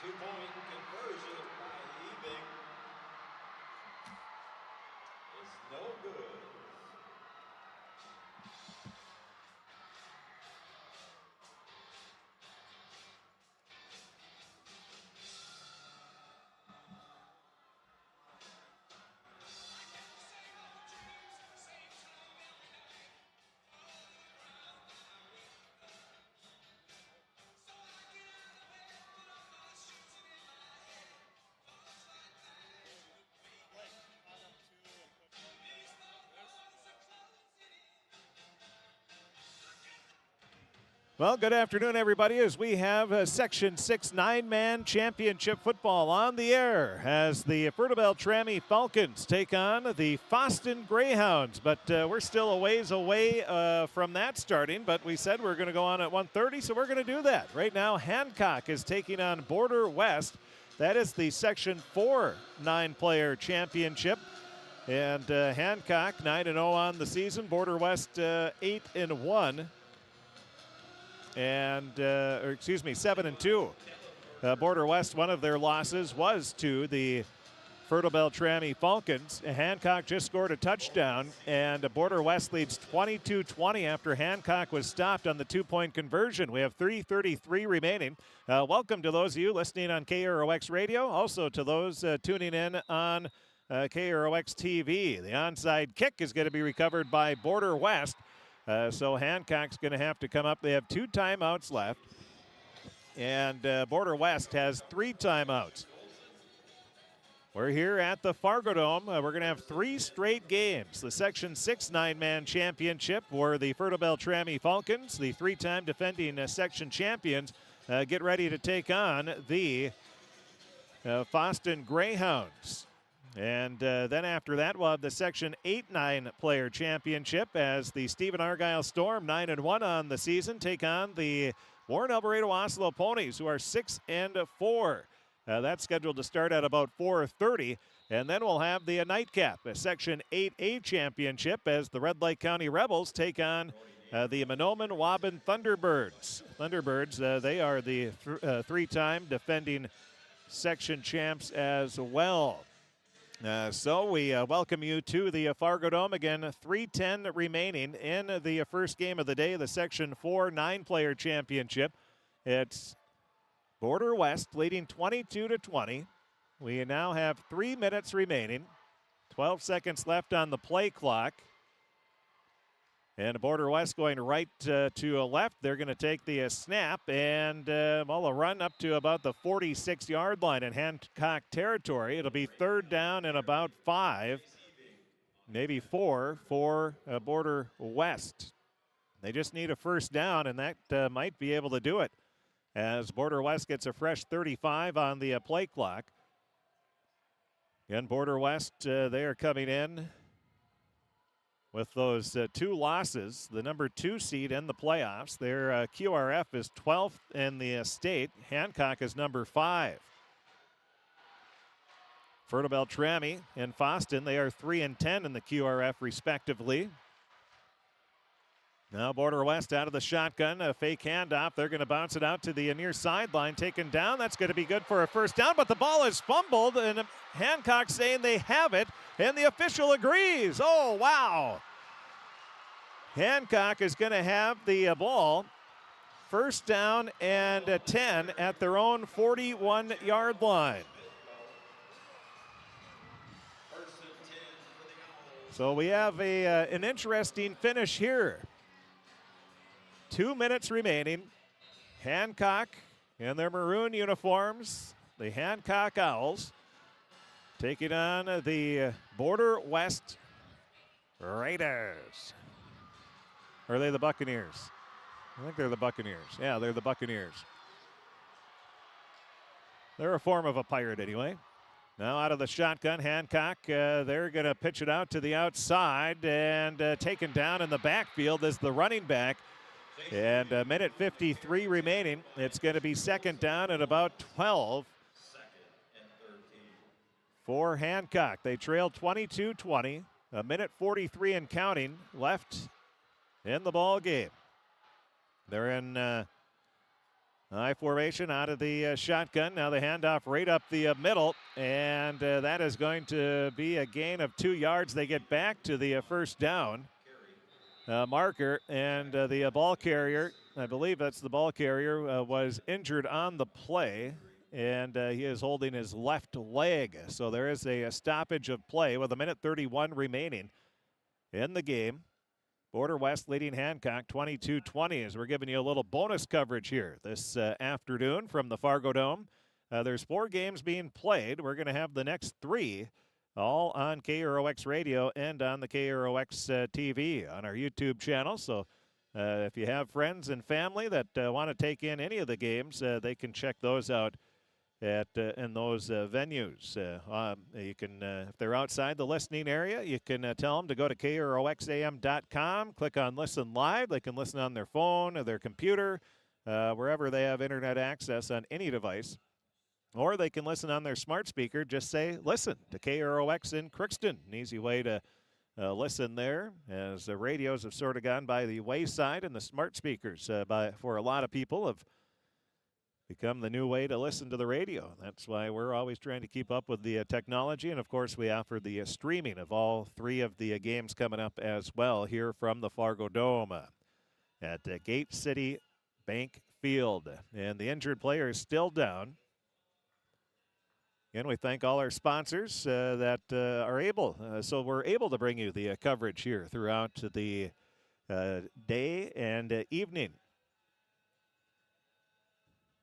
Two-point conversion by Ebing is no good. Well, good afternoon, everybody, as we have a Section 6 9-man championship football on the air as the Fertile-Beltrami Falcons take on the Fosston Greyhounds. But we're still a ways away from that starting, but we said we're going to go on at 1:30, so we're going to do that. Right now, Hancock is taking on Border West. That is the Section 4 9-player championship. And Hancock 9-0 on the season, Border West 8-1. And 7-2. Border West, one of their losses was to the Fertile-Beltrami Falcons. Hancock just scored a touchdown, and Border West leads 22-20 after Hancock was stopped on the two-point conversion. We have 3:33 remaining. Welcome to those of you listening on KROX Radio, also to those tuning in on KROX TV. The onside kick is going to be recovered by Border West. So Hancock's going to have to come up. They have 2 timeouts left. And Border West has 3 timeouts. We're here at the Fargodome. We're going to have 3 straight games. The Section 6 9-man championship where the Fertile-Beltrami Falcons, the 3-time defending section champions, get ready to take on the Fosston Greyhounds. And then after that, we'll have the Section 8 9-player championship as the Stephen Argyle Storm, 9-1 on the season, take on the Warren Alvarado Oslo Ponies, who are 6-4. That's scheduled to start at about 4:30. And then we'll have the nightcap, a Section 8A championship, as the Red Lake County Rebels take on the Mahnomen Waban Thunderbirds. Thunderbirds, they are the 3-time defending section champs as well. So we welcome you to the Fargodome. Again, 3:10 remaining in the first game of the day, the Section 4 9-player championship. It's Border West leading 22-20. We now have 3 minutes remaining. 12 seconds left on the play clock. And Border West going right to a left. They're going to take the snap and a run up to about the 46-yard line in Hancock territory. It'll be 3rd down and about 5, maybe 4 for Border West. They just need a 1st down, and that might be able to do it as Border West gets a fresh 35 on the play clock. Again, Border West, they are coming in with those 2 losses, the number 2 seed in the playoffs. Their QRF is 12th in the state. Hancock is number 5. Fertile-Beltrami and Fosston, they are 3 and 10 in the QRF respectively. Now Border West out of the shotgun, a fake handoff. They're going to bounce it out to the near sideline, taken down. That's going to be good for a 1st down, but the ball is fumbled, and Hancock saying they have it, and the official agrees. Oh, wow. Hancock is going to have the ball. 1st down and 10 at their own 41-yard line. So we have an interesting finish here. 2 minutes remaining. Hancock in their maroon uniforms, the Hancock Owls, taking on the Border West Raiders. Or are they the Buccaneers? I think they're the Buccaneers. Yeah, they're the Buccaneers. They're a form of a pirate anyway. Now out of the shotgun, Hancock, they're going to pitch it out to the outside and taken down in the backfield as the running back. And a minute 53 remaining. It's going to be 2nd down at about 12 for Hancock. They trail 22-20. A minute 43 and counting left in the ball game. They're in High formation out of the shotgun. Now the handoff right up the middle, and that is going to be a gain of 2 yards. They get back to the first down marker, and the ball carrier, I believe that's the ball carrier, was injured on the play, and he is holding his left leg. So there is a stoppage of play with 1:31 remaining in the game. Border West leading Hancock 22-20 as we're giving you a little bonus coverage here this afternoon from the Fargodome. There's 4 games being played. We're going to have the next 3 all on KROX Radio and on the KROX TV on our YouTube channel. So if you have friends and family that want to take in any of the games, they can check those out at in those venues. You can, if they're outside the listening area, you can tell them to go to KROXAM.com, click on Listen Live. They can listen on their phone or their computer, wherever they have internet access on any device. Or they can listen on their smart speaker. Just say, listen to KROX in Crookston. An easy way to listen there, as the radios have sort of gone by the wayside, and the smart speakers, for a lot of people, have become the new way to listen to the radio. That's why we're always trying to keep up with the technology. And, of course, we offer the streaming of all 3 of the games coming up as well here from the Fargodome at Gate City Bank Field. And the injured player is still down. And we thank all our sponsors that are able, so we're able to bring you the coverage here throughout the day and evening.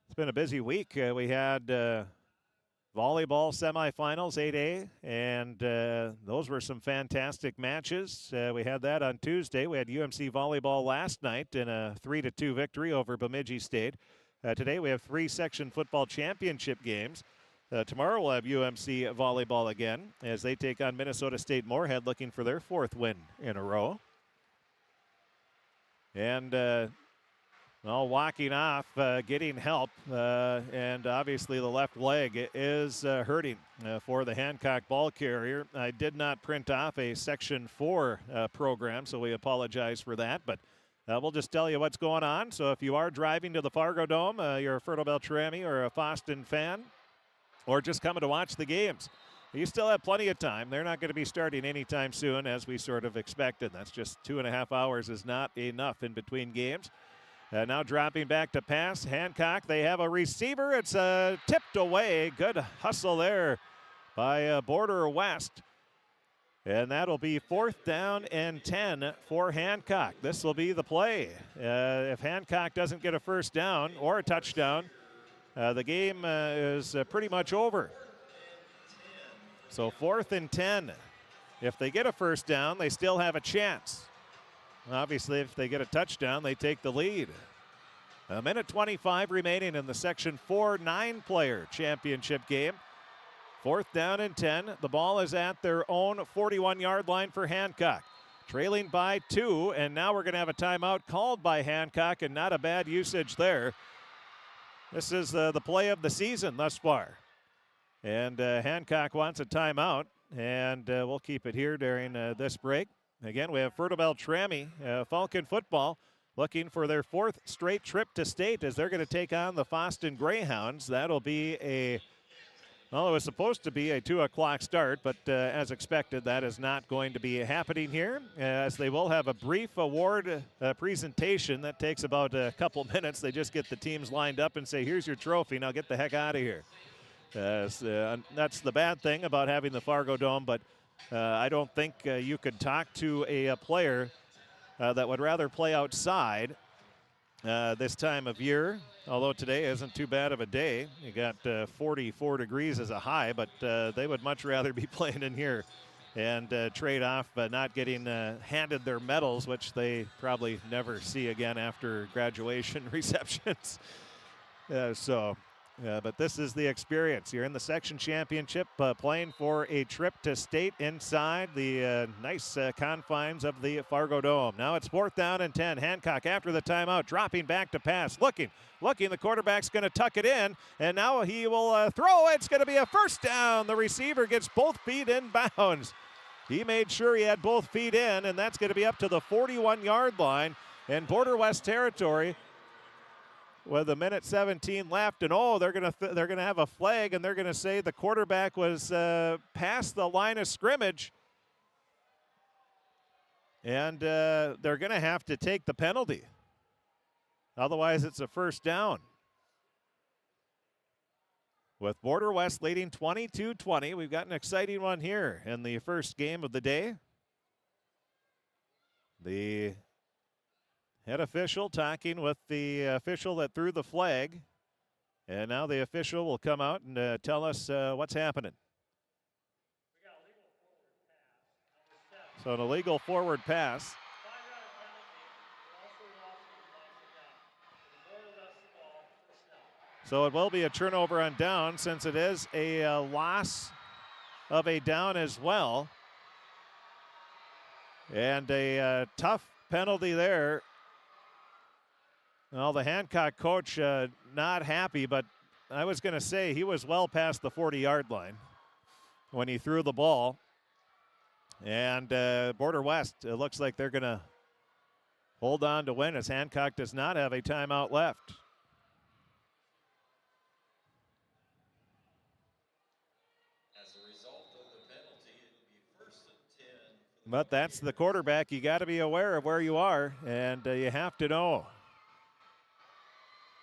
It's been a busy week. We had volleyball semifinals, 8A, and those were some fantastic matches. We had that on Tuesday. We had UMC volleyball last night in a 3-2 victory over Bemidji State. Today we have 3 section football championship games. Tomorrow we'll have UMC volleyball again as they take on Minnesota State Moorhead, looking for their 4th win in a row. And all walking off, getting help, and obviously the left leg is hurting for the Hancock ball carrier. I did not print off a Section 4 program, so we apologize for that, but we'll just tell you what's going on. So if you are driving to the Fargodome, you're a Fertile-Beltrami or a Fosston fan, or just coming to watch the games, you still have plenty of time. They're not going to be starting anytime soon, as we sort of expected. That's just 2.5 hours is not enough in between games. Now dropping back to pass, Hancock. They have a receiver. It's tipped away. Good hustle there by Border West. And that'll be 4th down and 10 for Hancock. This will be the play. If Hancock doesn't get a first down or a touchdown, the game is pretty much over. So 4th and 10. If they get a first down, they still have a chance. Obviously, if they get a touchdown, they take the lead. 1:25 remaining in the Section 4 9-player championship game. 4th down and 10. The ball is at their own 41-yard line for Hancock. Trailing by 2, and now we're going to have a timeout called by Hancock, and not a bad usage there. This is the play of the season thus far. And Hancock wants a timeout, and we'll keep it here during this break. Again, we have Fertile-Beltrami Falcon football looking for their 4th straight trip to state as they're going to take on the Fosston Greyhounds. That'll be well, it was supposed to be a 2 o'clock start, but as expected, that is not going to be happening here, as they will have a brief award presentation that takes about a couple minutes. They just get the teams lined up and say, here's your trophy, now get the heck out of here. That's the bad thing about having the Fargodome, but I don't think you could talk to a player that would rather play outside this time of year, although today isn't too bad of a day. You got 44 degrees as a high, but they would much rather be playing in here and trade off not getting handed their medals, which they probably never see again after graduation receptions. But this is the experience. You're in the section championship, playing for a trip to state inside the nice confines of the Fargodome. Now it's 4th down and 10. Hancock after the timeout, dropping back to pass. Looking. The quarterback's going to tuck it in, and now he will throw. It's going to be a first down. The receiver gets both feet in bounds. He made sure he had both feet in, and that's going to be up to the 41-yard line in Border West territory. with a minute 17 left, and they're gonna have a flag, and they're gonna say the quarterback was past the line of scrimmage, and they're gonna have to take the penalty. Otherwise, it's a first down. With Border West leading 22-20, we've got an exciting one here in the first game of the day. The head official talking with the official that threw the flag. And now the official will come out and tell us what's happening. So an illegal forward pass. So it will be a turnover on down since it is a loss of a down as well. And a tough penalty there. Well, the Hancock coach not happy, but I was going to say he was well past the 40-yard line when he threw the ball. And Border West, it looks like they're going to hold on to win as Hancock does not have a timeout left. As a result of the penalty, it will be 1st and 10. But that's the quarterback. You got to be aware of where you are, and you have to know.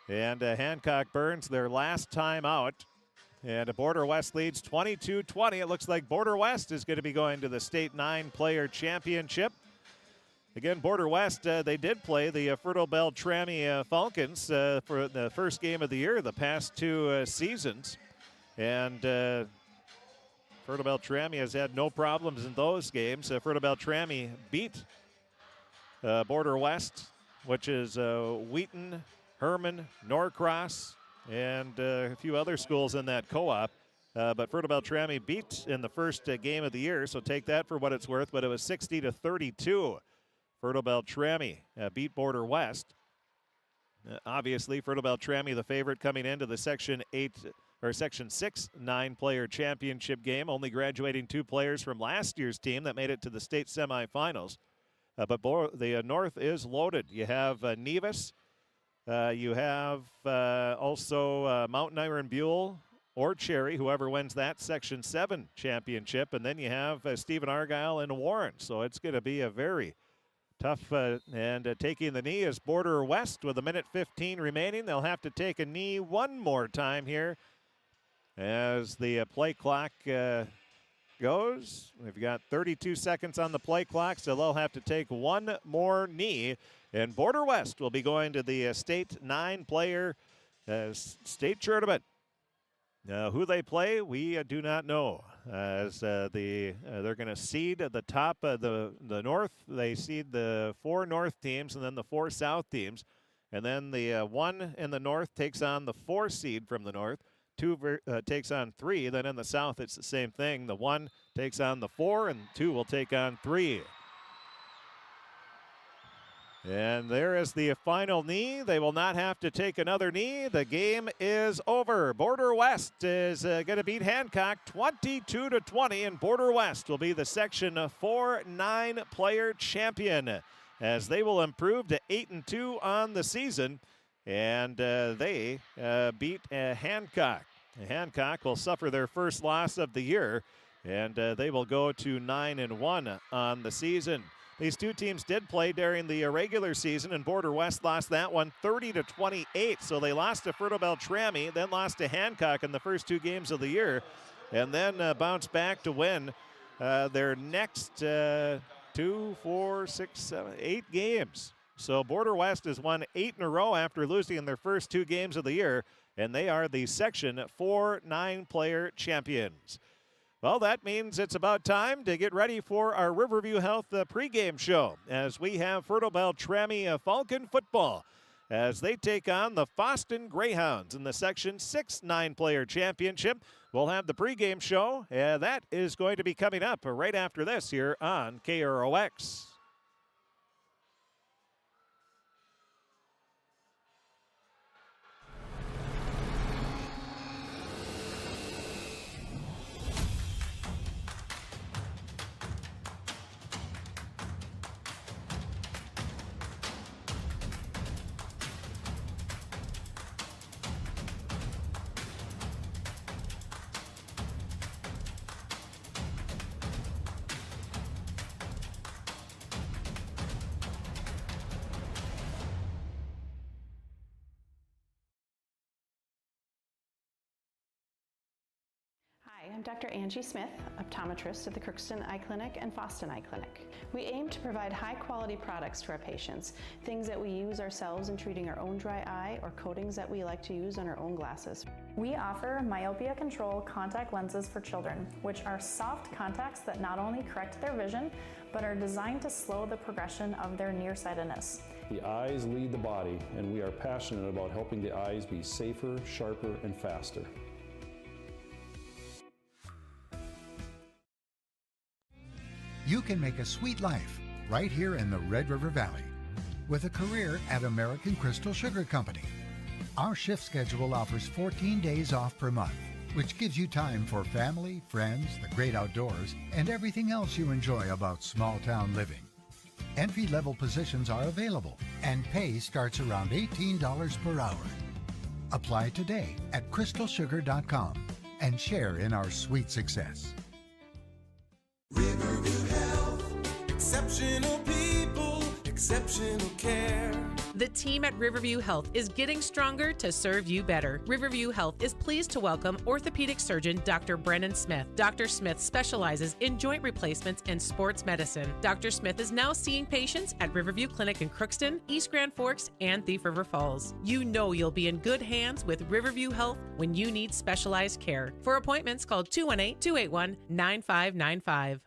And Hancock burns their last time out. And Border West leads 22-20. It looks like Border West is going to be going to the state 9-player championship. Again, Border West, they did play the Fertile-Beltrami Falcons for the first game of the year, the past 2 seasons. And Fertile-Beltrami has had no problems in those games. Fertile-Beltrami beat Border West, which is Wheaton, Herman, Norcross, and a few other schools in that co-op. But Fertile-Beltrami beat in the first game of the year, so take that for what it's worth. But it was 60-32. Fertile-Beltrami beat Border West. Obviously, Fertile-Beltrami the favorite coming into the Section 6 9-player championship game, only graduating 2 players from last year's team that made it to the state semifinals. But the North is loaded. You have Nevis. You have also Mountain Iron Buell or Cherry, whoever wins that Section 7 championship. And then you have Stephen Argyle and Warren. So it's going to be a very tough, and taking the knee is Border West with a minute 15 remaining. They'll have to take a knee one more time here as the play clock goes. We've got 32 seconds on the play clock, so they'll have to take one more knee. And Border West will be going to the state 9-player state tournament. Who they play, we do not know. As they're going to seed at the top of the North. They seed the 4 North teams and then the 4 South teams. And then the 1 in the North takes on the 4 seed from the North. 2 takes on 3. Then in the South, it's the same thing. The 1 takes on the 4, and 2 will take on 3. And there is the final knee. They will not have to take another knee. The game is over. Border West is going to beat Hancock 22-20, and Border West will be the Section 4 9-player champion as they will improve to 8-2 on the season. And they beat Hancock. Hancock will suffer their first loss of the year, and they will go to 9-1 on the season. These 2 teams did play during the regular season, and Border West lost that one 30-28. So they lost to Fertile-Beltrami, then lost to Hancock in the first 2 games of the year, and then bounced back to win their next 2, 4, 6, 7, 8 games. So Border West has won 8 in a row after losing in their first 2 games of the year, and they are the Section 4 9-player champions. Well, that means it's about time to get ready for our Riverview Health pregame show as we have Fertile-Beltrami Falcon football as they take on the Fosston Greyhounds in the Section 6 9-player championship. We'll have the pregame show, and that is going to be coming up right after this here on KROX. I'm Dr. Angie Smith, optometrist at the Crookston Eye Clinic and Fosston Eye Clinic. We aim to provide high-quality products to our patients, things that we use ourselves in treating our own dry eye or coatings that we like to use on our own glasses. We offer myopia control contact lenses for children, which are soft contacts that not only correct their vision, but are designed to slow the progression of their nearsightedness. The eyes lead the body, and we are passionate about helping the eyes be safer, sharper, and faster. You can make a sweet life right here in the Red River Valley with a career at American Crystal Sugar Company. Our shift schedule offers 14 days off per month, which gives you time for family, friends, the great outdoors, and everything else you enjoy about small town living. Entry-level positions are available, and pay starts around $18 per hour. Apply today at crystalsugar.com and share in our sweet success. Riverview Health, exceptional people, exceptional care. The team at Riverview Health is getting stronger to serve you better. Riverview Health is pleased to welcome orthopedic surgeon Dr. Brennan Smith. Dr. Smith specializes in joint replacements and sports medicine. Dr. Smith is now seeing patients at Riverview Clinic in Crookston, East Grand Forks, and Thief River Falls. You know you'll be in good hands with Riverview Health when you need specialized care. For appointments, call 218-281-9595.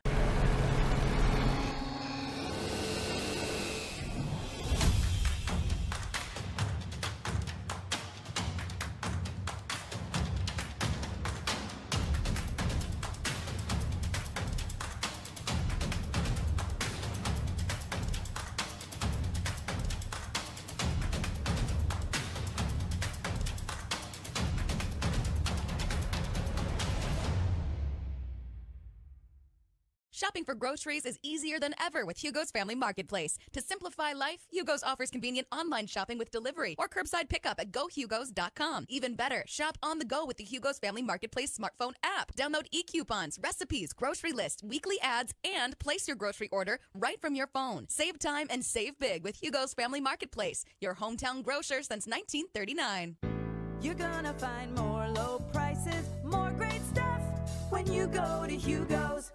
Shopping for groceries is easier than ever with Hugo's Family Marketplace. To simplify life, Hugo's offers convenient online shopping with delivery or curbside pickup at GoHugos.com. Even better, shop on the go with the Hugo's Family Marketplace smartphone app. Download e-coupons, recipes, grocery lists, weekly ads, and place your grocery order right from your phone. Save time and save big with Hugo's Family Marketplace, your hometown grocer since 1939. You're gonna find more low prices, more great stuff when you go to Hugo's.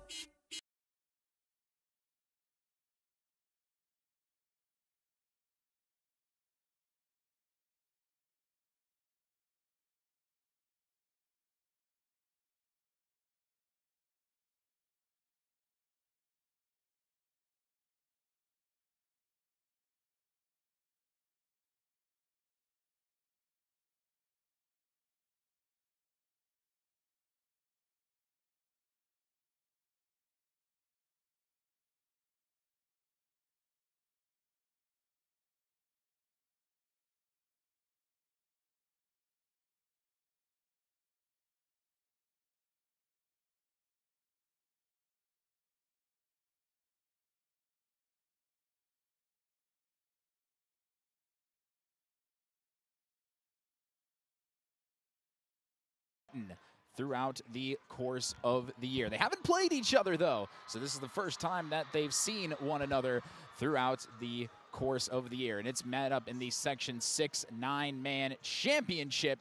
Throughout the course of the year. They haven't played each other, though, so this is the first time that they've seen one another throughout the course of the year. And it's met up in the Section 6 9-man championship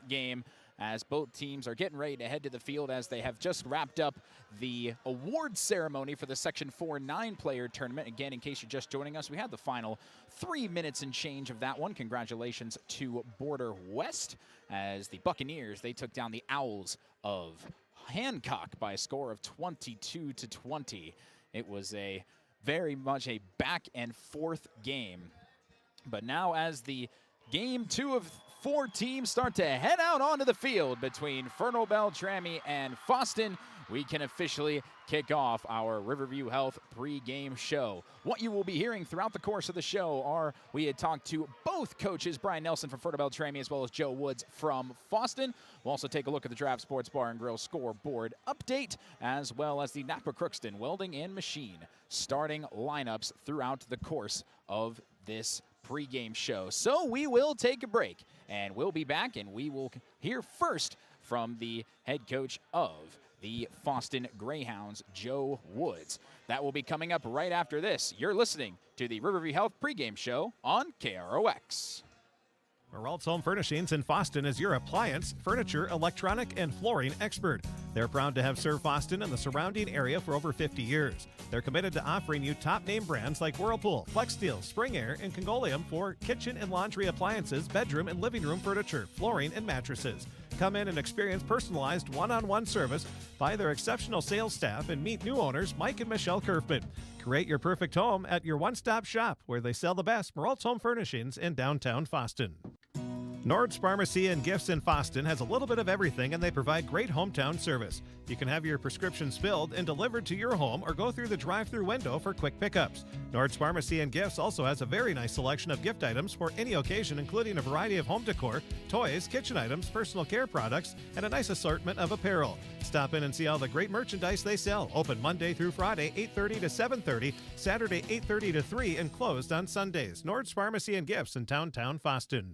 game as both teams are getting ready to head to the field as they have just wrapped up the award ceremony for the Section 4 9-player tournament. Again, in case you're just joining us, we had the final 3 minutes and change of that one. Congratulations to Border West as the Buccaneers, they took down the Owls of Hancock by a score of 22-20. It was a very much a back and forth game. But now as the game 2 of 4 teams start to head out onto the field between Fertile-Beltrami and Fosston, we can officially kick off our Riverview Health pregame show. What you will be hearing throughout the course of the show are, we had talked to both coaches, Brian Nelson from Fertile-Beltrami as well as Joe Woods from Fosston. We'll also take a look at the Draft Sports Bar and Grill scoreboard update, as well as the Napa Crookston Welding and Machine starting lineups throughout the course of this pregame show. So we will take a break, and we'll be back, and we will hear first from the head coach of the Fosston Greyhounds, Joe Woods. That will be coming up right after this. You're listening to the Riverview Health pregame show on KROX. Maralt's Home Furnishings in Fosston is your appliance, furniture, electronic, and flooring expert. They're proud to have served Fosston and the surrounding area for over 50 years. They're committed to offering you top name brands like Whirlpool, FlexSteel, Spring Air, and Congolium for kitchen and laundry appliances, bedroom and living room furniture, flooring, and mattresses. Come in and experience personalized one-on-one service by their exceptional sales staff and meet new owners Mike and Michelle Kerfman. Create your perfect home at your one-stop shop where they sell the best Maralt's Home Furnishings in downtown Fosston. Nord's Pharmacy and Gifts in Fosston has a little bit of everything, and they provide great hometown service. You can have your prescriptions filled and delivered to your home or go through the drive-through window for quick pickups. Nord's Pharmacy and Gifts also has a very nice selection of gift items for any occasion, including a variety of home decor, toys, kitchen items, personal care products, and a nice assortment of apparel. Stop in and see all the great merchandise they sell. Open Monday through Friday, 8:30 to 7:30, Saturday 8:30 to 3, and closed on Sundays. Nord's Pharmacy and Gifts in downtown Fosston.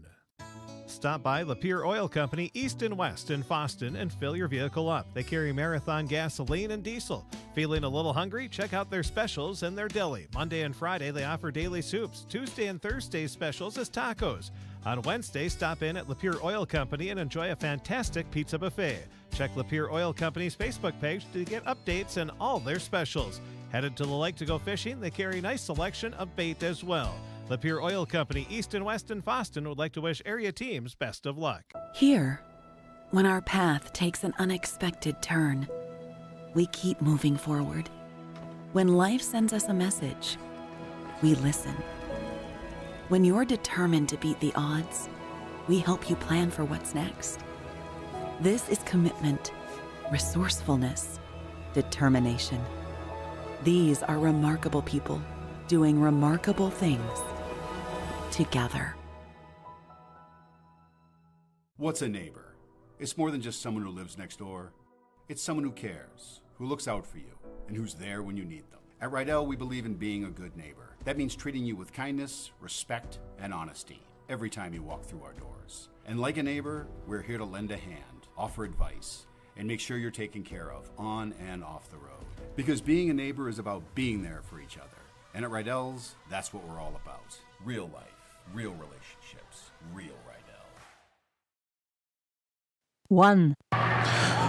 Stop by Lapeer Oil Company East and West in Fosston and fill your vehicle up. They carry Marathon gasoline and diesel. Feeling a little hungry? Check out their specials and their deli. Monday and Friday, they offer daily soups. Tuesday and Thursday specials is tacos. On Wednesday, stop in at Lapeer Oil Company and enjoy a fantastic pizza buffet. Check Lapeer Oil Company's Facebook page to get updates on all their specials. Headed to the lake to go fishing? They carry a nice selection of bait as well. Lapeer Oil Company East and West in Fosston would like to wish area teams best of luck. Here, when our path takes an unexpected turn, we keep moving forward. When life sends us a message, we listen. When you're determined to beat the odds, we help you plan for what's next. This is commitment, resourcefulness, determination. These are remarkable people doing remarkable things together. What's a neighbor? It's more than just someone who lives next door. It's someone who cares, who looks out for you, and who's there when you need them. At Rydell, we believe in being a good neighbor. That means treating you with kindness, respect, and honesty every time you walk through our doors. And like a neighbor, we're here to lend a hand, offer advice, and make sure you're taken care of on and off the road. Because being a neighbor is about being there for each other. And at Rydell's, that's what we're all about. Real life, real relationships, real Rydell.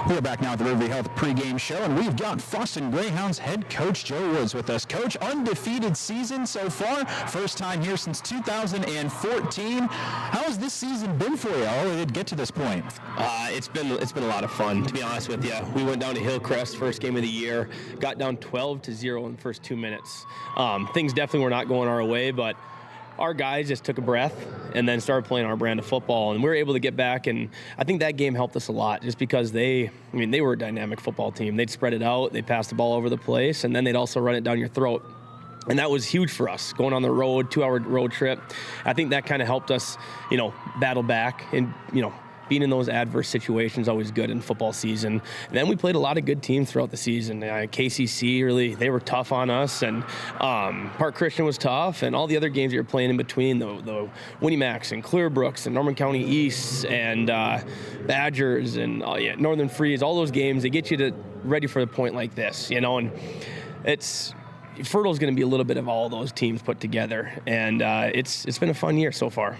We're back now at the Riverview Health pregame show, and we've got Fosston Greyhounds head coach Joe Woods with us. Coach, undefeated season so far, first time here since 2014. How has this season been for you? How did it get to this point? It's been a lot of fun, to be honest with you. We went down to Hillcrest first game of the year, got down 12-0 in the first 2 minutes. Things definitely were not going our way, but our guys just took a breath and then started playing our brand of football, and we were able to get back, and I think that game helped us a lot just because they were a dynamic football team. They'd spread it out, they'd pass the ball over the place, and then they'd also run it down your throat. And that was huge for us, going on the road, 2-hour road trip. I think that kind of helped us, battle back and, being in those adverse situations is always good in football season. And then we played a lot of good teams throughout the season. KCC, really, they were tough on us, and Park Christian was tough, and all the other games you're playing in between, the Winnie Macs and Clearbrooks and Norman County East and Badgers and Northern Freeze, all those games, they get you ready for a point like this, and it's Fertile's going to be a little bit of all those teams put together, and it's been a fun year so far.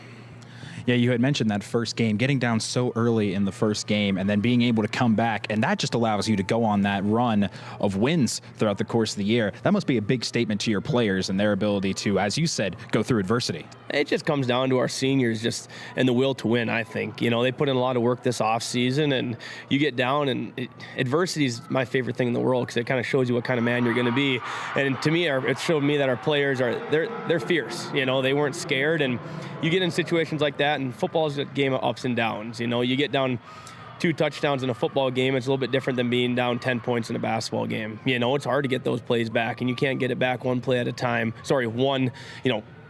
Yeah, you had mentioned that first game, getting down so early in the first game and then being able to come back, and that just allows you to go on that run of wins throughout the course of the year. That must be a big statement to your players and their ability to, as you said, go through adversity. It just comes down to our seniors and the will to win, I think. They put in a lot of work this offseason, and you get down, and adversity is my favorite thing in the world because it kind of shows you what kind of man you're going to be. And to me, it showed me that our players they're fierce. They weren't scared, and you get in situations like that, and football is a game of ups and downs. You get down 2 touchdowns in a football game. It's a little bit different than being down 10 points in a basketball game. It's hard to get those plays back, and you can't get it back one play at a time.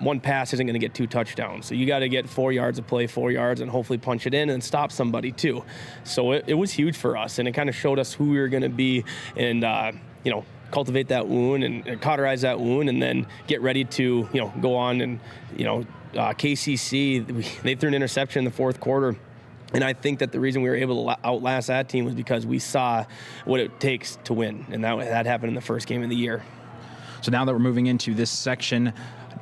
One pass isn't going to get 2 touchdowns. So you got to get 4 yards of play, 4 yards, and hopefully punch it in and stop somebody too. So it was huge for us, and it kind of showed us who we were going to be, and cultivate that wound and cauterize that wound, and then get ready to go on and KCC, they threw an interception in the fourth quarter. And I think that the reason we were able to outlast that team was because we saw what it takes to win. And that happened in the first game of the year. So now that we're moving into this section,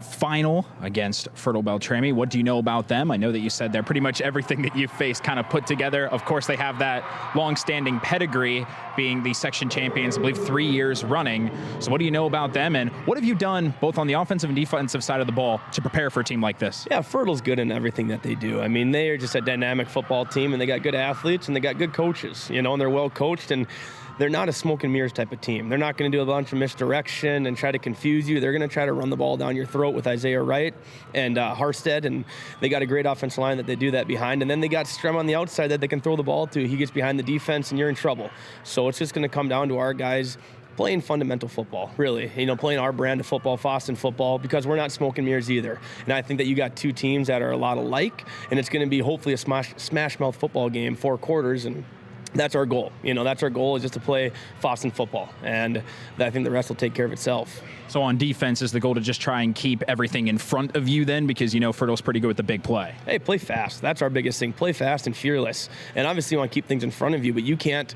final against Fertile-Beltrami. What do you know about them? I know that you said they're pretty much everything that you've faced kind of put together. Of course, they have that long-standing pedigree, being the section champions, I believe 3 years running. So what do you know about them, and what have you done both on the offensive and defensive side of the ball to prepare for a team like this? Yeah, Fertile's good in everything that they do. I mean, they are just a dynamic football team, and they got good athletes, and they got good coaches, you know, and they're well coached, and they're not a smoke and mirrors type of team. They're not going to do a bunch of misdirection and try to confuse you. They're going to try to run the ball down your throat with Isaiah Wright and Harstead, and they got a great offensive line that they do that behind. And then they got Strem on the outside that they can throw the ball to. He gets behind the defense, and you're in trouble. So it's just going to come down to our guys playing fundamental football, really. You know, playing our brand of football, Fosston football, because we're not smoke and mirrors either. And I think that you got two teams that are a lot alike, and it's going to be hopefully a smash mouth football game, 4 quarters, and that's our goal. You know, that's our goal, is just to play Fosston football. And I think the rest will take care of itself. So on defense, is the goal to just try and keep everything in front of you then? Because you know Fertile's pretty good with the big play. Hey, play fast. That's our biggest thing. Play fast and fearless. And obviously you want to keep things in front of you, but you can't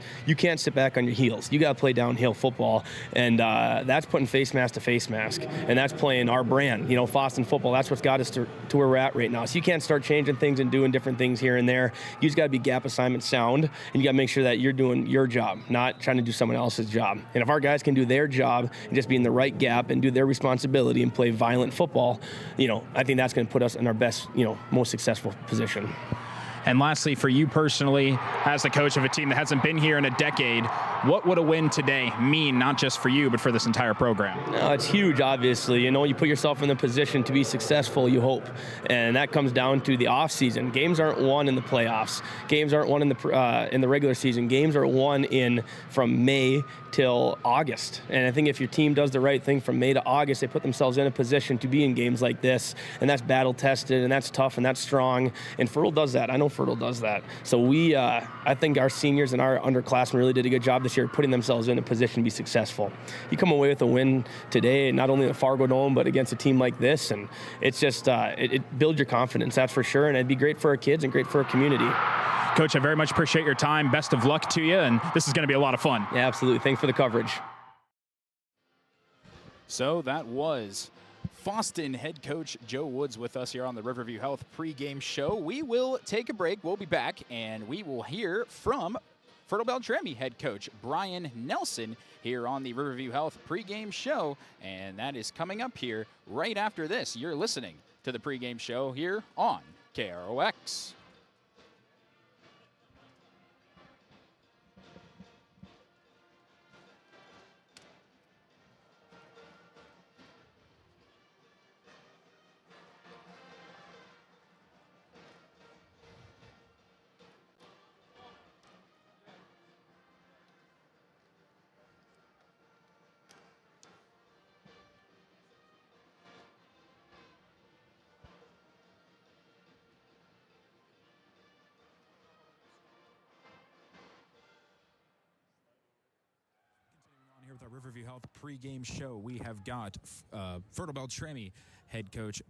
sit back on your heels. You got to play downhill football. And that's putting face mask to face mask. And that's playing our brand. You know, Fosston football, that's what's got us to where we're at right now. So you can't start changing things and doing different things here and there. You just got to be gap assignment sound, and you got to make sure that you're doing your job, not trying to do someone else's job. And if our guys can do their job and just be in the right gap and do their responsibility and play violent football, you know, I think that's going to put us in our best, you know, most successful position. And lastly, for you personally, as the coach of a team that hasn't been here in a decade, what would a win today mean, not just for you, but for this entire program? No, it's huge, obviously. You know, you put yourself in the position to be successful, you hope. And that comes down to the offseason. Games aren't won in the playoffs. Games aren't won in the regular season. Games are won from May till August. And I think if your team does the right thing from May to August, they put themselves in a position to be in games like this. And that's battle-tested, and that's tough, and that's strong. And Fertile does that. I know Fertile does that. So I think our seniors and our underclassmen really did a good job this year putting themselves in a position to be successful. You come away with a win today, not only at Fargodome, but against a team like this, and it's just, it builds your confidence, that's for sure, and it'd be great for our kids and great for our community. Coach, I very much appreciate your time. Best of luck to you, and this is going to be a lot of fun. Yeah, absolutely. Thanks for the coverage. So that was Fosston head coach Joe Woods with us here on the Riverview Health pregame show. We will take a break. We'll be back, and we will hear from Fertile-Beltrami head coach Brian Nelson here on the Riverview Health pregame show, and that is coming up here right after this. You're listening to the pregame show here on KROX. Here with our Riverview Health pregame show, we have got Fertile-Beltrami head coach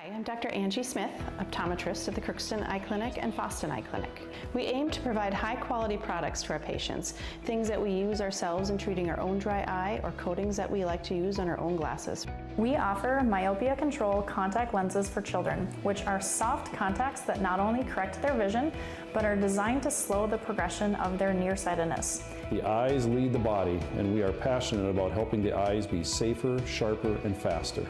Hi, I'm Dr. Angie Smith, optometrist at the Crookston Eye Clinic and Fosston Eye Clinic. We aim to provide high-quality products to our patients, things that we use ourselves in treating our own dry eye or coatings that we like to use on our own glasses. We offer myopia control contact lenses for children, which are soft contacts that not only correct their vision, but are designed to slow the progression of their nearsightedness. The eyes lead the body, and we are passionate about helping the eyes be safer, sharper, and faster.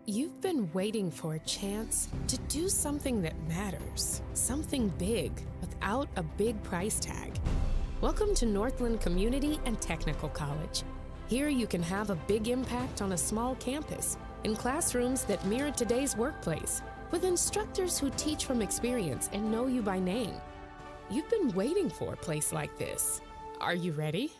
You've been waiting for a chance to do something that matters, something big without a big price tag. Welcome to Northland Community and Technical College. Here you can have a big impact on a small campus, in classrooms that mirror today's workplace, with instructors who teach from experience and know you by name. You've been waiting for a place like this. Are you ready?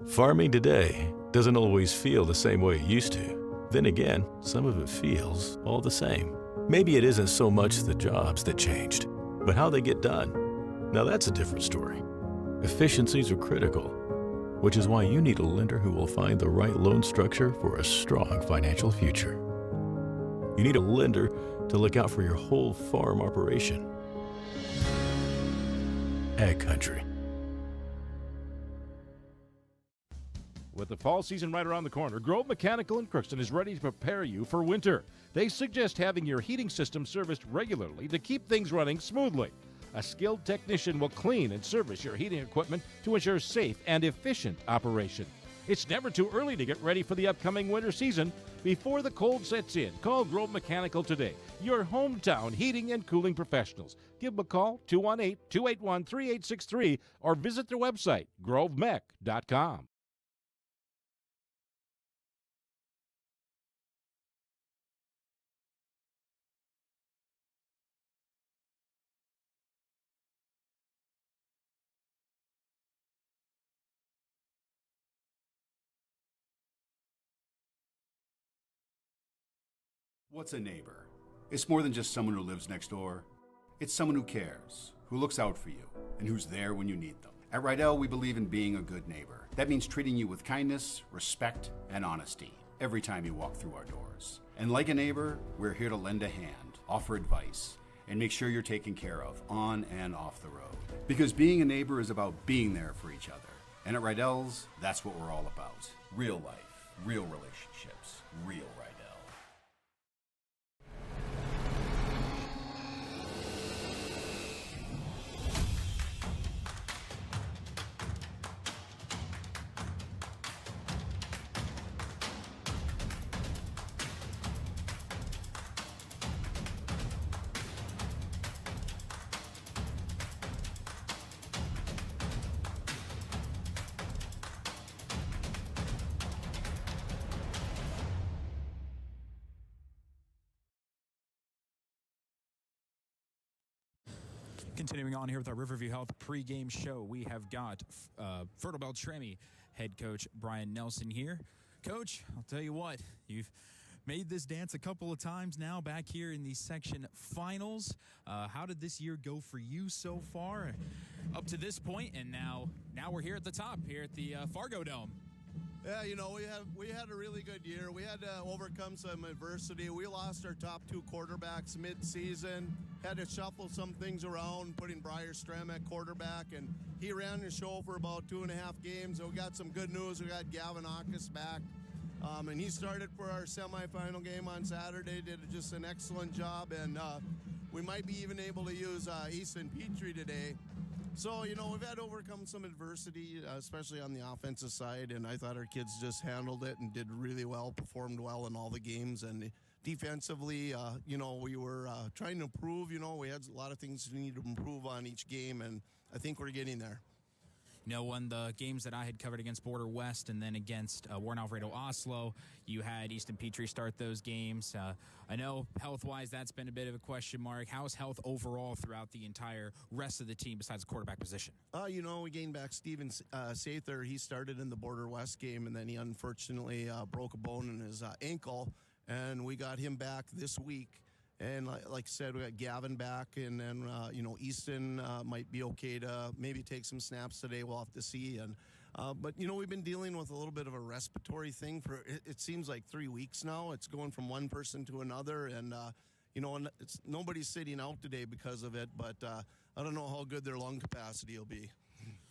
Farming today doesn't always feel the same way it used to. Then again, some of it feels all the same. Maybe it isn't so much the jobs that changed, but how they get done. Now that's a different story. Efficiencies are critical, which is why you need a lender who will find the right loan structure for a strong financial future. You need a lender to look out for your whole farm operation. Ag Country. With the fall season right around the corner, Grove Mechanical in Crookston is ready to prepare you for winter. They suggest having your heating system serviced regularly to keep things running smoothly. A skilled technician will clean and service your heating equipment to ensure safe and efficient operation. It's never too early to get ready for the upcoming winter season. Before the cold sets in, call Grove Mechanical today, your hometown heating and cooling professionals. Give them a call, 218-281-3863, or visit their website, grovemech.com. What's a neighbor? It's more than just someone who lives next door. It's someone who cares, who looks out for you, and who's there when you need them. At Rydell, we believe in being a good neighbor. That means treating you with kindness, respect, and honesty every time you walk through our doors. And like a neighbor, we're here to lend a hand, offer advice, and make sure you're taken care of on and off the road. Because being a neighbor is about being there for each other. And at Rydell's, that's what we're all about. Real life, real relationships, real Rydell. Continuing on here with our Riverview Health pregame show, we have got Fertile-Beltrami head coach Brian Nelson here. Coach, I'll tell you what, you've made this dance a couple of times now back here in the section finals. How did this year go for you so far up to this point? And now we're here at the top, here at the Fargodome. Yeah, you know, we had a really good year. We had to overcome some adversity. We lost our top two quarterbacks mid-season. Had to shuffle some things around, putting Briar Stram at quarterback, and he ran the show for about 2.5 games. So we got some good news. We got Gavin Akas back, and he started for our semifinal game on Saturday. Did just an excellent job, and we might be even able to use Easton Petrie today. So, you know, we've had to overcome some adversity, especially on the offensive side, and I thought our kids just handled it and did really well, performed well in all the games. And defensively, you know, we were trying to improve. You know, we had a lot of things we need to improve on each game, and I think we're getting there. You know, when the games that I had covered against Border West and then against Warren Alfredo Oslo, you had Easton Petrie start those games. I know health-wise that's been a bit of a question mark. How's health overall throughout the entire rest of the team besides the quarterback position? You know, we gained back Steven Sather. He started in the Border West game, and then he unfortunately broke a bone in his ankle, and we got him back this week. And like I said, we got Gavin back, and then, Easton might be okay to maybe take some snaps today. We'll have to see. And but, we've been dealing with a little bit of a respiratory thing for, it seems like 3 weeks now. It's going from one person to another, and, nobody's sitting out today because of it, but I don't know how good their lung capacity will be.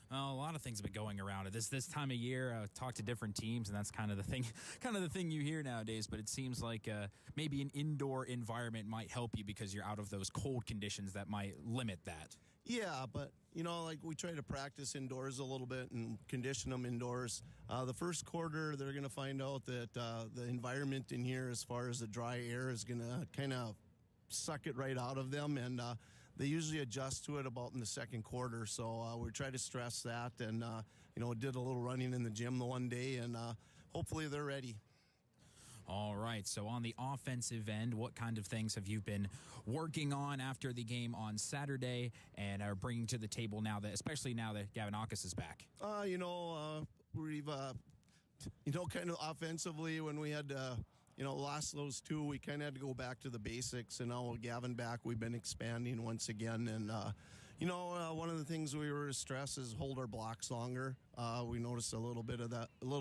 Well, a lot of things have been going around at this time of year. Talk to different teams, and that's kind of the thing you hear nowadays. But it seems like maybe an indoor environment might help you because you're out of those cold conditions that might limit that. Yeah, but we try to practice indoors a little bit and condition them indoors. The first quarter, they're going to find out that the environment in here, as far as the dry air, is going to kind of suck it right out of them, and they usually adjust to it about in the second quarter. So we try to stress that, and did a little running in the gym the one day, and hopefully they're ready. All right, so on the offensive end, what kind of things have you been working on after the game on Saturday and are bringing to the table now that, especially now that Gavin Aukus is back? We've kind of offensively, when we had lost those two, we kind of had to go back to the basics, and now with Gavin back, we've been expanding once again. And one of the things we were stressed is hold our blocks longer. We noticed a little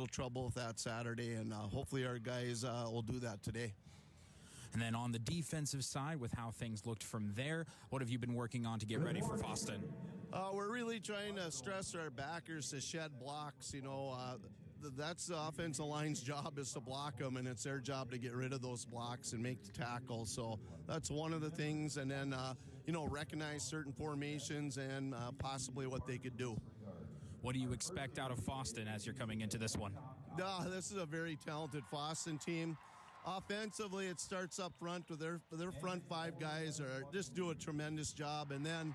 trouble with that Saturday, and hopefully our guys will do that today. And then on the defensive side, with how things looked from there, what have you been working on to get ready for Fosston? We're really trying to stress our backers to shed blocks. That's the offensive line's job, is to block them, and it's their job to get rid of those blocks and make the tackle. So that's one of the things. And then, recognize certain formations and possibly what they could do. What do you expect out of Fosston as you're coming into this one? This is a very talented Fosston team. Offensively, it starts up front with their front five guys just do a tremendous job. And then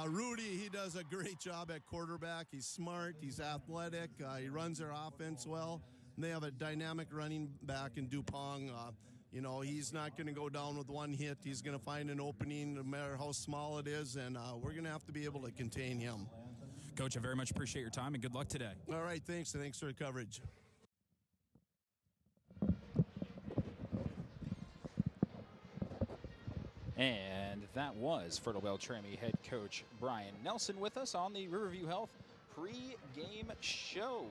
Rudy, he does a great job at quarterback. He's smart. He's athletic. He runs their offense well. And they have a dynamic running back in Dupong. He's not going to go down with one hit. He's going to find an opening no matter how small it is, and we're going to have to be able to contain him. Coach, I very much appreciate your time, and good luck today. All right, thanks, and thanks for the coverage. And that was Fertile-Beltrami head coach Brian Nelson with us on the Riverview Health pre-game show.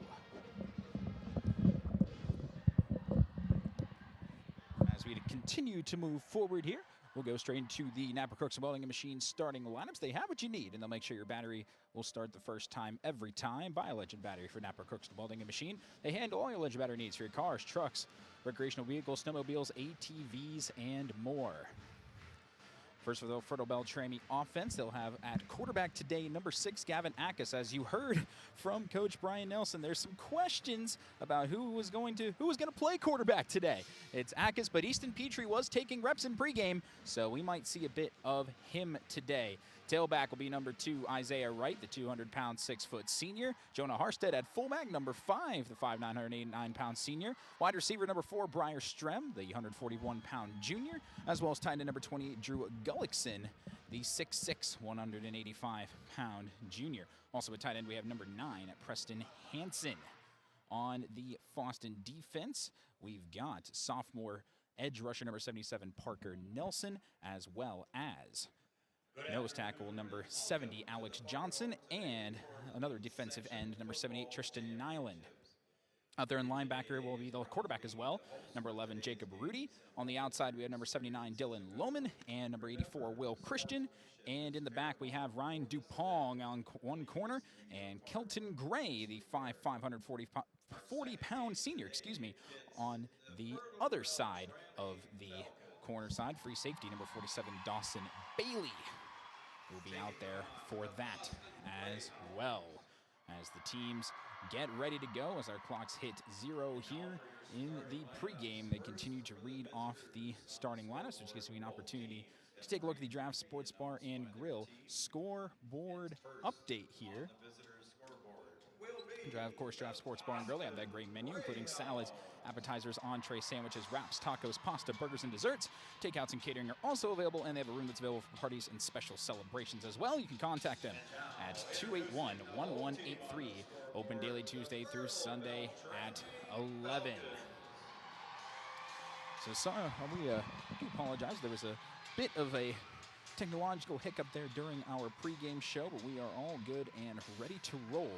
As we continue to move forward here, we'll go straight into the Napper Crooks Welding Machine starting lineups. They have what you need, and they'll make sure your battery will start the first time every time. Buy a Legend battery for Napper Crooks Welding Machine. They handle all your Legend battery needs for your cars, trucks, recreational vehicles, snowmobiles, ATVs, and more. First for the Fertile-Beltrami offense, they'll have at quarterback today, number 6, Gavin Aukus. As you heard from Coach Brian Nelson, there's some questions about who was going to play quarterback today. It's Aukus, but Easton Petrie was taking reps in pregame, so we might see a bit of him today. Tailback will be number 2, Isaiah Wright, the 200-pound, 6-foot senior. Jonah Harstead at fullback, number 5, the 5'9", 189-pound senior. Wide receiver, number 4, Briar Strem, the 141-pound junior, as well as tight end number 28, Drew Gullickson, the 6'6", 185-pound junior. Also at tight end, we have number 9, Preston Hansen. On the Fosston defense, we've got sophomore edge rusher number 77, Parker Nelson, as well as nose tackle number 70, Alex Johnson, and another defensive end, number 78, Tristan Nyland. Out there in linebacker will be the quarterback as well, number 11, Jacob Rudy. On the outside, we have number 79, Dylan Lohman, and number 84, Will Christian. And in the back, we have Ryan Dupong on one corner, and Kelton Gray, the 40-pound senior, on the other side of the corner side. Free safety, number 47, Dawson Bailey, will be out there for that as well. As the teams get ready to go, as our clocks hit 0 here in the pregame, they continue to read off the starting lineups, which gives me an opportunity to take a look at the Draft Sports Bar and Grill scoreboard update here. Draft Sports Bar and Grill, they have that great menu, including salads, appetizers, entree, sandwiches, wraps, tacos, pasta, burgers, and desserts. Takeouts and catering are also available, and they have a room that's available for parties and special celebrations as well. You can contact them at 281-1183. Open daily Tuesday through Sunday at 11. So sorry, we do apologize. There was a bit of a technological hiccup there during our pregame show, but we are all good and ready to roll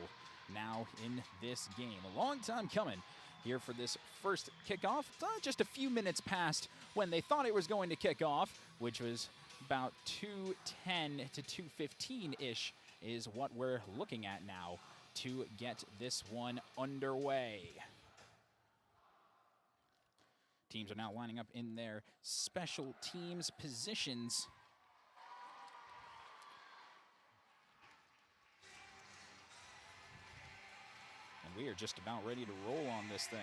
now in this game. A long time coming here for this first kickoff. Just a few minutes past when they thought it was going to kick off, which was about 2:10 to 2:15-ish is what we're looking at now to get this one underway. Teams are now lining up in their special teams positions. And we are just about ready to roll on this thing.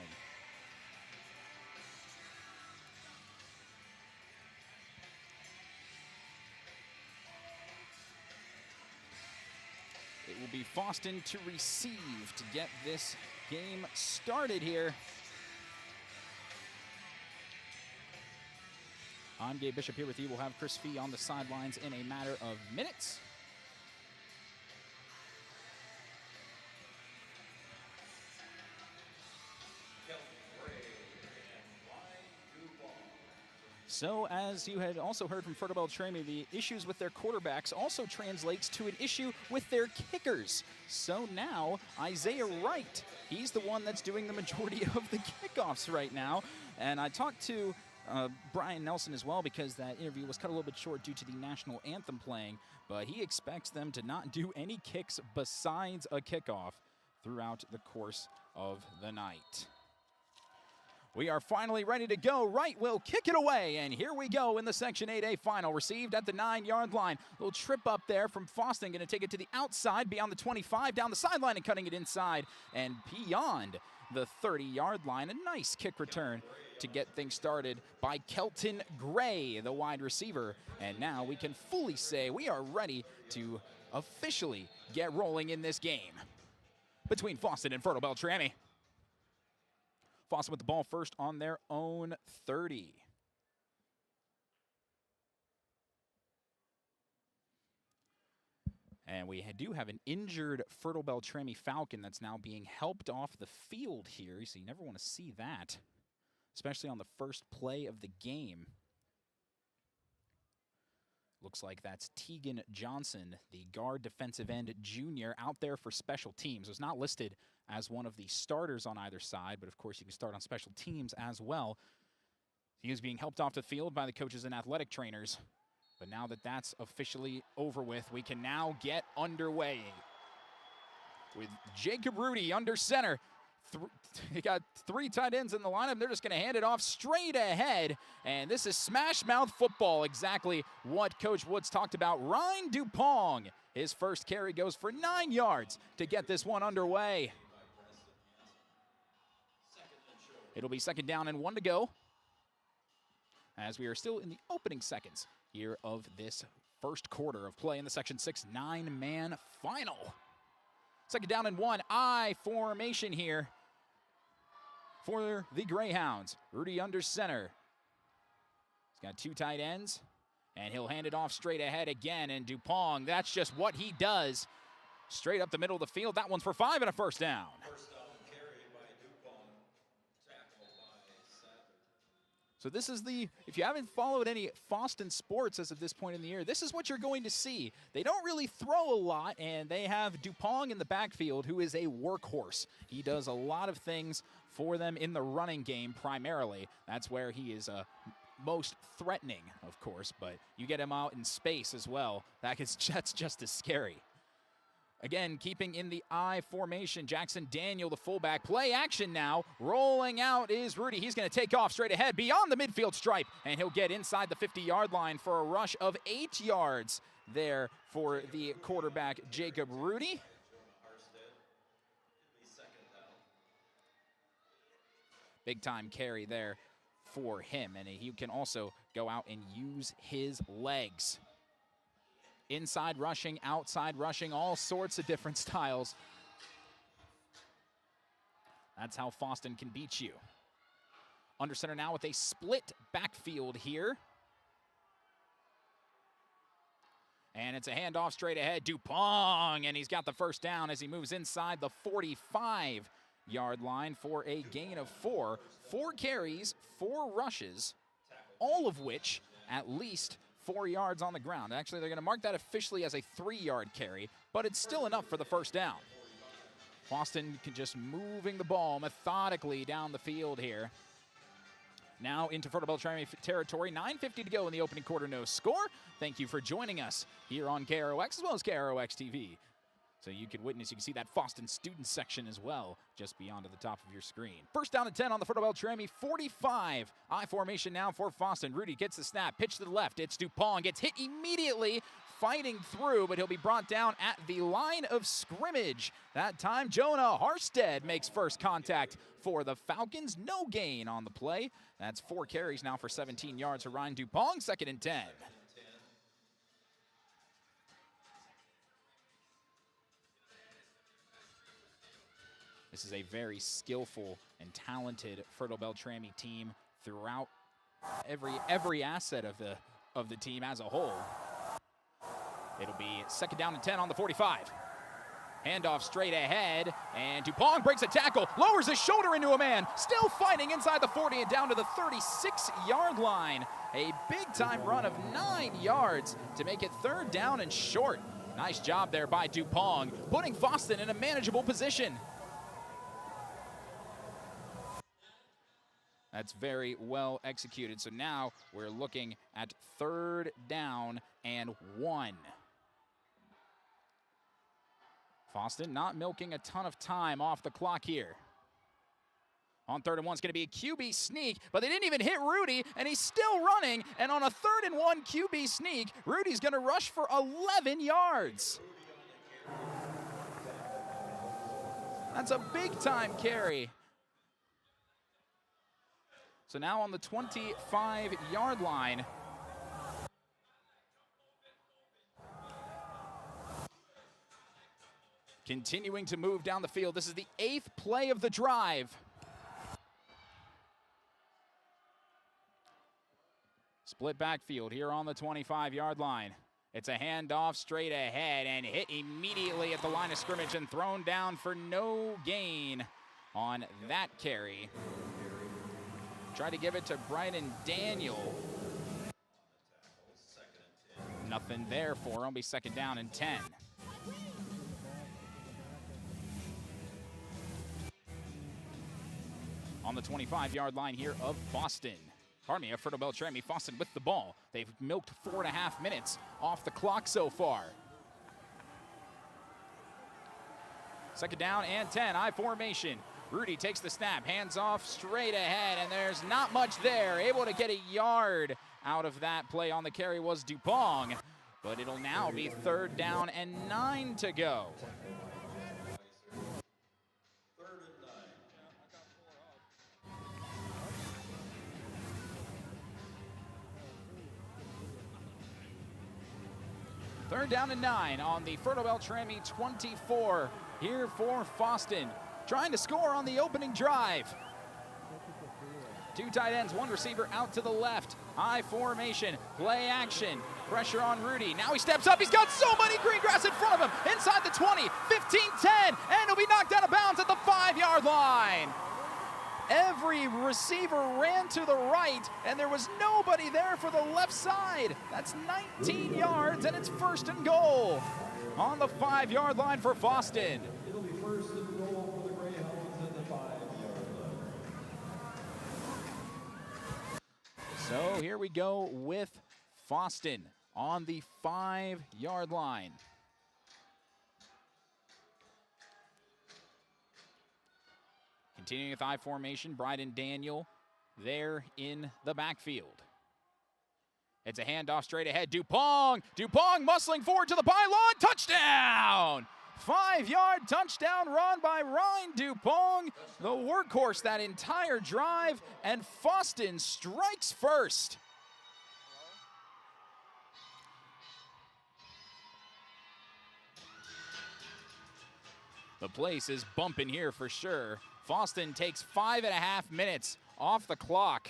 It will be Fosston to receive to get this game started here. I'm Gabe Bishop here with you. We'll have Chris Fee on the sidelines in a matter of minutes. So, as you had also heard from Fertile-Beltrami, the issues with their quarterbacks also translates to an issue with their kickers. So now, Isaiah Wright, he's the one that's doing the majority of the kickoffs right now. And I talked to Brian Nelson as well, because that interview was cut a little bit short due to the national anthem playing, but he expects them to not do any kicks besides a kickoff throughout the course of the night. We are finally ready to go. Wright will kick it away, and here we go in the Section 8A final. Received at the 9-yard line. Little trip up there from Fosston. Going to take it to the outside, beyond the 25, down the sideline, and cutting it inside and beyond the 30-yard line. A nice kick return to get things started by Kelton Gray, the wide receiver. And now we can fully say we are ready to officially get rolling in this game between Fosston and Fertile-Beltrami. Fosston with the ball first on their own 30. And we do have an injured Fertile-Beltrami Falcon that's now being helped off the field here. So you never want to see that, especially on the first play of the game. Looks like that's Tegan Johnson, the guard defensive end junior, out there for special teams. Was not listed as one of the starters on either side, but of course you can start on special teams as well. He is being helped off the field by the coaches and athletic trainers. But now that that's officially over with, we can now get underway with Jacob Rudy under center. He got 3 tight ends in the lineup. They're just going to hand it off straight ahead. And this is smash mouth football, exactly what Coach Woods talked about. Ryan Dupong, his first carry goes for 9 yards to get this one underway. It'll be 2nd down and 1 to go, as we are still in the opening seconds here of this first quarter of play in the Section 6 9-man final. 2nd down and 1, I formation here for the Greyhounds. Rudy under center. He's got 2 tight ends, and he'll hand it off straight ahead again. And Dupong, that's just what he does. Straight up the middle of the field. That one's for 5 and a first down. So this is if you haven't followed any Fosston sports as of this point in the year, this is what you're going to see. They don't really throw a lot, and they have Dupong in the backfield, who is a workhorse. He does a lot of things for them in the running game primarily. That's where he is most threatening, of course, but you get him out in space as well. That's just as scary. Again, keeping in the I formation, Jackson Daniel, the fullback. Play action now. Rolling out is Rudy. He's going to take off straight ahead beyond the midfield stripe, and he'll get inside the 50-yard line for a rush of 8 yards there for the quarterback, Jacob Rudy. Big-time carry there for him, and he can also go out and use his legs. Inside rushing, outside rushing, all sorts of different styles. That's how Fosston can beat you. Under center now with a split backfield here. And it's a handoff straight ahead. Dupong, and he's got the first down as he moves inside the 45-yard line for a gain of 4. 4 carries, 4 rushes, all of which at least 4 yards on the ground. Actually, they're going to mark that officially as a 3-yard carry, but it's still enough for the first down. Fosston just moving the ball methodically down the field here. Now into Fertile-Beltrami territory. 9:50 to go in the opening quarter, no score. Thank you for joining us here on KROX as well as KROX TV. So you can see that Fosston student section as well, just beyond to the top of your screen. First down and 10 on the Fertile-Beltrami 45. I formation now for Fosston. Rudy gets the snap, pitch to the left. It's Dupont, gets hit immediately, fighting through, but he'll be brought down at the line of scrimmage. That time, Jonah Harstead makes first contact for the Falcons. No gain on the play. That's 4 carries now for 17 yards for Ryan Dupont. 2nd and 10. This is a very skillful and talented Fertile-Beltrami team throughout every asset of the team as a whole. It'll be 2nd down and 10 on the 45. Handoff straight ahead, and Dupont breaks a tackle, lowers his shoulder into a man, still fighting inside the 40 and down to the 36-yard line. A big-time run of 9 yards to make it 3rd down and short. Nice job there by Dupont, putting Fosston in a manageable position. That's very well executed. So now we're looking at 3rd down and 1. Fosston not milking a ton of time off the clock here. On 3rd and 1, it's going to be a QB sneak, but they didn't even hit Rudy, and he's still running. And on a 3rd and 1 QB sneak, Rudy's going to rush for 11 yards. That's a big-time carry. So now on the 25-yard line. Continuing to move down the field. This is the 8th play of the drive. Split backfield here on the 25-yard line. It's a handoff straight ahead and hit immediately at the line of scrimmage and thrown down for no gain on that carry. Try to give it to Bryden Daniel. Nothing there for him. Be 2nd down and 10. On the 25-yard line here of Fosston. Pardon me, of Fertile-Beltrami. Fosston with the ball. They've milked 4.5 minutes off the clock so far. 2nd down and 10. I formation. Rudy takes the snap, hands off straight ahead, and there's not much there. Able to get a yard out of that play on the carry was Dupont, but it'll now be 3rd down and 9 to go. 3rd and 9. 3rd down and 9 on the Fertile-Beltrami 24 here for Fosston. Trying to score on the opening drive. 2 tight ends, 1 receiver out to the left. I formation, play action, pressure on Rudy. Now he steps up, he's got so many green grass in front of him. Inside the 20, 15, 10, and he'll be knocked out of bounds at the 5-yard line. Every receiver ran to the right, and there was nobody there for the left side. That's 19 yards, and it's 1st and goal on the 5-yard line for Fosston. It'll be 1st and goal for the Greyhounds at the 5-yard line. So here we go with Fosston on the 5-yard line. Continuing with I formation, Bryden Daniel there in the backfield. It's a handoff straight ahead. Dupont muscling forward to the pylon. Touchdown! 5-yard touchdown run by Ryan Dupont, the workhorse that entire drive, and Fosston strikes first. The place is bumping here for sure. Fosston takes 5.5 minutes off the clock.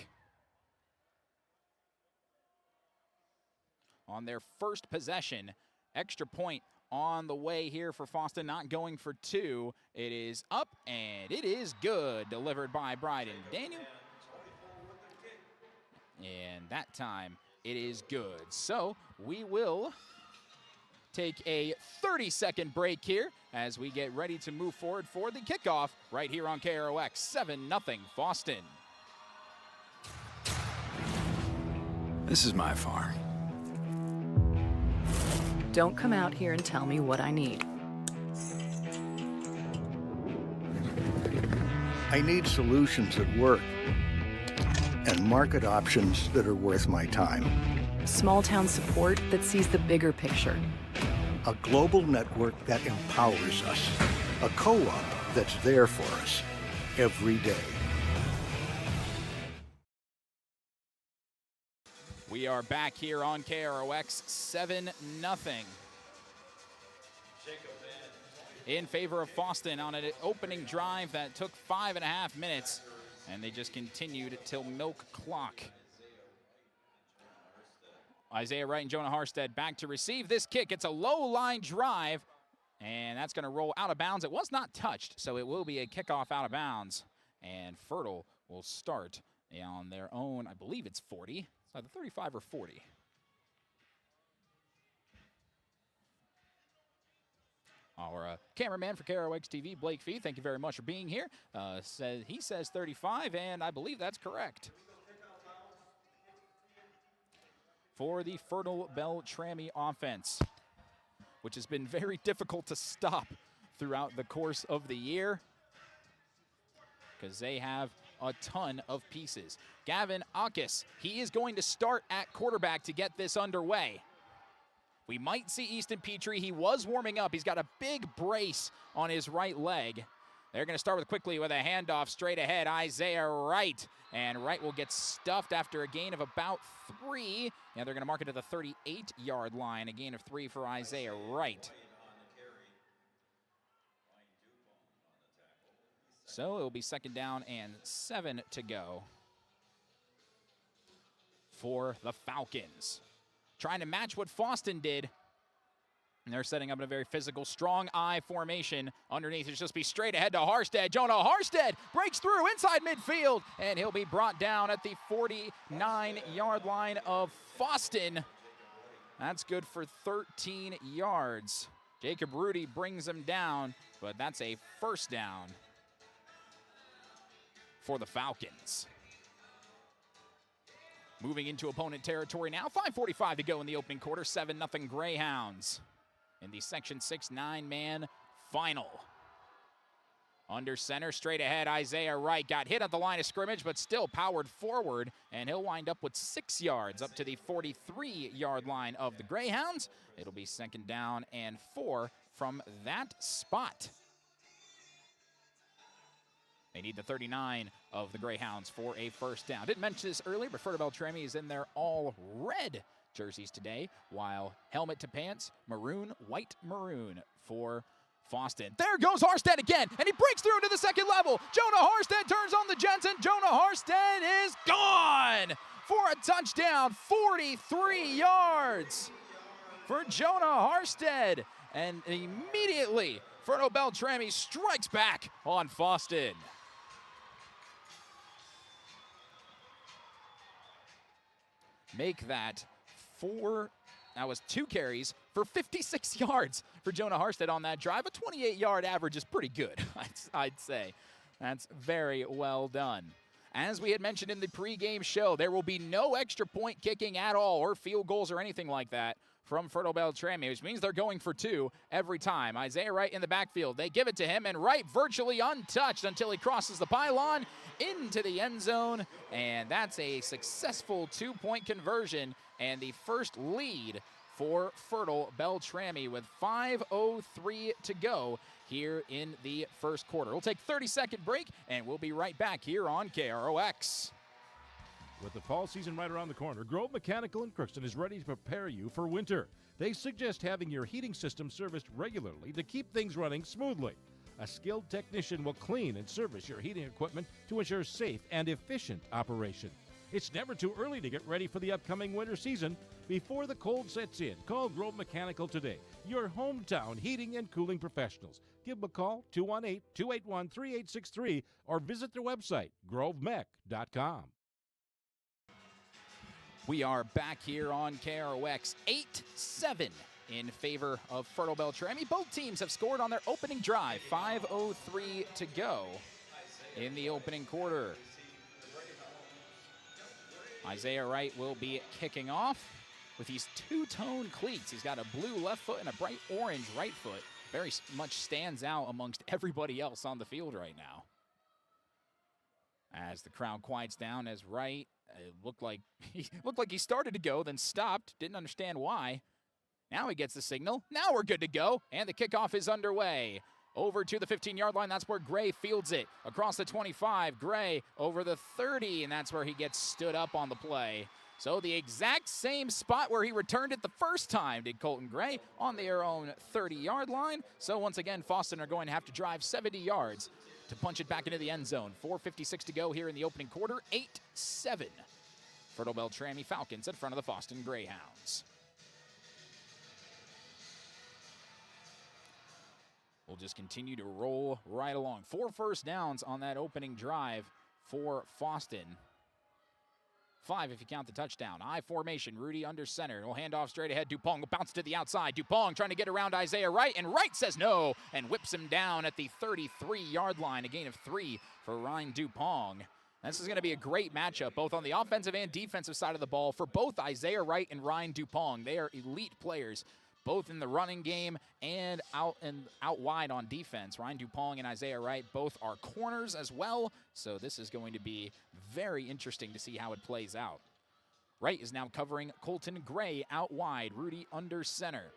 On their first possession, extra point on the way here for Fosston, not going for 2. It is up, and it is good, delivered by Bryden Daniel. And that time, it is good. So we will take a 30-second break here as we get ready to move forward for the kickoff right here on KROX. 7-0 Fosston. This is my farm. Don't come out here and tell me what I need. I need solutions that work and market options that are worth my time. Small town support that sees the bigger picture. A global network that empowers us. A co-op that's there for us every day. We are back here on KROX, 7-0. In favor of Fosston on an opening drive that took 5.5 minutes, and they just continued till milk clock. Isaiah Wright and Jonah Harstead back to receive this kick. It's a low line drive, and that's going to roll out of bounds. It was not touched, so it will be a kickoff out of bounds, and Fertile will start on their own, I believe it's 40. It's either 35 or 40. Our cameraman for KROX TV, Blake Fee, thank you very much for being here. He says 35, and I believe that's correct. For the Fertile-Beltrami offense, which has been very difficult to stop throughout the course of the year because they have a ton of pieces. Gavin Akis, he is going to start at quarterback to get this underway. We might see Easton Petrie. He was warming up. He's got a big brace on his right leg. They're going to start quickly with a handoff straight ahead. Isaiah Wright. And Wright will get stuffed after a gain of about 3. Yeah, they're going to mark it to the 38-yard line. A gain of 3 for Isaiah Wright. So it will be 2nd down and 7 to go for the Falcons. Trying to match what Fosston did. And they're setting up in a very physical, strong eye formation. Underneath, it's just be straight ahead to Harstead. Jonah Harstead breaks through inside midfield, and he'll be brought down at the 49-yard line of Fosston. That's good for 13 yards. Jacob Rudy brings him down, but that's a 1st down for the Falcons. Moving into opponent territory now. 5:45 to go in the opening quarter. 7-0 Greyhounds in the Section 6 9-man final. Under center, straight ahead, Isaiah Wright got hit at the line of scrimmage, but still powered forward, and he'll wind up with 6 yards up to the 43-yard line of the Greyhounds. It'll be 2nd down and 4 from that spot. They need the 39 of the Greyhounds for a 1st down. Didn't mention this earlier, but Fertile-Beltrami is in their all-red jerseys today, while helmet to pants, maroon, white maroon for Fosston. There goes Harstead again, and he breaks through to the 2nd level. Jonah Harstead turns on the Jensen. Jonah Harstead is gone for a touchdown, 43 yards for Jonah Harstead. And immediately, Fertile-Beltrami strikes back on Fosston. Make that 4. That was 2 carries for 56 yards for Jonah Harstead on that drive. A 28-yard average is pretty good, I'd say. That's very well done. As we had mentioned in the pregame show, there will be no extra point kicking at all or field goals or anything like that from Fertile-Beltrami, which means they're going for 2 every time. Isaiah Wright in the backfield. They give it to him, and Wright virtually untouched until he crosses the pylon into the end zone, and that's a successful 2-point conversion and the first lead for Fertile-Beltrami with 5:03 to go here in the 1st quarter. We'll take a 30-second break, and we'll be right back here on KROX. With the fall season right around the corner, Grove Mechanical in Crookston is ready to prepare you for winter. They suggest having your heating system serviced regularly to keep things running smoothly. A skilled technician will clean and service your heating equipment to ensure safe and efficient operation. It's never too early to get ready for the upcoming winter season. Before the cold sets in, call Grove Mechanical today, your hometown heating and cooling professionals. Give them a call, 218-281-3863, or visit their website, grovemech.com. We are back here on KROX, 8-7 in favor of Fertile-Beltrami. Both teams have scored on their opening drive, 5:03 to go in the opening quarter. Isaiah Wright will be kicking off with these two-tone cleats. He's got a blue left foot and a bright orange right foot. Very much stands out amongst everybody else on the field right now. As the crowd quiets down, as Wright looked like he started to go, then stopped. Didn't understand why. Now he gets the signal. Now we're good to go, and the kickoff is underway. Over to the 15-yard line. That's where Gray fields it. Across the 25, Gray over the 30, and that's where he gets stood up on the play. So the exact same spot where he returned it the first time did Colton Gray on their own 30-yard line. So once again, Fosston are going to have to drive 70 yards to punch it back into the end zone. 4:56 to go here in the opening quarter. 8-7. Fertile-Beltrami Falcons in front of the Fosston Greyhounds. We'll just continue to roll right along. 4 first downs on that opening drive for Fosston. 5 if you count the touchdown. I formation, Rudy under center. He'll hand off straight ahead. Dupong will bounce to the outside. Dupong trying to get around Isaiah Wright, and Wright says no and whips him down at the 33-yard line. A gain of 3 for Ryan Dupong. This is going to be a great matchup, both on the offensive and defensive side of the ball for both Isaiah Wright and Ryan Dupong. They are elite players, both in the running game and out wide on defense. Ryan Dupong and Isaiah Wright both are corners as well, so this is going to be very interesting to see how it plays out. Wright is now covering Colton Gray out wide, Rudy under center.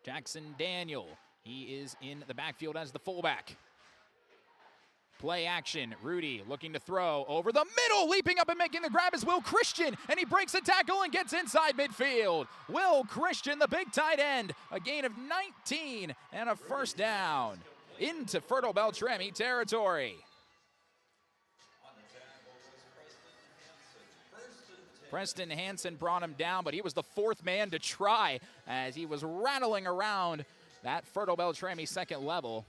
Jackson Daniel, he is in the backfield as the fullback. Play action, Rudy looking to throw over the middle, leaping up and making the grab is Will Christian, and he breaks the tackle and gets inside midfield. Will Christian, the big tight end, a gain of 19 and a first down into Fertile-Beltrami territory. Preston Hansen brought him down, but he was the 4th man to try as he was rattling around that Fertile-Beltrami second level.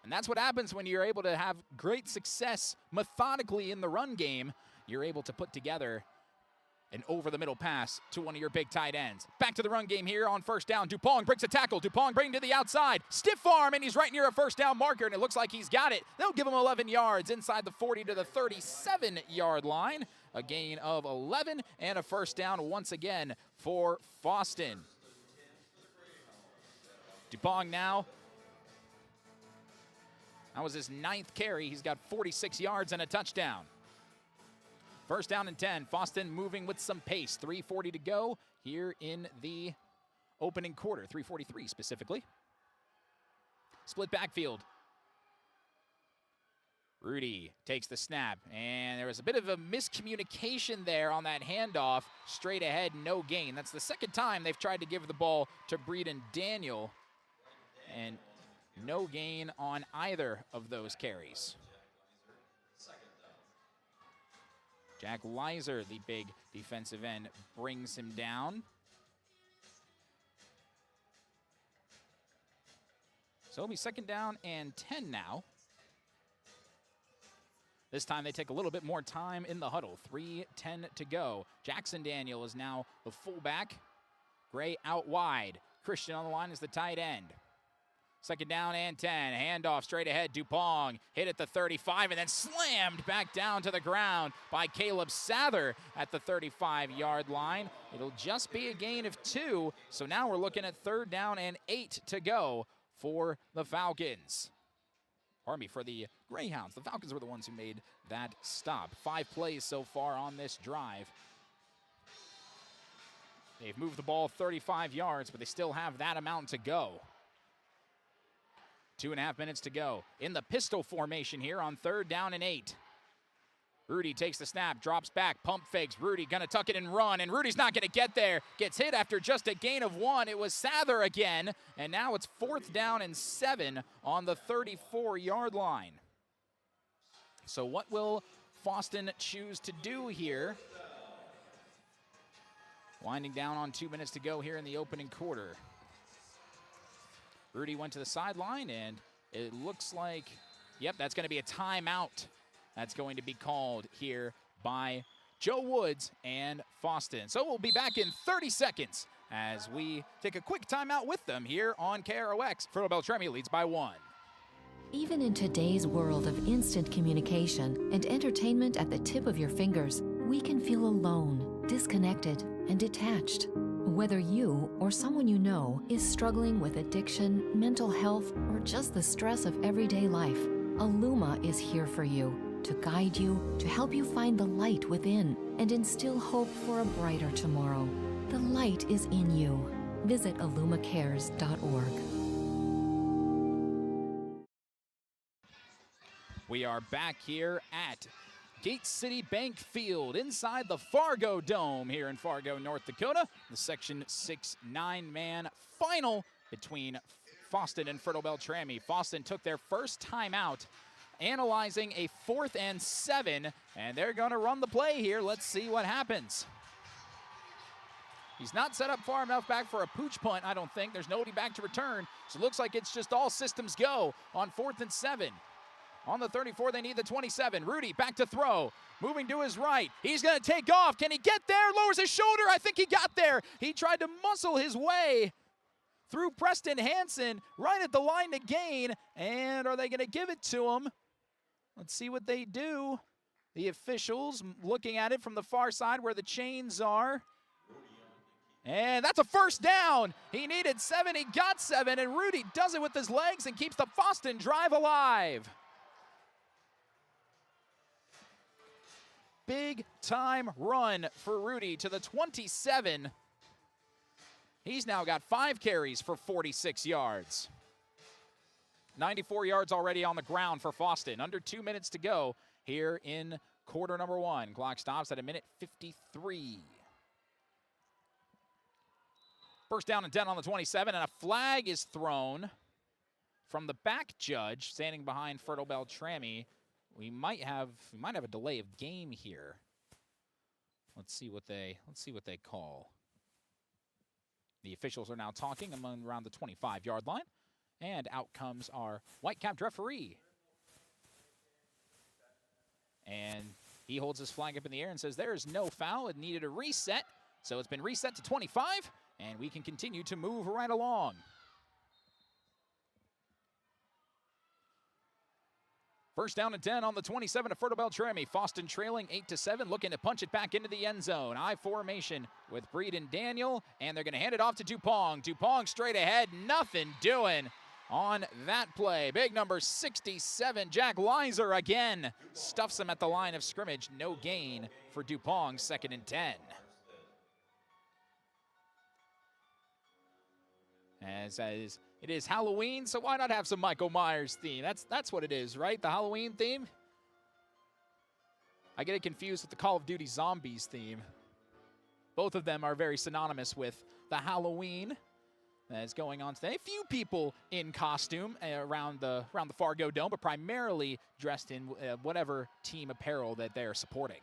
And that's what happens when you're able to have great success methodically in the run game. You're able to put together an over-the-middle pass to one of your big tight ends. Back to the run game here on first down. Dupong breaks a tackle. Dupong bringing to the outside. Stiff arm, and he's right near a first down marker, and it looks like he's got it. They'll give him 11 yards inside the 40 to the 37-yard line. A gain of 11 and a first down once again for Fosston. Dupong now. That was his 9th carry. He's got 46 yards and a touchdown. First down and 10. Fosston moving with some pace. 3:40 to go here in the opening quarter. 3:43 specifically. Split backfield. Rudy takes the snap, and there was a bit of a miscommunication there on that handoff. Straight ahead, no gain. That's the second time they've tried to give the ball to Breeden Daniel, and no gain on either of those carries. Jack Leiser, the big defensive end, brings him down. So it'll be second down and 10 now. This time they take a little bit more time in the huddle. 3:10 to go. Jackson Daniel is now the fullback. Gray out wide. Christian on the line is the tight end. Second down and 10. Handoff straight ahead. Dupong hit at the 35 and then slammed back down to the ground by Caleb Sather at the 35-yard line. It'll just be a gain of 2. So now we're looking at 3rd down and 8 to go for the Falcons. Pardon me, for the Greyhounds. The Falcons were the ones who made that stop. 5 plays so far on this drive. They've moved the ball 35 yards, but they still have that amount to go. 2.5 minutes to go. In the pistol formation here on 3rd down and 8. Rudy takes the snap, drops back, pump fakes. Rudy gonna tuck it and run, and Rudy's not gonna get there. Gets hit after just a gain of 1. It was Sather again, and now it's 4th down and 7 on the 34-yard line. So what will Fosston choose to do here? Winding down on 2 minutes to go here in the opening quarter. Rudy went to the sideline, and it looks like, yep, that's going to be a timeout. That's going to be called here by Joe Woods, and Fosston. So we'll be back in 30 seconds as we take a quick timeout with them here on KROX. Fertile-Beltrami leads by 1. Even in today's world of instant communication and entertainment at the tip of your fingers, we can feel alone, disconnected, and detached. Whether you or someone you know is struggling with addiction, mental health, or just the stress of everyday life, Illuma is here for you, to guide you, to help you find the light within, and instill hope for a brighter tomorrow. The light is in you. Visit illumacares.org. We are back here at Gate City Bank Field inside the Fargodome here in Fargo, North Dakota. The Section 6 9-man final between Fosston and Fertile-Beltrami. Fosston took their first time out, analyzing a 4th and 7, and they're going to run the play here. Let's see what happens. He's not set up far enough back for a pooch punt, I don't think. There's nobody back to return, so it looks like it's just all systems go on 4th and 7. On the 34, they need the 27. Rudy back to throw. Moving to his right. He's going to take off. Can he get there? Lowers his shoulder. I think he got there. He tried to muscle his way through Preston Hansen right at the line to gain. And are they going to give it to him? Let's see what they do. The officials looking at it from the far side where the chains are. And that's a first down. He needed 7. He got 7. And Rudy does it with his legs and keeps the Fosston drive alive. Big time run for Rudy to the 27. He's now got 5 carries for 46 yards. 94 yards already on the ground for Fosston. Under 2 minutes to go here in quarter number 1. Clock stops at 1:53. First down and 10 on the 27, and a flag is thrown from the back judge standing behind Fertile-Beltrami. We might have a delay of game here. Let's see what they call. The officials are now talking around the 25-yard line, and out comes our white-capped referee. And he holds his flag up in the air and says there is no foul. It needed a reset, so it's been reset to 25, and we can continue to move right along. First down and 10 on the 27 of Fertile-Beltrami. Fosston trailing 8-7, looking to punch it back into the end zone. I formation with Breed and Daniel, and they're going to hand it off to Dupong. Dupong straight ahead, nothing doing on that play. Big number 67, Jack Leiser again stuffs him at the line of scrimmage. No gain for Dupong, 2nd and 10. As it is Halloween, so why not have some Michael Myers theme? That's what it is, right? The Halloween theme? I get it confused with the Call of Duty Zombies theme. Both of them are very synonymous with the Halloween that is going on today. A few people in costume around the Fargodome, but primarily dressed in whatever team apparel that they're supporting.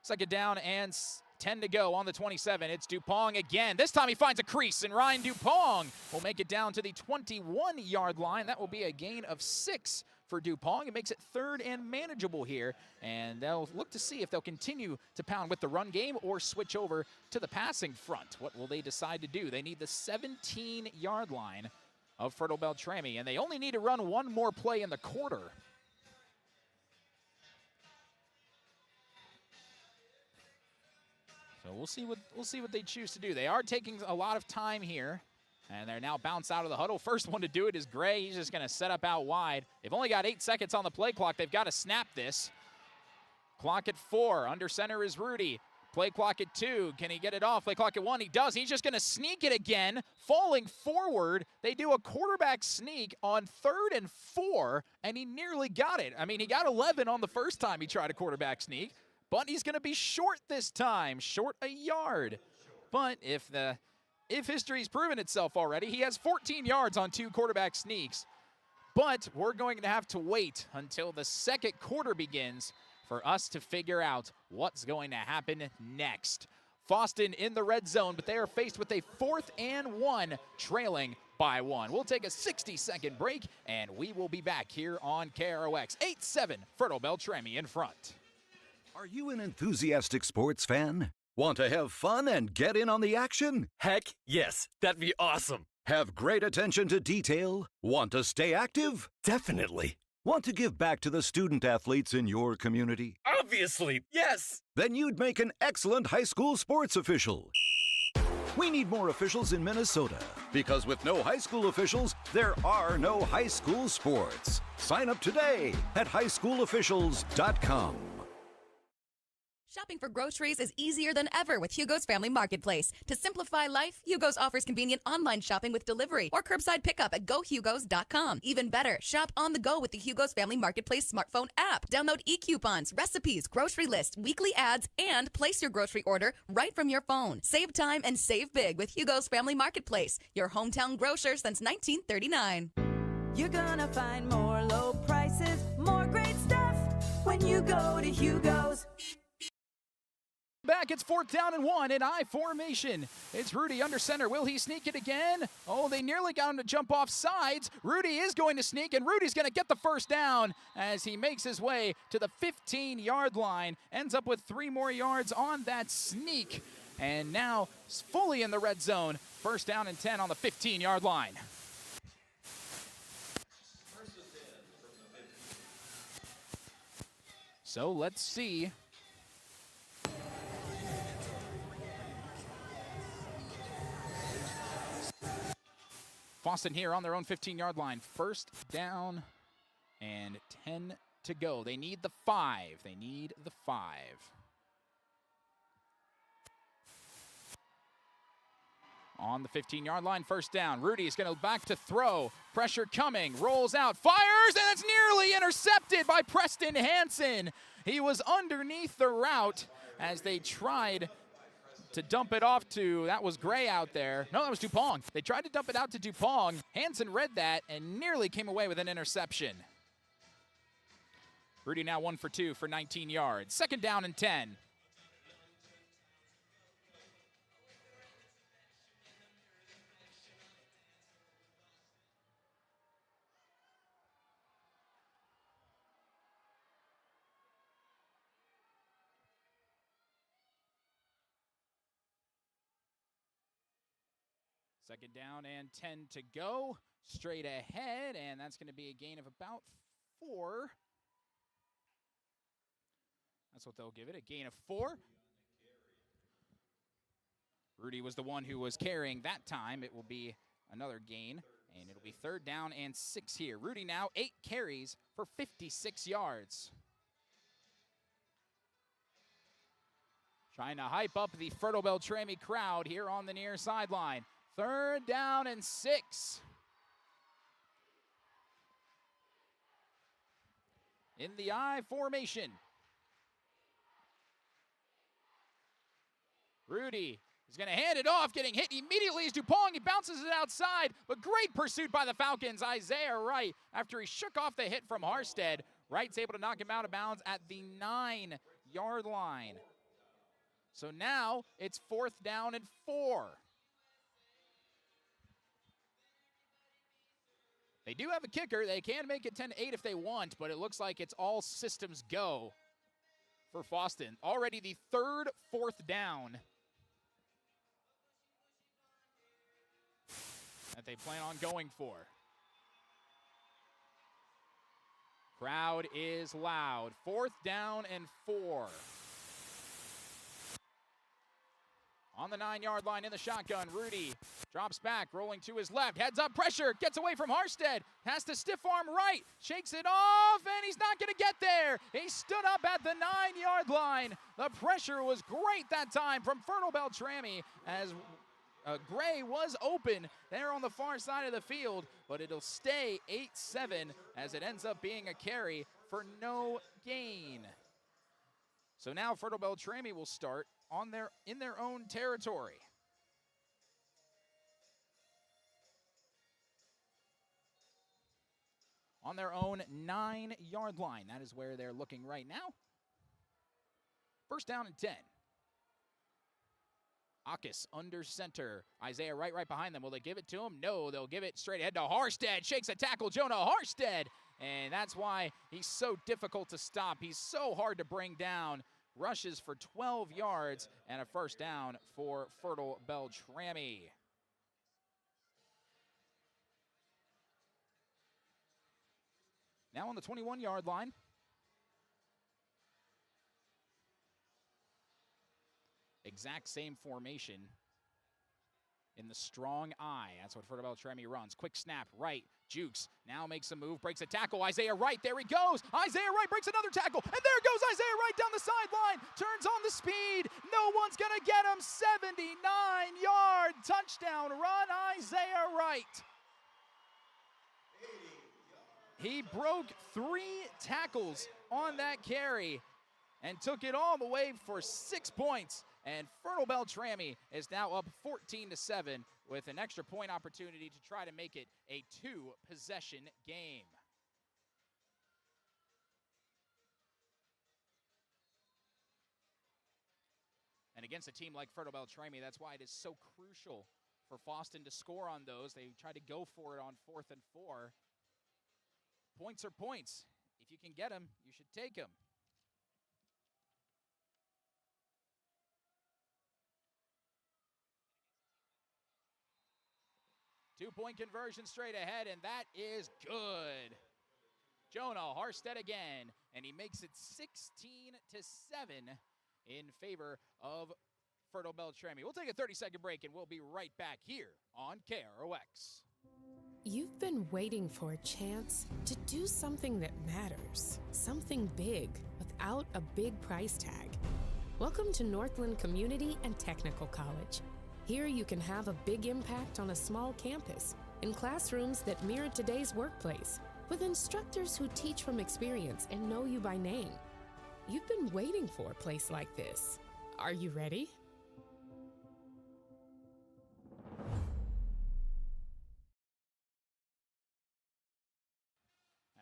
Second down and 10 to go on the 27. It's Dupong again. This time he finds a crease, and Ryan Dupong will make it down to the 21-yard line. That will be a gain of 6 for Dupong. It makes it 3rd and manageable here, and they'll look to see if they'll continue to pound with the run game or switch over to the passing front. What will they decide to do? They need the 17-yard line of Fertile-Beltrami, and they only need to run one more play in the quarter. So we'll see what they choose to do. They are taking a lot of time here, and they're now bounced out of the huddle. First one to do it is Gray. He's just going to set up out wide. They've only got 8 seconds on the play clock. They've got to snap this. Clock at 4. Under center is Rudy. Play clock at 2. Can he get it off? Play clock at 1. He does. He's just going to sneak it again, falling forward. They do a quarterback sneak on 3rd and 4, and he nearly got it. I mean, he got 11 on the first time he tried a quarterback sneak. But he's going to be short this time, short a yard. But if history's proven itself already, he has 14 yards on 2 quarterback sneaks. But we're going to have to wait until the second quarter begins for us to figure out what's going to happen next. Fosston in the red zone, but they are faced with a 4th and 1, trailing by 1. We'll take a 60-second break, and we will be back here on KROX. 8-7, Fertile-Beltrami in front. Are you an enthusiastic sports fan? Want to have fun and get in on the action? Heck, yes. That'd be awesome. Have great attention to detail? Want to stay active? Definitely. Want to give back to the student athletes in your community? Obviously, yes. Then you'd make an excellent high school sports official. We need more officials in Minnesota, because with no high school officials, there are no high school sports. Sign up today at highschoolofficials.com. Shopping for groceries is easier than ever with Hugo's Family Marketplace. To simplify life, Hugo's offers convenient online shopping with delivery or curbside pickup at gohugos.com. Even better, shop on the go with the Hugo's Family Marketplace smartphone app. Download e-coupons, recipes, grocery lists, weekly ads, and place your grocery order right from your phone. Save time and save big with Hugo's Family Marketplace, your hometown grocer since 1939. You're gonna find more low prices, more great stuff when you go to Hugo's. Back, it's 4th down and 1 in I formation. It's Rudy under center. Will he sneak it again? Oh, they nearly got him to jump off sides. Rudy is going to sneak, and Rudy's going to get the first down as he makes his way to the 15-yard line. Ends up with 3 more yards on that sneak. And now fully in the red zone. 1st down and 10 on the 15-yard line. So let's see. Fosston here on their own 15-yard line. 1st down and 10 to go. They need the 5. They need the 5. On the 15-yard line, 1st down. Rudy's going to back to throw. Pressure coming. Rolls out. Fires, and it's nearly intercepted by Preston Hansen. He was underneath the route as they tried to dump it off to, that was Gray out there. No, that was Dupong. They tried to dump it out to Dupong. Hansen read that and nearly came away with an interception. Rudy now 1 for 2 for 19 yards. 2nd down and 10. Second down and 10 to go. Straight ahead, and that's going to be a gain of about 4. That's what they'll give it, a gain of 4. Rudy was the one who was carrying that time. It will be another gain, and it'll be 3rd down and 6 here. Rudy now 8 carries for 56 yards. Trying to hype up the Fertile-Beltrami crowd here on the near sideline. 3rd down and 6. In the I formation. Rudy is going to hand it off, getting hit immediately as Dupong. He bounces it outside, but great pursuit by the Falcons. Isaiah Wright, after he shook off the hit from Harstead, Wright's able to knock him out of bounds at the 9-yard line. So now it's 4th down and 4. They do have a kicker. They can make it 10-8 if they want, but it looks like it's all systems go for Fosston. Already the 3rd 4th down that they plan on going for. Crowd is loud. 4th down and 4. On the 9-yard line in the shotgun, Rudy drops back, rolling to his left, heads up, pressure, gets away from Harstead, has to stiff arm right, shakes it off, and he's not going to get there. He stood up at the 9-yard line. The pressure was great that time from Fertile-Beltrami as Gray was open there on the far side of the field, but it'll stay 8-7 as it ends up being a carry for no gain. So now Fertile-Beltrami will start in their own territory. On their own 9-yard line. That is where they're looking right now. 1st down and 10. Akis under center. Isaiah Wright right behind them. Will they give it to him? No, they'll give it straight ahead to Harstead. Shakes a tackle, Jonah Harstead. And that's why he's so difficult to stop. He's so hard to bring down. rushes for 12 yards and a first down for Fertile-Beltrami. Now on the 21-yard line. Exact same formation in the strong eye. That's what Fertile-Beltrami runs. Quick snap, right, jukes, now makes a move, breaks a tackle. Isaiah Wright, there he goes. Isaiah Wright breaks another tackle, and there goes Isaiah Wright down the sideline. Turns on the speed. No one's going to get him. 79-yard touchdown run, Isaiah Wright. He broke 3 tackles on that carry and took it all the way for 6 points. And Fertile-Beltrami is now up 14-7 with an extra point opportunity to try to make it a 2-possession game. And against a team like Fertile-Beltrami, that's why it is so crucial for Fosston to score on those. They try to go for it on 4th and 4. Points are points. If you can get them, you should take them. Two-point conversion straight ahead, and that is good. Jonah Harstead again, and he makes it 16-7 in favor of Fertile-Beltrami. We'll take a 30-second break, and we'll be right back here on KROX. You've been waiting for a chance to do something that matters, something big without a big price tag. Welcome to Northland Community and Technical College. Here you can have a big impact on a small campus, in classrooms that mirror today's workplace, with instructors who teach from experience and know you by name. You've been waiting for a place like this. Are you ready?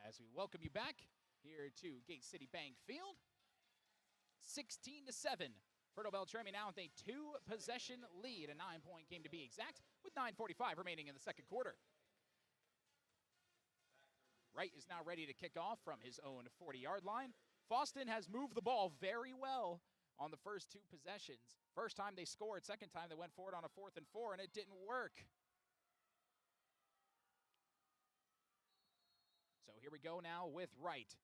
As we welcome you back here to Gate City Bank Field, 16-7. Fertile-Beltrami now with a 2-possession lead, a 9-point game to be exact, with 9:45 remaining in the second quarter. Wright is now ready to kick off from his own 40-yard line. Fosston has moved the ball very well on the first 2 possessions. First time they scored, second time they went for it on a 4th and 4, and it didn't work. So here we go now with Wright.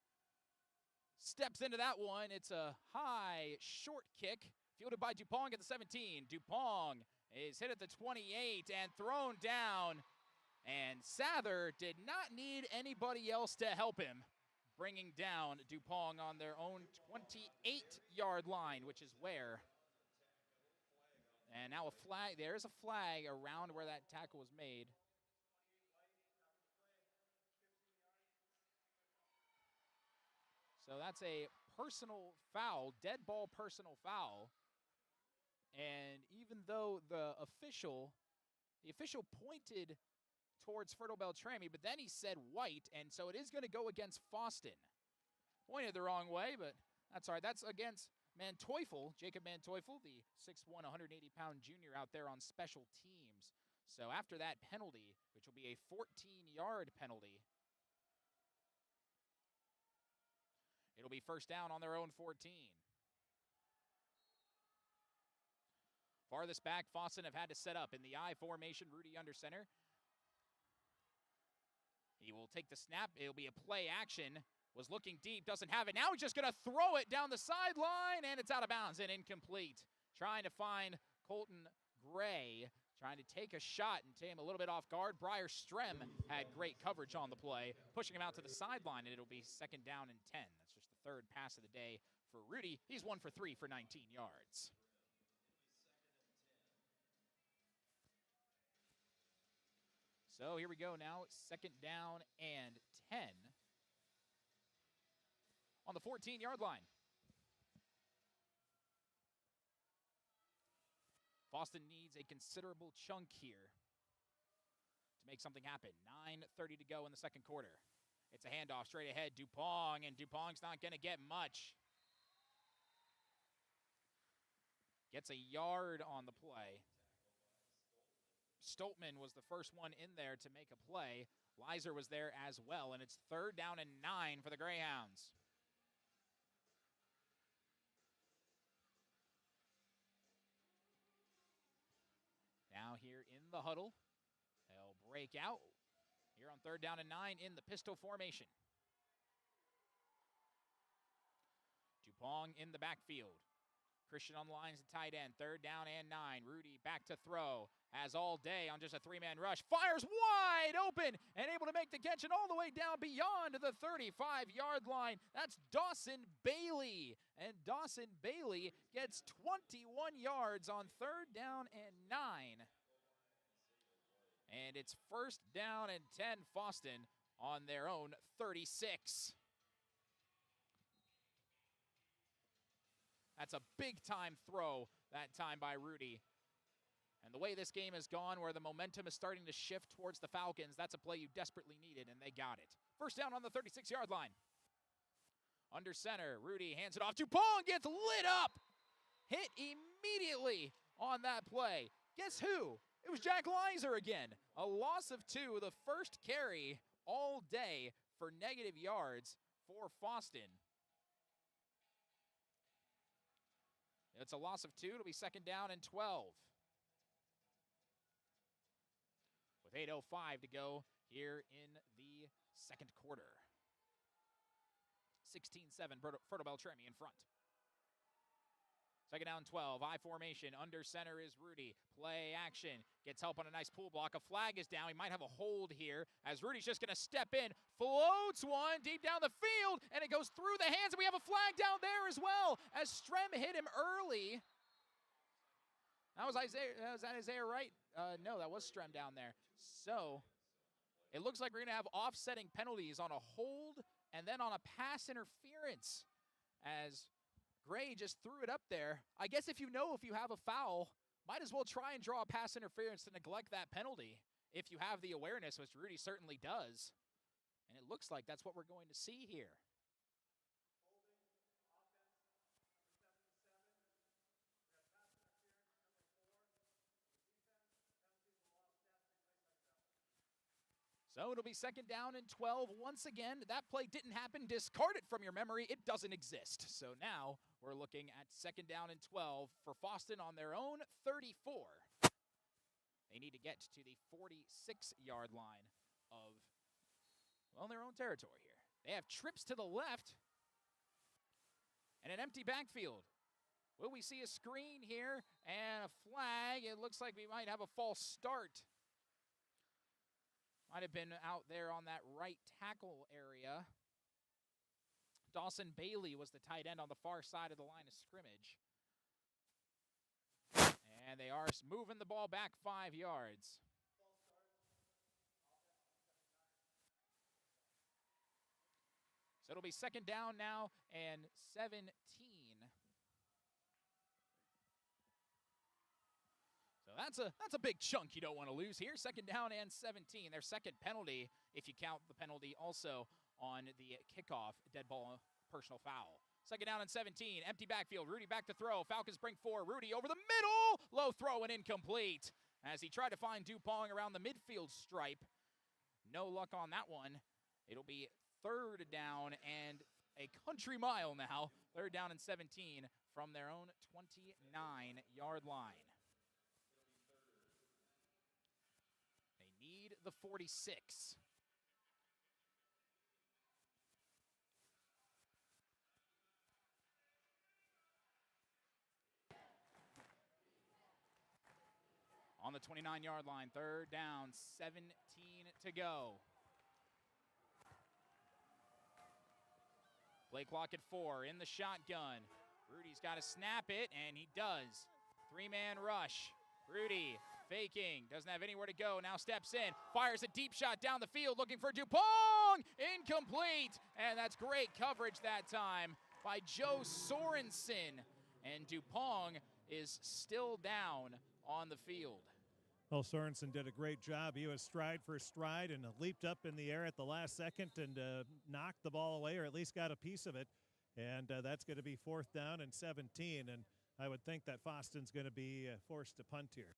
Steps into that one. It's a high, short kick, fielded by Dupong at the 17. Dupong is hit at the 28 and thrown down. And Sather did not need anybody else to help him, bringing down Dupong on their own 28-yard line, which is where. And now a flag. There's a flag around where that tackle was made. So that's a personal foul, dead ball personal foul. And even though the official pointed towards Fertile-Beltrami, but then he said white, and so it is going to go against Fosston. Pointed the wrong way, but that's all right. That's against Manteuffel, Jacob Manteuffel, the 6'1", 180-pound junior out there on special teams. So after that penalty, which will be a 14-yard penalty, it'll be first down on their own 14. Farthest back, Fosston have had to set up in the I formation. Rudy under center. He will take the snap. It'll be a play action. Was looking deep, doesn't have it. Now he's just going to throw it down the sideline, and it's out of bounds and incomplete. Trying to find Colton Gray, trying to take a shot and take him a little bit off guard. Briar Strem had great coverage on the play, pushing him out to the sideline, and it'll be second down and 10. That's just the third pass of the day for Rudy. He's 1 for 3 for 19 yards. So here we go now, second down and 10 on the 14-yard line. Fosston needs a considerable chunk here to make something happen. 9:30 to go in the second quarter. It's a handoff straight ahead, Dupong, and Dupong's not going to get much. Gets a yard on the play. Stoltman was the first one in there to make a play. Leiser was there as well, and it's third down and 9 for the Greyhounds. here in the huddle. They'll break out here on 3rd down and 9 in the pistol formation. Dupong in the backfield. Christian on the line as a tight end. 3rd down and 9. Rudy back to throw. Has all day on just a 3-man rush. Fires wide open and able to make the catch and all the way down beyond the 35-yard line. That's Dawson Bailey. And Dawson Bailey gets 21 yards on 3rd down and 9. And it's 1st down and 10, Fosston on their own 36. That's a big-time throw that time by Rudy. And the way this game has gone, where the momentum is starting to shift towards the Falcons, that's a play you desperately needed, and they got it. 1st down on the 36-yard line. Under center, Rudy hands it off. Dupong gets lit up. Hit immediately on that play. Guess who? It was Jack Leiser again. A loss of 2, the first carry all day for negative yards for Fosston. It's a loss of 2. It'll be 2nd down and 12. With 8:05 to go here in the 2nd quarter. 16-7, Fertile-Beltrami in front. 2nd down 12, I formation. Under center is Rudy. Play action. Gets help on a nice pull block. A flag is down. He might have a hold here as Rudy's just going to step in. Floats one deep down the field, and it goes through the hands, and we have a flag down there as well as Strem hit him early. That was Isaiah. Was that Isaiah Wright? No, that was Strem down there. So it looks like we're going to have offsetting penalties on a hold and then on a pass interference as Gray just threw it up there. I guess if you have a foul, might as well try and draw a pass interference to neglect that penalty if you have the awareness, which Rudy certainly does. And it looks like that's what we're going to see here. So it'll be 2nd down and 12. Once again, that play didn't happen. Discard it from your memory. It doesn't exist. So now we're looking at 2nd down and 12 for Fosston on their own 34. They need to get to the 46-yard line of, well, their own territory here. They have trips to the left and an empty backfield. Will we see a screen here and a flag? It looks like we might have a false start. Might have been out there on that right tackle area. Dawson Bailey was the tight end on the far side of the line of scrimmage. And they are moving the ball back 5 yards. So it'll be 2nd down now and 17. So that's a big chunk you don't want to lose here. 2nd down and 17. Their second penalty, if you count the penalty also on the kickoff, dead ball, personal foul. 2nd down and 17. Empty backfield. Rudy back to throw. Falcons bring 4. Rudy over the middle. Low throw and incomplete. As he tried to find Dupong around the midfield stripe. No luck on that one. It'll be 3rd down and a country mile now. 3rd down and 17 from their own 29-yard line. They need the 46. On the 29-yard line, 3rd down, 17 to go. Play clock at 4, in the shotgun. Rudy's got to snap it, and he does. 3-man rush. Rudy faking, doesn't have anywhere to go, now steps in, fires a deep shot down the field, looking for Dupong, incomplete, and that's great coverage that time by Joe Sorensen, and Dupong is still down on the field. Well, Sorensen did a great job. He was stride for stride and leaped up in the air at the last second and knocked the ball away, or at least got a piece of it, and that's going to be 4th down and 17, and I would think that Fosston's going to be forced to punt here.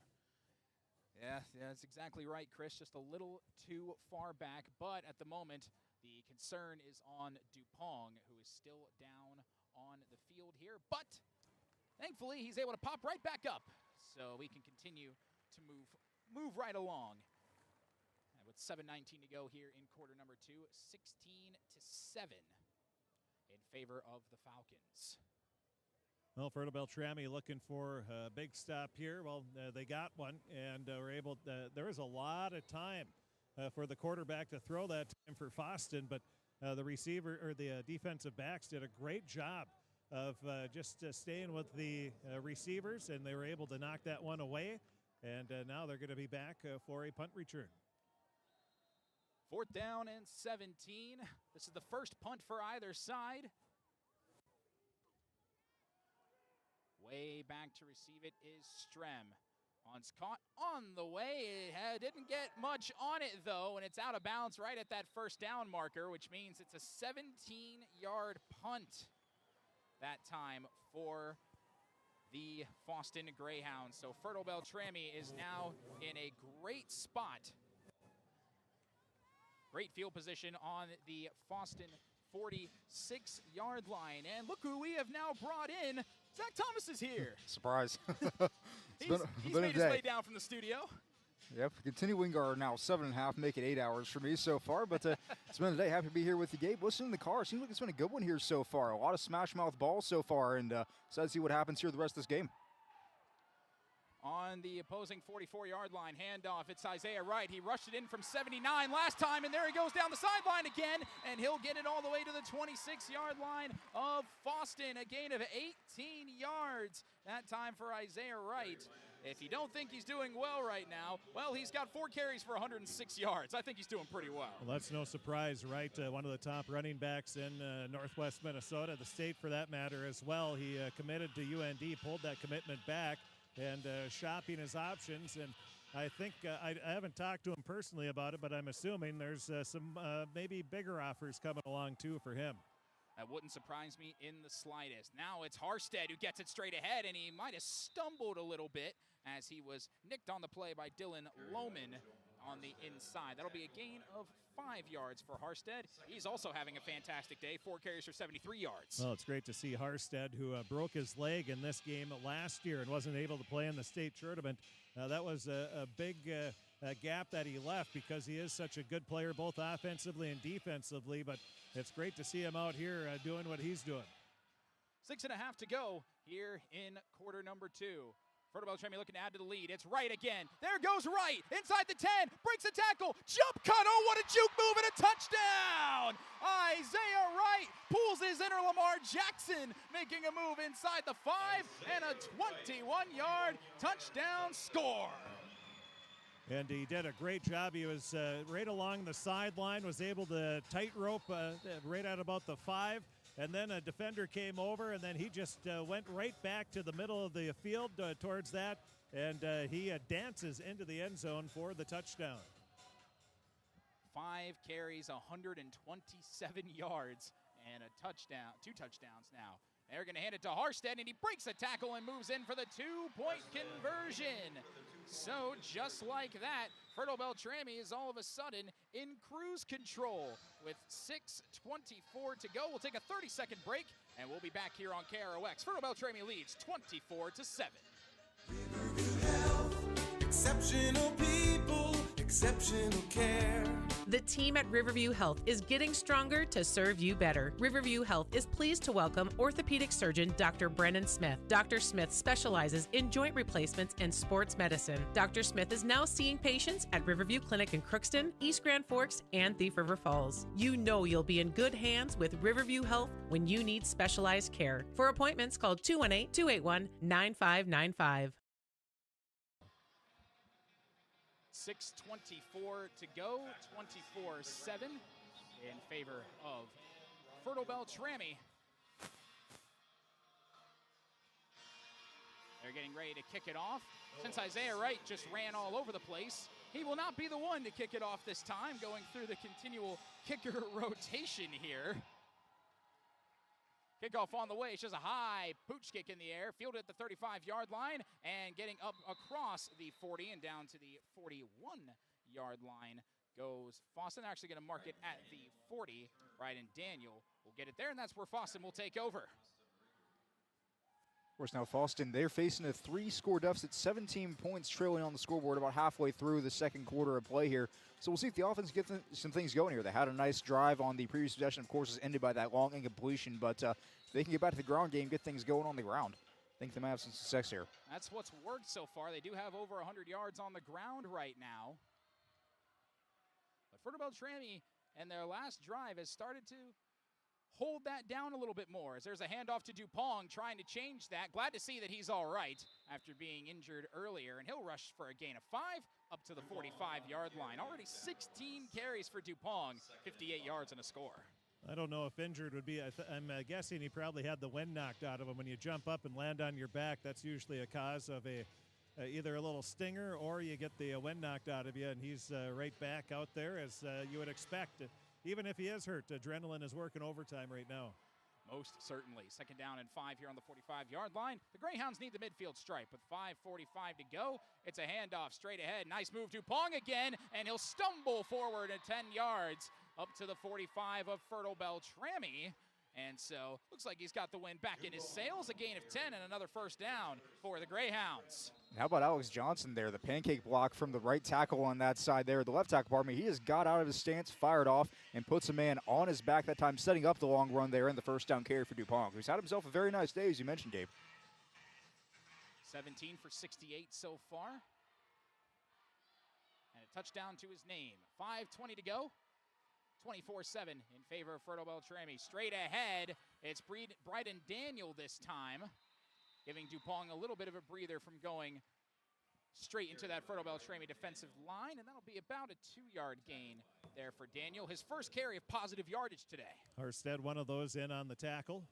Yeah, that's exactly right, Chris. Just a little too far back, but at the moment, the concern is on Dupong, who is still down on the field here. But thankfully, he's able to pop right back up, so we can continue to move move right along. And with 7:19 to go here in quarter number 2, 16-7 in favor of the Falcons. Well, Fertile-Beltrami looking for a big stop here. Well, they got one, and were able. There was a lot of time for the quarterback to throw that time for Fosston, but the receiver or the defensive backs did a great job of just staying with the receivers, and they were able to knock that one away. And now they're going to be back for a punt return. 4th down and 17. This is the first punt for either side. Way back to receive it is Strem. Once caught on the way, it didn't get much on it though, and it's out of bounds right at that first down marker, which means it's a 17-yard punt that time for the Fosston Greyhounds. So Fertile-Beltrami is now in a great spot. Great field position on the Fosston 46-yard line. And look who we have now brought in. Zach Thomas is here. Surprise. He's made his way down from the studio. Yep, continuing our now 7.5, make it 8 hours for me so far. But it's been a day. Happy to be here with you, Gabe. Listen in the car. Seems like it's been a good one here so far. A lot of smash mouth balls so far. And excited to see what happens here the rest of this game. On the opposing 44-yard line, handoff, it's Isaiah Wright. He rushed it in from 79 last time, and there he goes down the sideline again, and he'll get it all the way to the 26-yard line of Fosston, a gain of 18 yards, that time for Isaiah Wright. If you don't think he's doing well right now, well, he's got 4 carries for 106 yards. I think he's doing pretty well. Well, that's no surprise, right? One of the top running backs in Northwest Minnesota, the state for that matter as well. He committed to UND, pulled that commitment back, and shopping his options. And I think I haven't talked to him personally about it, but I'm assuming there's some maybe bigger offers coming along too for him. That wouldn't surprise me in the slightest. Now it's Harstead who gets it straight ahead, and he might have stumbled a little bit as he was nicked on the play by Dylan Lohman on the inside. That'll be a gain of 5 yards for Harstead. He's also having a fantastic day, 4 carries for 73 yards. Well, it's great to see Harstead, who broke his leg in this game last year and wasn't able to play in the state tournament. That was a big gap that he left because he is such a good player, both offensively and defensively. But it's great to see him out here doing what he's doing. 6.5 to go here in quarter number 2. Fertile-Beltrami looking to add to the lead. It's Wright again. There goes Wright inside the 10. Breaks a tackle. Jump cut. Oh, what a juke move and a touchdown. Isaiah Wright pulls his inner Lamar Jackson, making a move inside the 5 and a 21-yard touchdown score. And he did a great job. He was right along the sideline, was able to tightrope right at about the 5. And then a defender came over, and then he just went right back to the middle of the field towards that, and he dances into the end zone for the touchdown. 5 carries, 127 yards, and a touchdown, 2 touchdowns now. They're going to hand it to Harstead, and he breaks a tackle and moves in for the 2-point conversion. So just like that, Fertile-Beltrami is all of a sudden in cruise control with 6:24 to go. We'll take a 30-second break, and we'll be back here on KROX. Fertile-Beltrami leads 24-7. Exceptional people, exceptional care. The team at Riverview Health is getting stronger to serve you better. Riverview Health is pleased to welcome orthopedic surgeon Dr. Brennan Smith. Dr. Smith specializes in joint replacements and sports medicine. Dr. Smith is now seeing patients at Riverview Clinic in Crookston, East Grand Forks, and Thief River Falls. You know you'll be in good hands with Riverview Health when you need specialized care. For appointments, call 218-281-9595. 6:24 to go, 24-7 in favor of Fertile-Beltrami. They're getting ready to kick it off. Since Isaiah Wright just ran all over the place, he will not be the one to kick it off this time, going through the continual kicker rotation here. Kickoff on the way. It's just a high pooch kick in the air, fielded at the 35-yard line, and getting up across the 40 and down to the 41-yard line goes Fosston. Actually going to mark it at the 40. Right, and Daniel will get it there, and that's where Fosston will take over. course, now Fosston, they're facing a 3-score deficit, 17 points trailing on the scoreboard about halfway through the second quarter of play here. So we'll see if the offense gets some things going here. They had a nice drive on the previous possession, of course, is ended by that long incompletion, but if they can get back to the ground game, get things going on the ground, I think they might have some success here. That's what's worked so far. They do have over 100 yards on the ground right now. But Fertile-Beltrami and their last drive has started to hold that down a little bit more as there's a handoff to Dupong trying to change that. Glad to see that he's all right after being injured earlier, and he'll rush for a gain of 5 up to the 45-yard line. Already 16 carries for Dupong, 58 yards and a score. I don't know if injured would be, I'm guessing he probably had the wind knocked out of him. When you jump up and land on your back, that's usually a cause of either a little stinger or you get the wind knocked out of you, and he's right back out there as you would expect. Even if he is hurt, adrenaline is working overtime right now. Most certainly. Second down and 5 here on the 45-yard line. The Greyhounds need the midfield stripe with 5:45 to go. It's a handoff straight ahead. Nice move to Pong again, and he'll stumble forward at 10 yards up to the 45 of Fertile-Beltrami. And so looks like he's got the wind back in his sails. A gain of 10 and another first down for the Greyhounds. How about Alex Johnson there, the pancake block from the right tackle on that side there. The left tackle, pardon me, he just got out of his stance, fired off, and puts a man on his back that time, setting up the long run there in the first down carry for Dupong, who's had himself a very nice day, as you mentioned, Gabe. 17 for 68 so far. And a touchdown to his name. 5:20 to go. 24-7 in favor of Fertile-Beltrami. Straight ahead, it's Bryden Daniel this time, giving Dupong a little bit of a breather from going straight into that Fertile-Beltrami defensive line, and that'll be about a 2-yard gain there for Daniel. His first carry of positive yardage today. Harstead, one of those in on the tackle.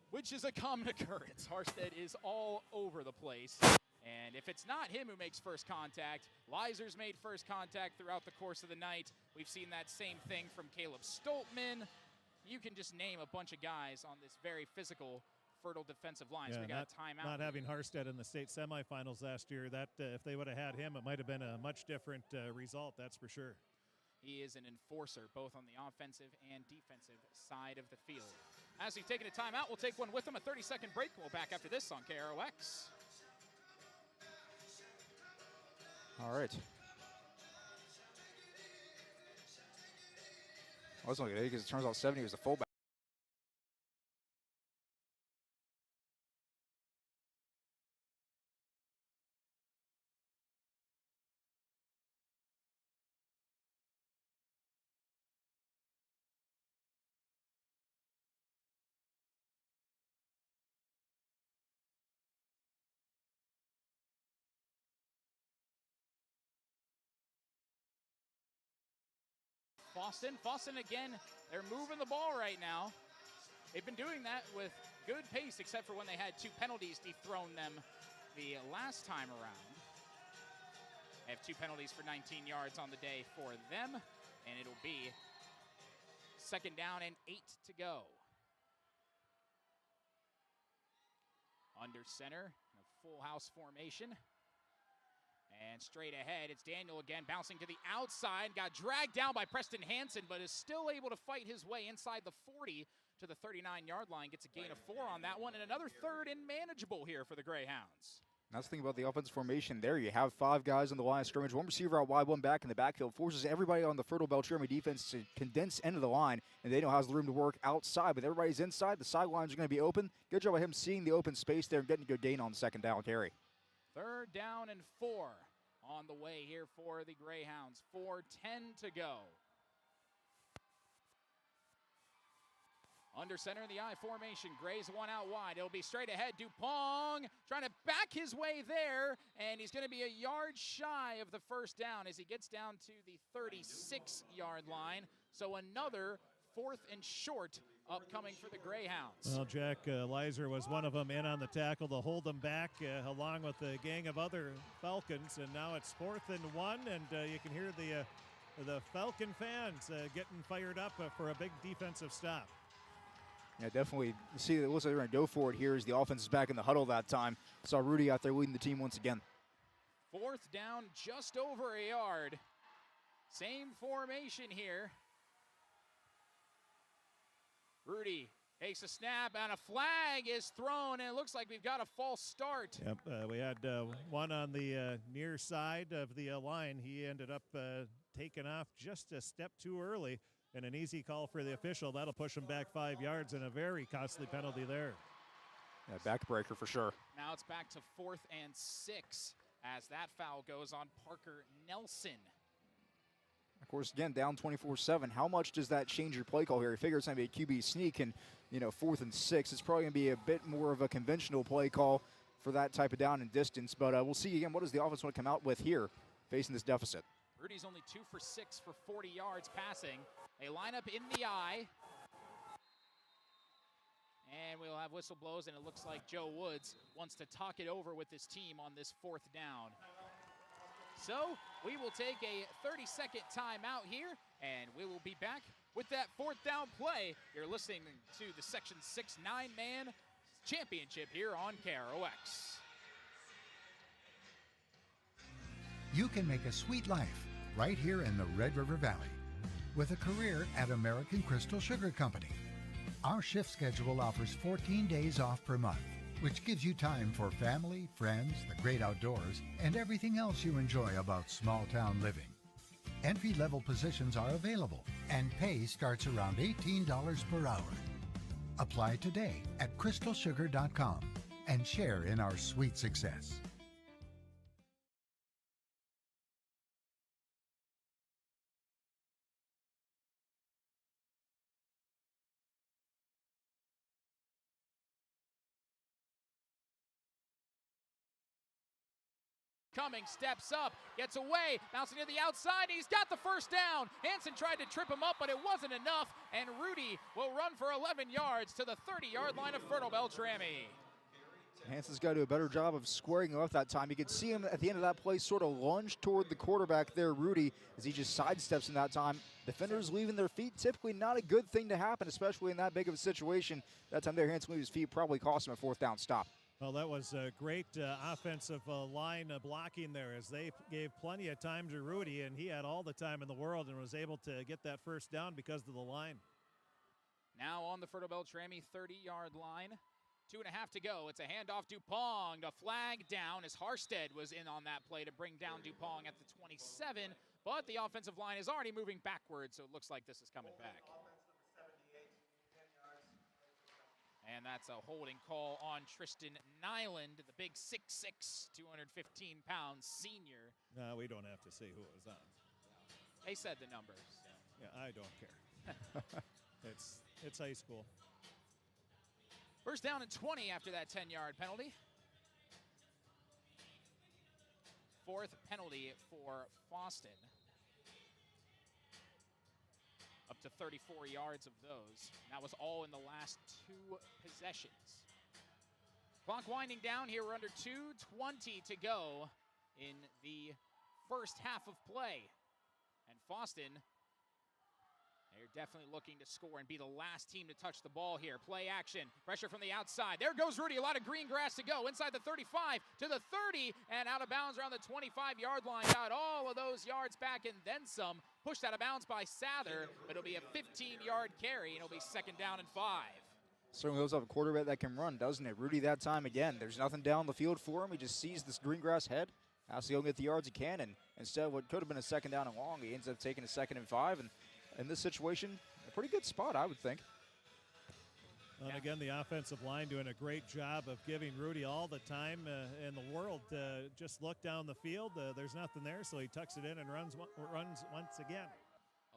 Which is a common occurrence. Harstead is all over the place. And if it's not him who makes first contact, Leiser's made first contact throughout the course of the night. We've seen that same thing from Caleb Stoltman. You can just name a bunch of guys on this very physical Fertile defensive line. Yeah, so we got a timeout. Not having Harstead in the state semifinals last year, that if they would have had him, it might have been a much different result, that's for sure. He is an enforcer, both on the offensive and defensive side of the field. As we've taken a timeout, we'll take one with him, a 30-second break. We'll back after this on KROX. All right. I was looking at it because it turns out 70 was the fullback. Fosston again, they're moving the ball right now. They've been doing that with good pace, except for when they had 2 penalties dethroned them the last time around. They have 2 penalties for 19 yards on the day for them, and it'll be second down and 8 to go. Under center, a full house formation. And straight ahead, it's Daniel again, bouncing to the outside. Got dragged down by Preston Hansen, but is still able to fight his way inside the 40 to the 39-yard line. Gets a gain of 4 on that one, and another third and manageable here for the Greyhounds. That's the thing about the offensive formation there. You have 5 guys on the line of scrimmage, 1 receiver out wide, 1 back in the backfield. Forces everybody on the Fertile-Beltrami defense to condense end of the line, and they know has the room to work outside. But everybody's inside. The sidelines are going to be open. Good job by him seeing the open space there and getting a good gain on the second down carry. Third down and 4 on the way here for the Greyhounds. 4:10 to go. Under center in the I formation, Gray's one out wide. It'll be straight ahead. Dupong trying to back his way there, and he's going to be a yard shy of the first down as he gets down to the 36-yard line. So another 4th and short upcoming for the Greyhounds. Well, Jack Leiser was one of them in on the tackle to hold them back along with a gang of other Falcons, and now it's 4th and 1, and you can hear the Falcon fans getting fired up for a big defensive stop. Yeah, definitely. You see, it looks like they're going to go for it here as the offense is back in the huddle that time. Saw Rudy out there leading the team once again. 4th down, just over a yard. Same formation here. Rudy Takes a snap, and a flag is thrown, and it looks like we've got a false start. Yep, we had one on the near side of the line. He ended up taking off just a step too early, and an easy call for the official. That'll push him back 5 yards, and a very costly penalty there. Yeah, backbreaker for sure. Now it's back to 4th and 6 as that foul goes on Parker Nelson. Of course, again, down 24-7. How much does that change your play call here? You figure it's going to be a QB sneak, and, 4th and 6. It's probably going to be a bit more of a conventional play call for that type of down and distance. But we'll see again, what does the offense want to come out with here facing this deficit? Rudy's only 2 for 6 for 40 yards passing. They line up in the eye. And we'll have whistle blows, and it looks like Joe Woods wants to talk it over with his team on this 4th down. So we will take a 30-second timeout here, and we will be back with that 4th down play. You're listening to the Section 6 9-man championship here on KROX. You can make a sweet life right here in the Red River Valley with a career at American Crystal Sugar Company. Our shift schedule offers 14 days off per month, which gives you time for family, friends, the great outdoors, and everything else you enjoy about small-town living. Entry-level positions are available, and pay starts around $18 per hour. Apply today at crystalsugar.com and share in our sweet success. Cummings steps up, gets away, bouncing to the outside, he's got the first down. Hansen tried to trip him up, but it wasn't enough, and Rudy will run for 11 yards to the 30-yard line of Fertile-Beltrami. Hansen's got to do a better job of squaring off that time. You could see him at the end of that play sort of lunge toward the quarterback there, Rudy, as he just sidesteps in that time. Defenders leaving their feet, typically not a good thing to happen, especially in that big of a situation. That time there, Hansen leaving his feet probably cost him a 4th down stop. Well, that was a great offensive line blocking there, as they gave plenty of time to Rudy, and he had all the time in the world and was able to get that first down because of the line. Now on the Fertile-Beltrami 30-yard line. 2.5 to go. It's a handoff. Dupong, the flag down as Harstead was in on that play to bring down Dupong at the 27, but the offensive line is already moving backwards, so it looks like this is coming back. And that's a holding call on Tristan Nyland, the big 6'6", 215-pound senior. No, we don't have to say who it was on. They said the numbers. Yeah, I don't care. It's high school. First down and 20 after that 10-yard penalty. 4th penalty for Fosston. Up to 34 yards of those. That was all in the last 2 possessions. Clock winding down here. We're under 2:20 to go in the first half of play. And Fosston, they're definitely looking to score and be the last team to touch the ball here. Play action, pressure from the outside. There goes Rudy, a lot of green grass to go. Inside the 35 to the 30 and out of bounds around the 25-yard line. Got all of those yards back and then some. Pushed out of bounds by Sather, but it'll be a 15-yard carry and it'll be 2nd down and 5. Certainly does have a quarterback that can run, doesn't it? Rudy that time again. There's nothing down the field for him. He just sees this green grass head. Has to go get the yards he can, and instead of what could have been a 2nd down and long, he ends up taking a 2nd and 5. And in this situation, a pretty good spot, I would think. And again, the offensive line doing a great job of giving Rudy all the time in the world to just look down the field. There's nothing there, so he tucks it in and runs once again.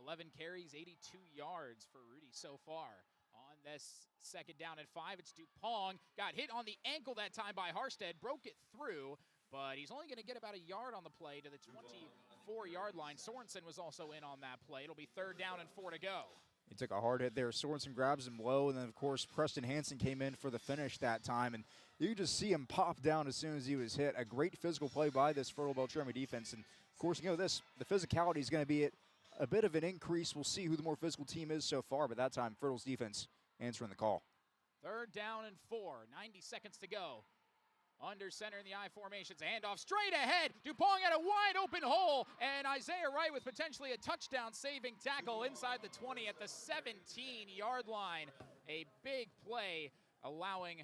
11 carries, 82 yards for Rudy so far. On this 2nd down and 5, it's Dupong. Got hit on the ankle that time by Harstead, broke it through, but he's only going to get about a yard on the play to the 24-yard line. Sorensen was also in on that play. It'll be 3rd down and 4 to go. He took a hard hit there. Sorensen grabs him low, and then, of course, Preston Hansen came in for the finish that time. And you could just see him pop down as soon as he was hit. A great physical play by this Fertile-Beltrami defense. And, of course, the physicality is going to be a bit of an increase. We'll see who the more physical team is so far, but that time, Fertile's defense answering the call. 3rd down and 4, 90 seconds to go. Under center in the I formation. It's a handoff straight ahead. Dupong had a wide open hole, and Isaiah Wright with potentially a touchdown saving tackle inside the 20 at the 17-yard line. a big play, allowing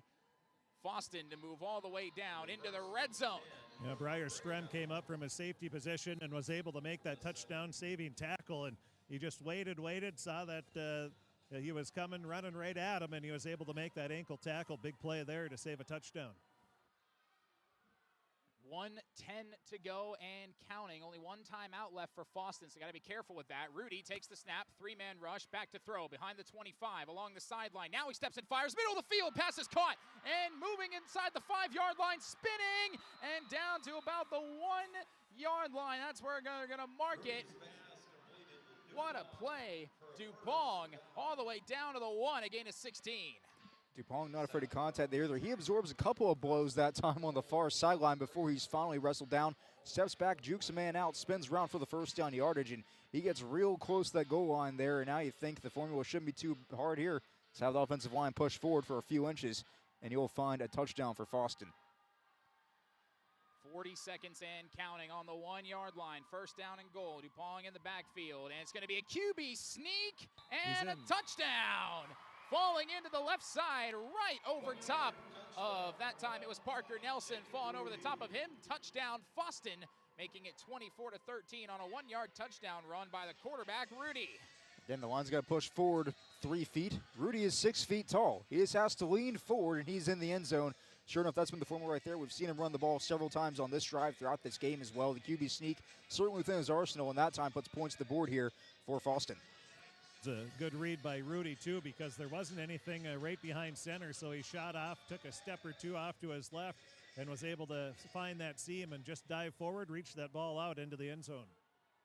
Fosston to move all the way down into the red zone. Yeah, Briar Strem came up from a safety position and was able to make that touchdown saving tackle, and he just waited, saw that he was coming, running right at him, and he was able to make that ankle tackle. Big play there to save a touchdown. 1:10 to go and counting. Only one timeout left for Fosston, so got to be careful with that. Rudy takes the snap, three-man rush, back to throw, behind the 25, along the sideline. Now he steps and fires, middle of the field, pass is caught, and moving inside the 5-yard line, spinning, and down to about the 1-yard line. That's where they're going to mark it. What a play. Dupong all the way down to the 1, a gain of 16. Dupong not afraid of contact there either. He absorbs a couple of blows that time on the far sideline before he's finally wrestled down. Steps back, jukes a man out, spins around for the first down yardage, and he gets real close to that goal line there. And now you think the formula shouldn't be too hard here. Let's have the offensive line push forward for a few inches, and you'll find a touchdown for Fosston. 40 seconds and counting on the 1-yard line. First down and goal. Dupong in the backfield, and it's going to be a QB sneak and a touchdown. Falling into the left side, right over top of, that time it was Parker Nelson falling over the top of him. Touchdown Fosston, making it 24-13 on a 1-yard touchdown run by the quarterback, Rudy. Then the line's got to push forward 3 feet. Rudy is 6 feet tall. He just has to lean forward, and he's in the end zone. Sure enough, that's been the formula right there. We've seen him run the ball several times on this drive throughout this game as well. The QB sneak certainly within his arsenal, and that time puts points to the board here for Fosston. It's a good read by Rudy, too, because there wasn't anything right behind center, so he shot off, took a step or two off to his left, and was able to find that seam and just dive forward, reach that ball out into the end zone.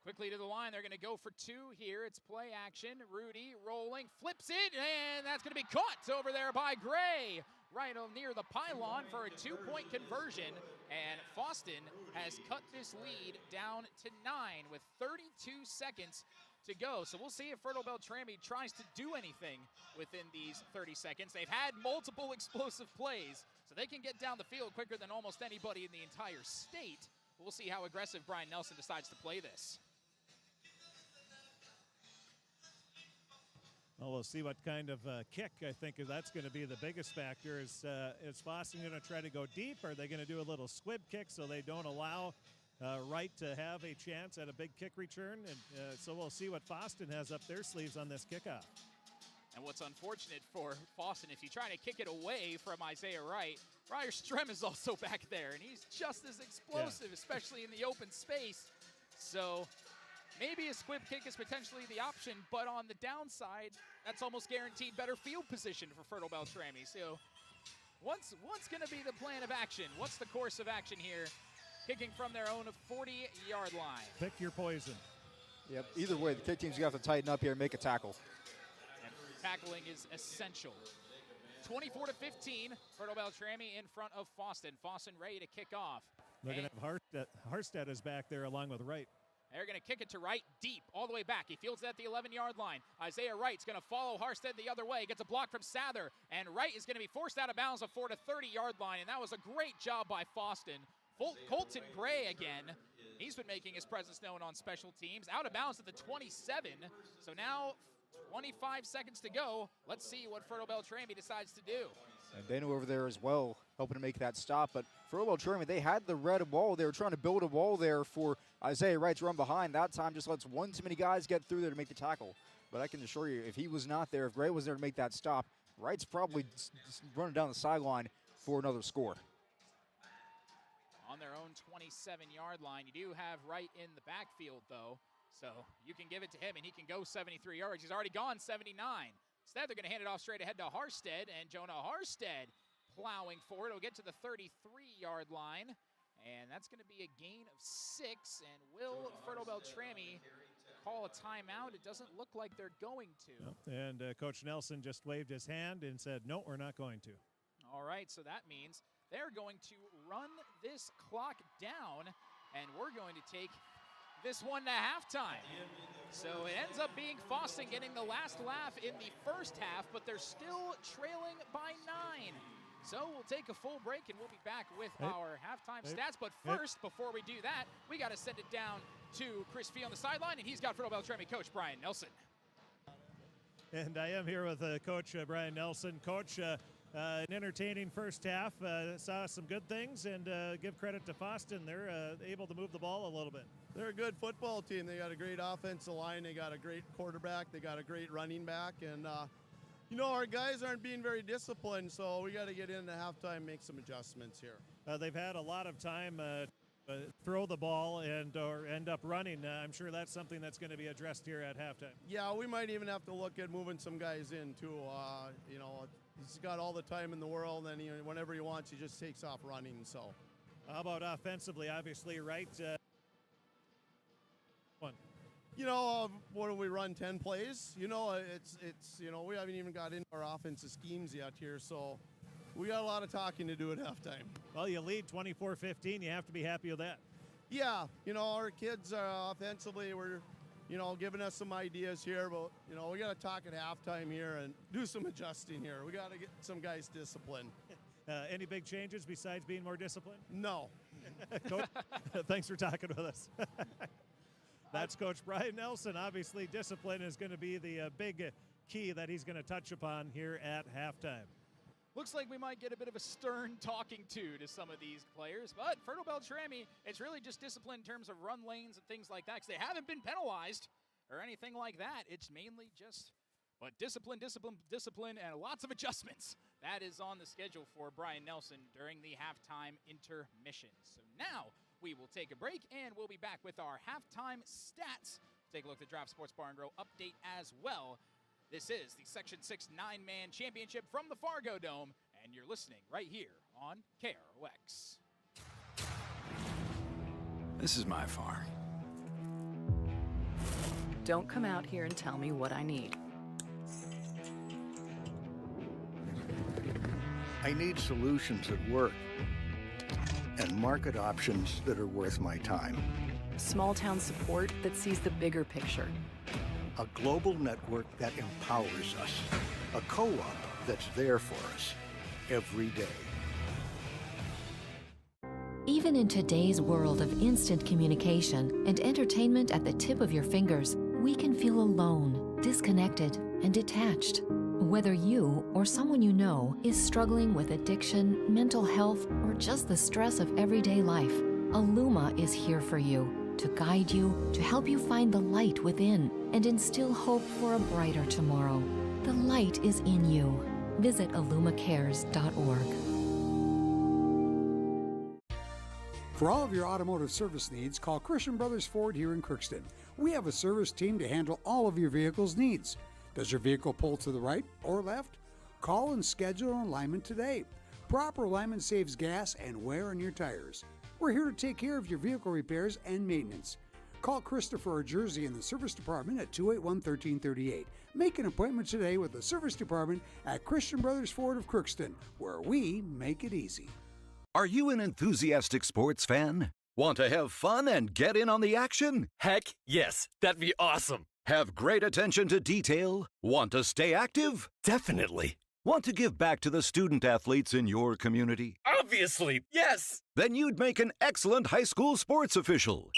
Quickly to the line, they're going to go for 2 here. It's play action. Rudy rolling, flips it, and that's going to be caught over there by Gray, right near the pylon for a 2-point conversion. And Fosston has cut this lead down to 9 with 32 seconds to go. So we'll see if Fertile-Beltrami tries to do anything within these 30 seconds. They've had multiple explosive plays, so they can get down the field quicker than almost anybody in the entire state. We'll see how aggressive Brian Nelson decides to play this. Well, we'll see what kind of kick. I think that's going to be the biggest factor. Is Fosston going to try to go deep? Or are they going to do a little squib kick so they don't allow Wright to have a chance at a big kick return? And so we'll see what Fosston has up their sleeves on this kickoff. And what's unfortunate for Fosston, if you try to kick it away from Isaiah Wright, Briar Strem is also back there, and he's just as explosive, especially in the open space. So maybe a squib kick is potentially the option, but on the downside, that's almost guaranteed better field position for Fertile-Beltrami. So what's going to be the plan of action? What's the course of action here? Kicking from their own 40-yard line. Pick your poison. Yep, either way, the kick team's going to have to tighten up here and make a tackle. And tackling is essential. 24-15, Fertile-Beltrami in front of Fosston. Fosston ready to kick off. They're going to have Harstead is back there along with Wright. They're going to kick it to Wright deep, all the way back. He fields it at the 11-yard line. Isaiah Wright's going to follow Harstead the other way. Gets a block from Sather, and Wright is going to be forced out of bounds before the 30-yard line, and that was a great job by Fosston. Colton Gray again. He's been making his presence known on special teams. Out of bounds at the 27. So now 25 seconds to go. Let's see what Fertile-Beltrami decides to do. And Dano over there as well, helping to make that stop. But Fertile-Beltrami, they had the red wall. They were trying to build a wall there for Isaiah Wright to run behind. That time just lets one too many guys get through there to make the tackle. But I can assure you, if he was not there, if Gray was there to make that stop, Wright's probably just running down the sideline for another score. On their own 27-yard line. You do have Wright in the backfield, though, so you can give it to him, and he can go 73 yards. He's already gone 79. Instead, they're going to hand it off straight ahead to Harstead, and Jonah Harstead plowing forward. It'll get to the 33-yard line, and that's going to be a gain of 6. And will Fertile-Beltrami call a timeout? It doesn't look like they're going to. No. And Coach Nelson just waved his hand and said, no, we're not going to. All right, so that means they're going to run this clock down, and we're going to take this one to halftime. So it ends up being Fosston getting the last laugh in the first half, but they're still trailing by 9. So we'll take a full break, and we'll be back with our halftime stats. But first, before we do that, we got to send it down to Chris Fee on the sideline, and he's got Fertile-Beltrami coach Brian Nelson. And I am here with Coach Brian Nelson. Coach, an entertaining first half. Saw some good things, and give credit to Fosston. They're able to move the ball a little bit. They're a good football team. They got a great offensive line. They got a great quarterback. They got a great running back. And, our guys aren't being very disciplined, so we got to get into halftime and make some adjustments here. They've had a lot of time throw the ball or end up running. I'm sure that's something that's going to be addressed here at halftime. Yeah, we might even have to look at moving some guys in, too. He's got all the time in the world, and whenever he wants, he just takes off running. So, how about offensively? Obviously, right? One. What do we run? 10 plays. We haven't even got into our offensive schemes yet here, so we got a lot of talking to do at halftime. Well, you lead 24-15. You have to be happy with that. Yeah, our kids offensively were, giving us some ideas here, but we got to talk at halftime here and do some adjusting here. We got to get some guys disciplined. Any big changes besides being more disciplined? No. Coach, thanks for talking with us. That's Coach Brian Nelson. Obviously, discipline is going to be the big key that he's going to touch upon here at halftime. Looks like we might get a bit of a stern talking to some of these players, but Fertile-Beltrami, it's really just discipline in terms of run lanes and things like that, because they haven't been penalized or anything like that. It's mainly just discipline, and lots of adjustments. That is on the schedule for Brian Nelson during the halftime intermission. So now we will take a break, and we'll be back with our halftime stats. Take a look at the Draft Sports Bar and Grill update as well. This is the Section 6 9-man championship from the Fargodome, and you're listening right here on KROX. This is my farm. Don't come out here and tell me what I need. I need solutions that work and market options that are worth my time. Small town support that sees the bigger picture. A global network that empowers us. A co-op that's there for us every day. Even in today's world of instant communication and entertainment at the tip of your fingers, we can feel alone, disconnected, and detached. Whether you or someone you know is struggling with addiction, mental health, or just the stress of everyday life, Illuma is here for you, to guide you, to help you find the light within, and instill hope for a brighter tomorrow. The light is in you. Visit illumacares.org. For all of your automotive service needs, call Christian Brothers Ford here in Crookston. We have a service team to handle all of your vehicle's needs. Does your vehicle pull to the right or left? Call and schedule an alignment today. Proper alignment saves gas and wear on your tires. We're here to take care of your vehicle repairs and maintenance. Call Christopher or Jersey in the service department at 281-1338. Make an appointment today with the service department at Christian Brothers Ford of Crookston, where we make it easy. Are you an enthusiastic sports fan? Want to have fun and get in on the action? Heck yes, that'd be awesome. Have great attention to detail? Want to stay active? Definitely. Want to give back to the student athletes in your community? Obviously, yes. Then you'd make an excellent high school sports official.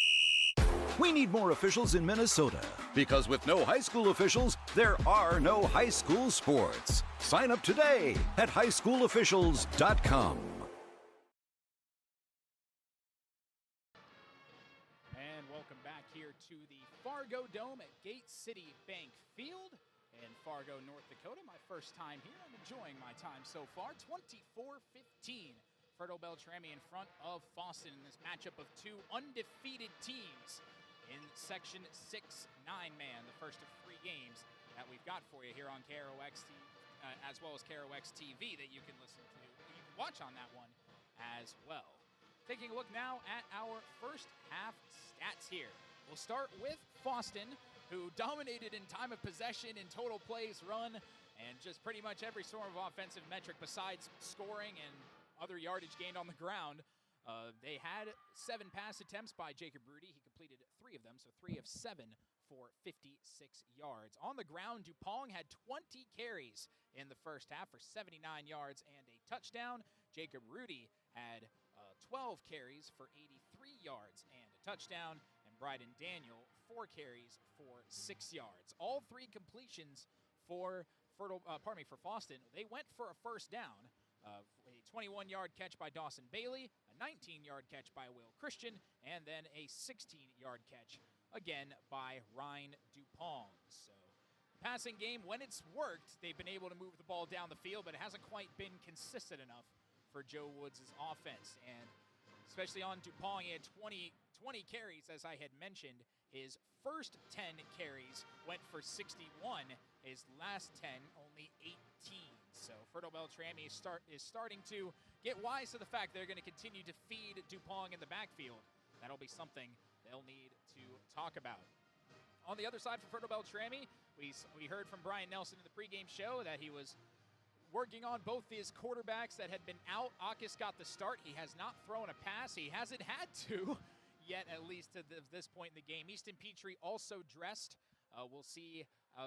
We need more officials in Minnesota, because with no high school officials, there are no high school sports. Sign up today at highschoolofficials.com. And welcome back here to the Fargodome at Gate City Bank Field in Fargo, North Dakota. My first time here. I'm enjoying my time so far. 24-15. Fertile-Beltrami in front of Fosston in this matchup of two undefeated teams in Section 6 9-man, the first of 3 games that we've got for you here on KROX, as well as KROX TV that you can listen to. You can watch on that one as well. Taking a look now at our first half stats here. We'll start with Fosston, who dominated in time of possession, in total plays run, and just pretty much every sort of offensive metric besides scoring and other yardage gained on the ground. They had 7 pass attempts by Jacob Rudy. He completed 3 of them, so 3 of 7 for 56 yards. On the ground, DuPong had 20 carries in the first half for 79 yards and a touchdown. Jacob Rudy had 12 carries for 83 yards and a touchdown. And Bryden Daniel, 4 carries for 6 yards. All 3 completions for Fosston. They went for a first down. A 21-yard catch by Dawson Bailey, a 19-yard catch by Will Christian, and then a 16-yard catch again by Ryan Dupont. So passing game, when it's worked, they've been able to move the ball down the field, but it hasn't quite been consistent enough for Joe Woods' offense. And especially on Dupont, he had 20 carries, as I had mentioned. His first 10 carries went for 61. His last 10, only 18. So Fertile-Beltrami is starting to get wise to the fact they're going to continue to feed Dupont in the backfield. That'll be something they'll need to talk about. On the other side for Fertile-Beltrami, we heard from Brian Nelson in the pregame show that he was working on both his quarterbacks that had been out. Akis got the start. He has not thrown a pass. He hasn't had to yet, at least to this point in the game. Easton Petrie also dressed. We'll see.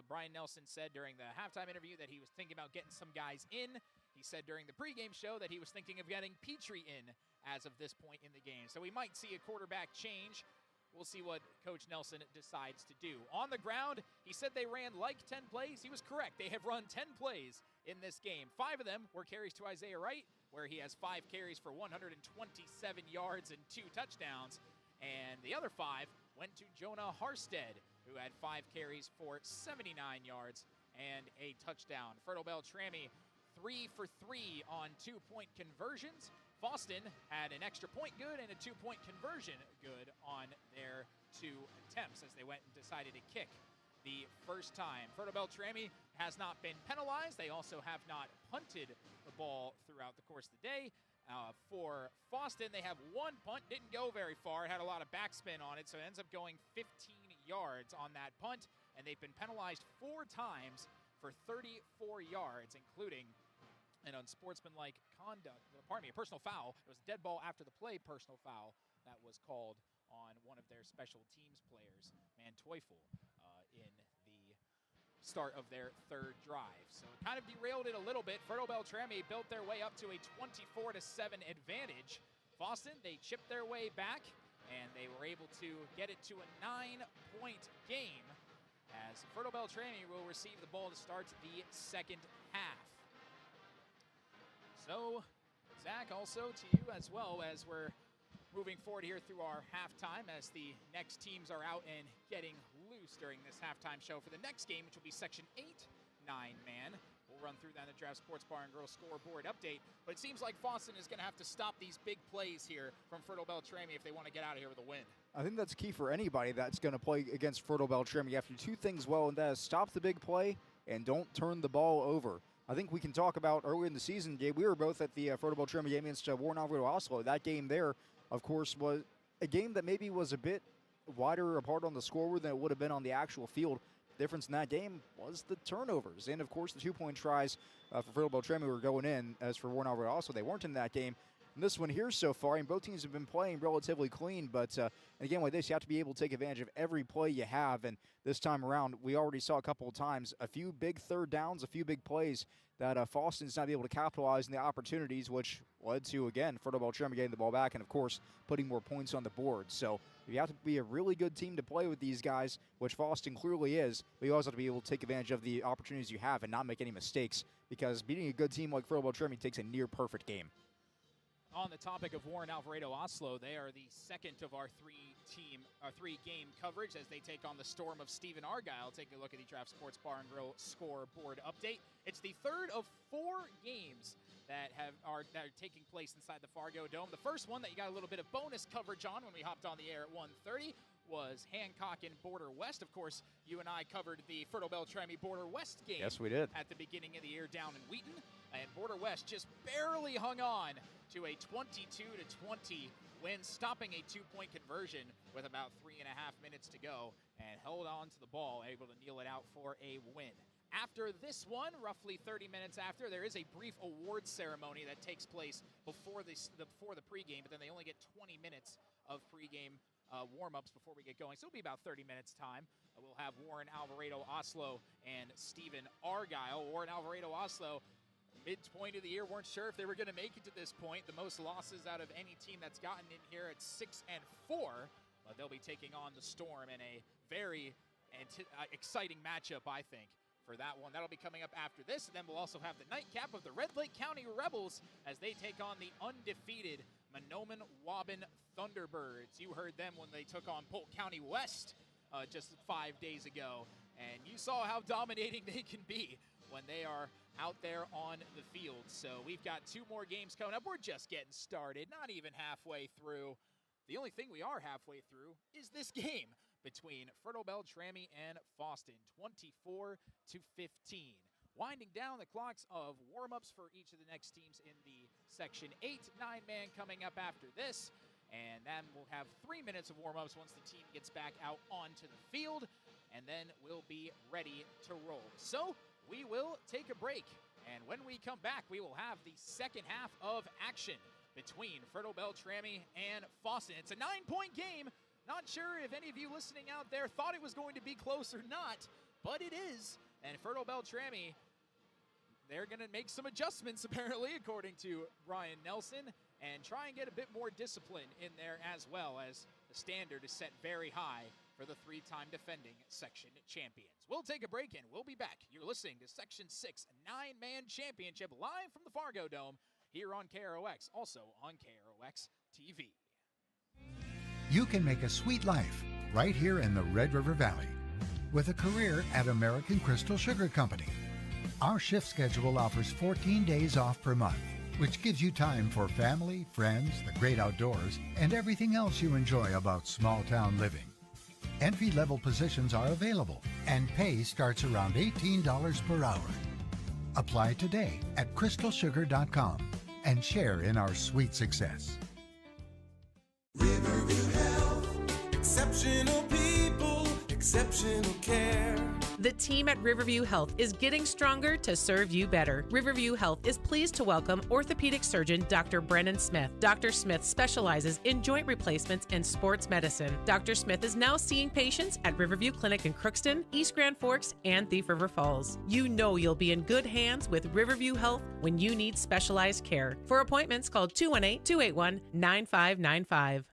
Brian Nelson said during the halftime interview that he was thinking about getting some guys in. He said during the pregame show that he was thinking of getting Petrie in as of this point in the game. So we might see a quarterback change. We'll see what Coach Nelson decides to do. On the ground, he said they ran like 10 plays. He was correct. They have run 10 plays in this game. 5 of them were carries to Isaiah Wright, where he has 5 carries for 127 yards and 2 touchdowns. And the other 5 went to Jonah Harstead, who had 5 carries for 79 yards and a touchdown. Fertile-Beltrami 3 for 3 on 2-point conversions. Fosston had an extra point good and a 2-point conversion good on their 2 attempts as they went and decided to kick the first time. Fertile-Beltrami has not been penalized. They also have not punted the ball throughout the course of the day. For Fosston, they have 1 punt, didn't go very far, it had a lot of backspin on it, so it ends up going 15 yards on that punt, and they've been penalized 4 times for 34 yards, including an unsportsmanlike a personal foul. It was a dead ball after the play personal foul that was called on one of their special teams players, Manteufel, in the start of their 3rd drive. So it kind of derailed it a little bit. Fertile-Beltrami built their way up to a 24-7 advantage. Fosston, they chipped their way back, and they were able to get it to a 9-point game as Fertile-Beltrami will receive the ball to start the second half. So, Zach, also to you as well as we're moving forward here through our halftime as the next teams are out and getting loose during this halftime show for the next game, which will be Section 8, 9-man. We'll run through that in the Draft Sports Bar and Grill scoreboard update. But it seems like Fosston is going to have to stop these big plays here from Fertile-Beltrami if they want to get out of here with a win. I think that's key for anybody that's going to play against Fertile-Beltrami. You have to do 2 things well, and that is stop the big play and don't turn the ball over. I think we can talk about earlier in the season, Gabe, we were both at the Fertile-Beltrami game against Warren Alvarado Oslo. That game there, of course, was a game that maybe was a bit wider apart on the scoreboard than it would have been on the actual field. The difference in that game was the turnovers. And, of course, the 2-point tries for Fertile-Beltrami were going in. As for Warren Alvarado Oslo, they weren't in that game. And this one here so far, and both teams have been playing relatively clean, but in a game like this, you have to be able to take advantage of every play you have. And this time around, we already saw a couple of times a few big 3rd downs, a few big plays that Fosston's not able to capitalize on the opportunities, which led to, again, Fertile-Beltrami getting the ball back and, of course, putting more points on the board. So you have to be a really good team to play with these guys, which Fosston clearly is, but you also have to be able to take advantage of the opportunities you have and not make any mistakes, because beating a good team like Fertile-Beltrami takes a near-perfect game. On the topic of Warren Alvarado Oslo, they are the second of our 3-game coverage as they take on the Storm of Stephen Argyle. Take a look at the Draft Sports Bar and Grill scoreboard update. It's the 3rd of 4 games that are taking place inside the Fargodome. The first one that you got a little bit of bonus coverage on when we hopped on the air at 1:30 was Hancock and Border West. Of course, you and I covered the Fertile-Beltrami Border West game. Yes, we did. At the beginning of the year down in Wheaton. And Border West just barely hung on to a 22-20 win, stopping a 2-point conversion with about 3.5 minutes to go, and held on to the ball, able to kneel it out for a win. After this one, roughly 30 minutes after, there is a brief awards ceremony that takes place before the pregame, but then they only get 20 minutes of pregame warm-ups before we get going. So it'll be about 30 minutes time. We'll have Warren Alvarado Oslo and Stephen Argyle. Warren Alvarado Oslo, midpoint of the year, weren't sure if they were going to make it to this point. The most losses out of any team that's gotten in here at 6-4. But they'll be taking on the Storm in a very exciting matchup, I think, for that one. That'll be coming up after this, and then we'll also have the nightcap of the Red Lake County Rebels as they take on the undefeated Mahnomen-Waubun Thunderbirds. You heard them when they took on Polk County West just 5 days ago, and you saw how dominating they can be when they are out there on the field. So we've got 2 more games coming up. We're just getting started, not even halfway through. The only thing we are halfway through is this game between Fertile-Beltrami and Fosston, 24-15. Winding down the clocks of warm-ups for each of the next teams in the Section 8 9-man coming up after this. And then we'll have 3 minutes of warm-ups once the team gets back out onto the field. And then we'll be ready to roll. So we will take a break. And when we come back, we will have the second half of action between Fertile-Beltrami and Fosston. It's a 9-point game. Not sure if any of you listening out there thought it was going to be close or not, but it is. And Fertile-Beltrami, they're going to make some adjustments, apparently, according to Brian Nelson, and try and get a bit more discipline in there as well, as the standard is set very high for the 3-time defending section champions. We'll take a break and we'll be back. You're listening to Section 6 9-man championship live from the Fargodome here on KROX, also on KROX TV. You can make a sweet life right here in the Red River Valley with a career at American Crystal Sugar Company. Our shift schedule offers 14 days off per month, which gives you time for family, friends, the great outdoors, and everything else you enjoy about small town living. Entry-level positions are available, and pay starts around $18 per hour. Apply today at crystalsugar.com and share in our sweet success. Riverview Health, exceptional people, exceptional care. The team at Riverview Health is getting stronger to serve you better. Riverview Health is pleased to welcome orthopedic surgeon Dr. Brennan Smith. Dr. Smith specializes in joint replacements and sports medicine. Dr. Smith is now seeing patients at Riverview Clinic in Crookston, East Grand Forks, and Thief River Falls. You know you'll be in good hands with Riverview Health when you need specialized care. For appointments, call 218-281-9595.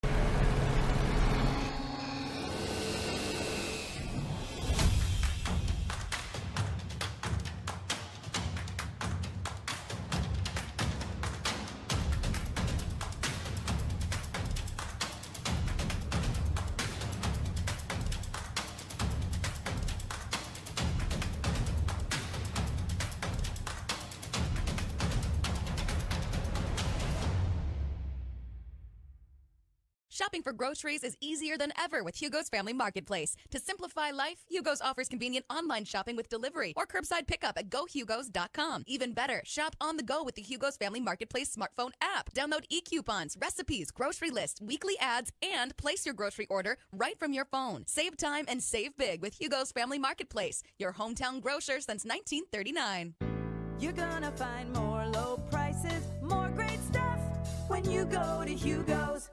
Shopping for groceries is easier than ever with Hugo's Family Marketplace. To simplify life, Hugo's offers convenient online shopping with delivery or curbside pickup at gohugos.com. Even better, shop on the go with the Hugo's Family Marketplace smartphone app. Download e-coupons, recipes, grocery lists, weekly ads, and place your grocery order right from your phone. Save time and save big with Hugo's Family Marketplace, your hometown grocer since 1939. You're gonna find more low prices, more great stuff when you go to Hugo's.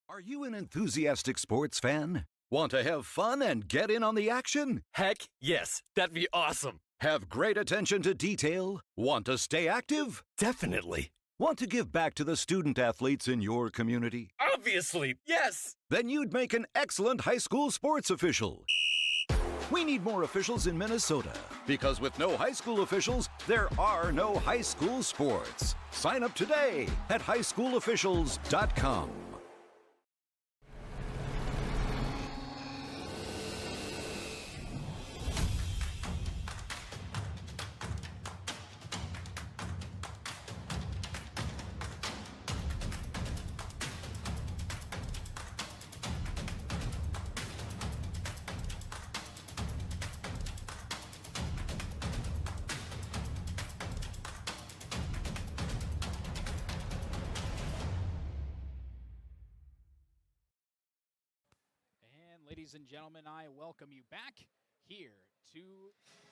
Are you an enthusiastic sports fan? Want to have fun and get in on the action? Heck yes, that'd be awesome. Have great attention to detail? Want to stay active? Definitely. Want to give back to the student athletes in your community? Obviously, yes. Then you'd make an excellent high school sports official. We need more officials in Minnesota, because with no high school officials, there are no high school sports. Sign up today at highschoolofficials.com. Ladies and gentlemen, I welcome you back here to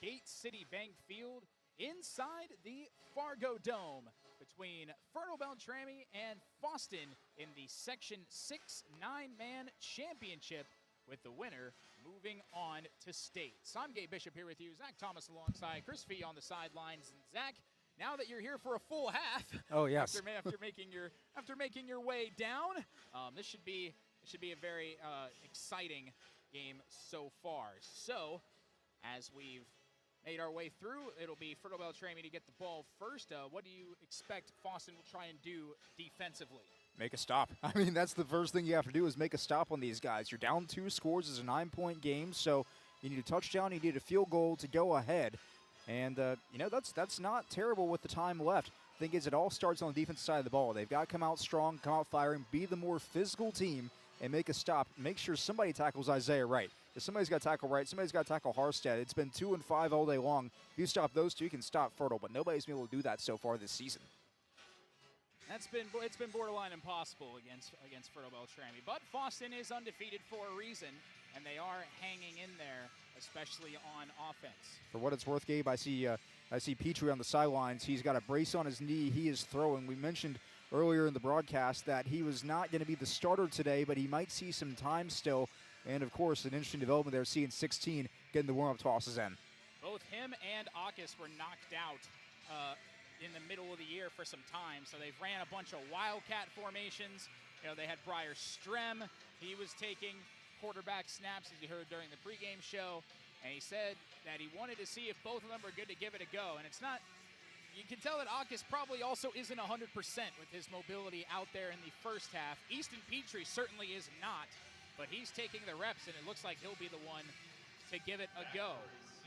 Gate City Bank Field inside the Fargodome between Fertile-Beltrami and Fosston in the Section 6 9-man championship, with the winner moving on to states. I'm Gabe Bishop here with you, Zach Thomas alongside Chris Fee on the sidelines. And Zach, now that you're here for a full half, oh yes, after making your way down, this should be a very exciting game so far. So, as we've made our way through. It'll be Fertile-Beltrami to get the ball first. What do you expect Fosston will try and do defensively? Make a stop. I mean, that's the first thing you have to do is make a stop on these guys. You're down 2 scores. It's a 9-point game, so you need a touchdown. You need a field goal to go ahead. And, that's not terrible with the time left. The thing is, it all starts on the defensive side of the ball. They've got to come out strong, come out firing, be the more physical team, and make a stop. Make sure somebody tackles Isaiah Wright. If somebody's got to tackle Wright, somebody's got to tackle Harstead. It's been 2 and 5 all day long. If you stop those two, you can stop Fertile, but nobody's been able to do that so far this season. It's been borderline impossible against Fertile-Beltrami, but Fosston is undefeated for a reason, and they are hanging in there, especially on offense. For what it's worth, Gabe, I see Petrie on the sidelines. He's got a brace on his knee. He is throwing. We mentioned earlier in the broadcast that he was not going to be the starter today, but he might see some time still. And, of course, an interesting development there, seeing 16 getting the warm-up tosses in. Both him and Akis were knocked out in the middle of the year for some time, so they've ran a bunch of wildcat formations. They had Briar Strem. He was taking quarterback snaps, as you heard during the pregame show, and he said that he wanted to see if both of them were good to give it a go. And it's not, you can tell that Akis probably also isn't 100% with his mobility out there in the first half. Easton Petrie certainly is not, but he's taking the reps, and it looks like he'll be the one to give it a go.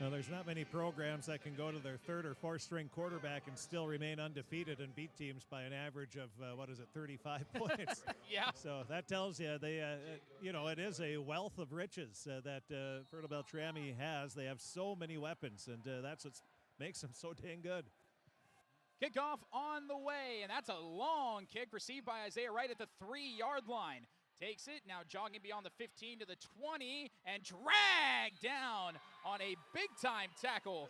Now, there's not many programs that can go to their 3rd or 4th string quarterback and still remain undefeated and beat teams by an average of 35 points. Yeah. So that tells you it is a wealth of riches that Fertile-Beltrami has. They have so many weapons, and that's what makes them so dang good. Kickoff on the way, and that's a long kick received by Isaiah Wright at the 3-yard line. Takes it, now jogging beyond the 15 to the 20, and dragged down on a big-time tackle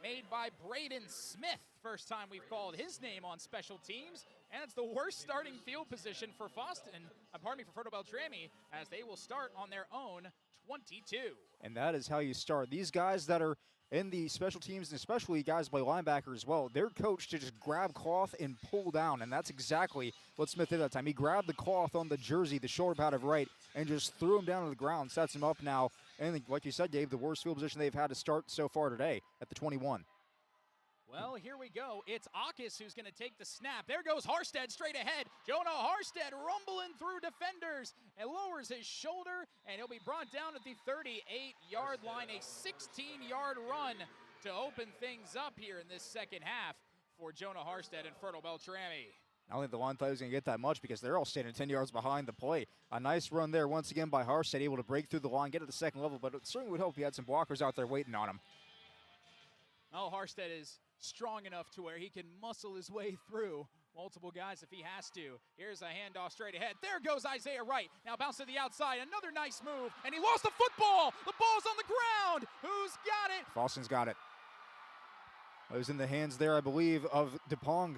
made by Braden Smith. First time we've called his name on special teams, and it's the worst starting field position for Fertile-Beltrami, as they will start on their own 22. And that is how you start. These guys that are in the special teams, and especially guys play linebacker as well, they're coached to just grab cloth and pull down, and that's exactly what Smith did that time. He grabbed the cloth on the jersey, the shoulder pad of Wright, and just threw him down to the ground, sets him up now, and like you said, Dave, the worst field position they've had to start so far today at the 21. Well, here we go. It's Akis who's going to take the snap. There goes Harstead straight ahead. Jonah Harstead rumbling through defenders and lowers his shoulder, and he'll be brought down at the 38-yard line. A 16-yard run to open things up here in this second half for Jonah Harstead and Fertile-Beltrami. I don't think the line play is going to get that much because they're all standing 10 yards behind the play. A nice run there once again by Harstead, able to break through the line, get to the second level, but it certainly would help he had some blockers out there waiting on him. Well, Harstead is strong enough to where he can muscle his way through multiple guys if he has to. Here's a handoff straight ahead. There goes Isaiah Wright. Now bounce to the outside. Another nice move, and he lost the football. The ball's on the ground. Who's got it? Fosston's got it. It was in the hands there, I believe, of DuPong.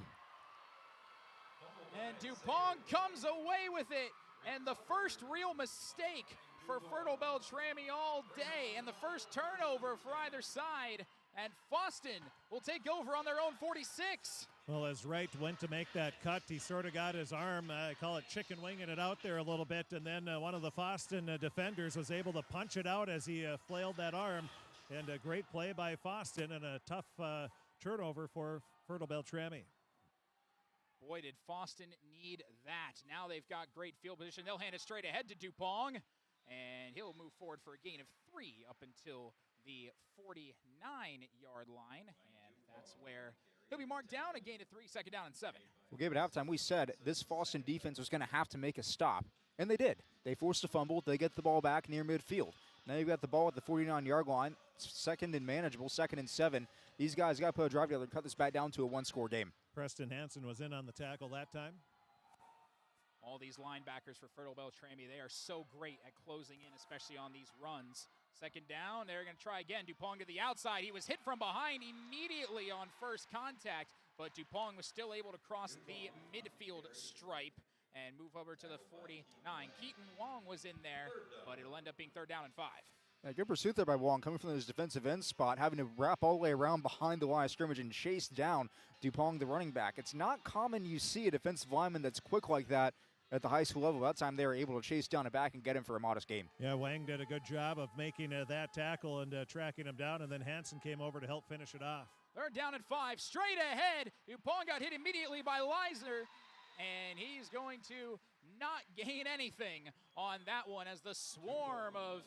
And DuPong comes away with it. And the first real mistake for Fertile-Beltrami all day, and the first turnover for either side. And Fosston will take over on their own 46. Well, as Wright went to make that cut, he sort of got his arm, I call it chicken winging it out there a little bit, and then one of the Fosston defenders was able to punch it out as he flailed that arm. And a great play by Fosston and a tough turnover for Fertile-Beltrami. Boy, did Fosston need that. Now they've got great field position. They'll hand it straight ahead to DuPong, and he'll move forward for a gain of 3 up until the 49-yard line, and that's where he'll be marked down. A gain of 3, second down and 7. We gave it halftime. We said this Fosston defense was going to have to make a stop, and they did. They forced a fumble. They get the ball back near midfield. Now you've got the ball at the 49-yard line. Second and manageable, 2nd and 7. These guys got to put a drive together and cut this back down to a 1-score game. Preston Hansen was in on the tackle that time. All these linebackers for Fertile-Beltrami, they are so great at closing in, especially on these runs. Second down, they're going to try again. DuPong to the outside. He was hit from behind immediately on first contact, but DuPong was still able to cross the midfield stripe and move over to the 49. Keaton Wong was in there, but it'll end up being 3rd down and 5. Yeah, good pursuit there by Wong, coming from his defensive end spot, having to wrap all the way around behind the line of scrimmage and chase down DuPong, the running back. It's not common you see a defensive lineman that's quick like that at the high school level. That time they were able to chase down a back and get him for a modest game. Yeah, Wang did a good job of making that tackle and tracking him down, and then Hansen came over to help finish it off. Third down and 5, straight ahead. Upong got hit immediately by Leisner, and he's going to not gain anything on that one as the swarm of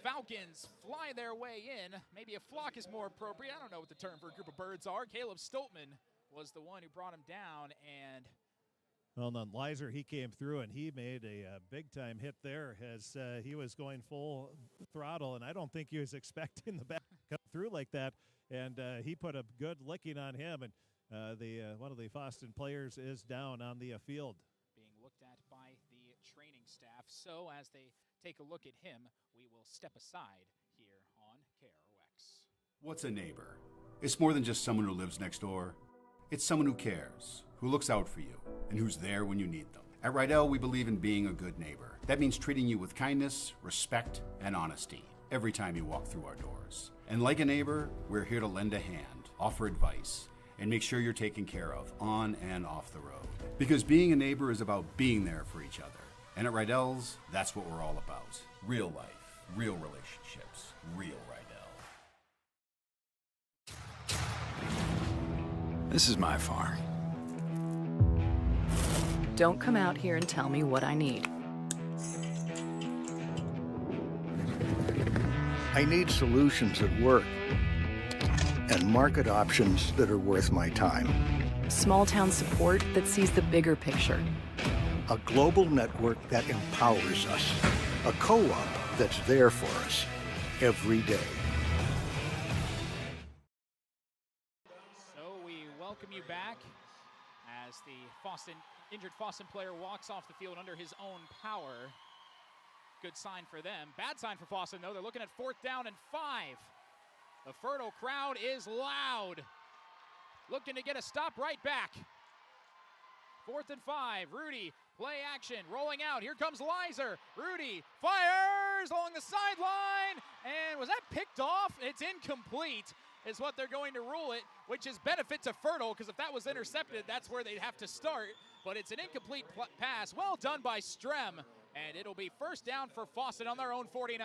Falcons fly their way in. Maybe a flock is more appropriate. I don't know what the term for a group of birds are. Caleb Stoltman was the one who brought him down, and well, then Leiser, he came through and he made a big-time hit there as he was going full throttle, and I don't think he was expecting the back to come through like that, and he put a good licking on him, and one of the Fosston players is down on the field. Being looked at by the training staff, so as they take a look at him, we will step aside here on KROX. What's a neighbor? It's more than just someone who lives next door. It's someone who cares, who looks out for you, and who's there when you need them. At Rydell, we believe in being a good neighbor. That means treating you with kindness, respect, and honesty every time you walk through our doors. And like a neighbor, we're here to lend a hand, offer advice, and make sure you're taken care of on and off the road. Because being a neighbor is about being there for each other. And at Rydell's, that's what we're all about. Real life, real relationships, real Rydell. This is my farm. Don't come out here and tell me what I need. I need solutions that work and market options that are worth my time. Small town support that sees the bigger picture. A global network that empowers us. A co-op that's there for us every day. So we welcome you back as the injured Fosston player walks off the field under his own power. Good sign for them. Bad sign for Fosston, though. They're looking at 4th down and 5. The Fertile crowd is loud. Looking to get a stop right back. 4th and 5. Rudy, play action, rolling out. Here comes Leiser. Rudy fires along the sideline. And was that picked off? It's incomplete, is what they're going to rule it, which is benefit to Fertile, because if that was intercepted, that's where they'd have to start. But it's an incomplete pass. Well done by Strem. And it'll be 1st down for Fosston on their own 49.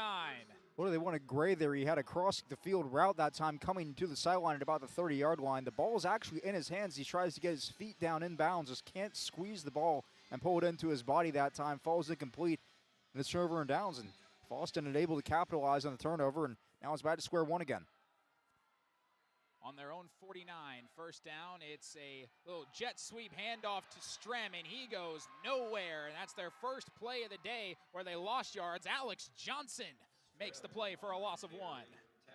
What do they want to grade there? He had a cross the field route that time coming to the sideline at about the 30-yard line. The ball is actually in his hands. He tries to get his feet down inbounds, just can't squeeze the ball and pull it into his body that time. Falls incomplete, and it's turnover and downs. And Fosston unable to capitalize on the turnover, and now it's back to square one again. On their own 49, 1st down, it's a little jet sweep handoff to Strem, and he goes nowhere. And that's their first play of the day where they lost yards. Alex Johnson makes the play for a loss of 1.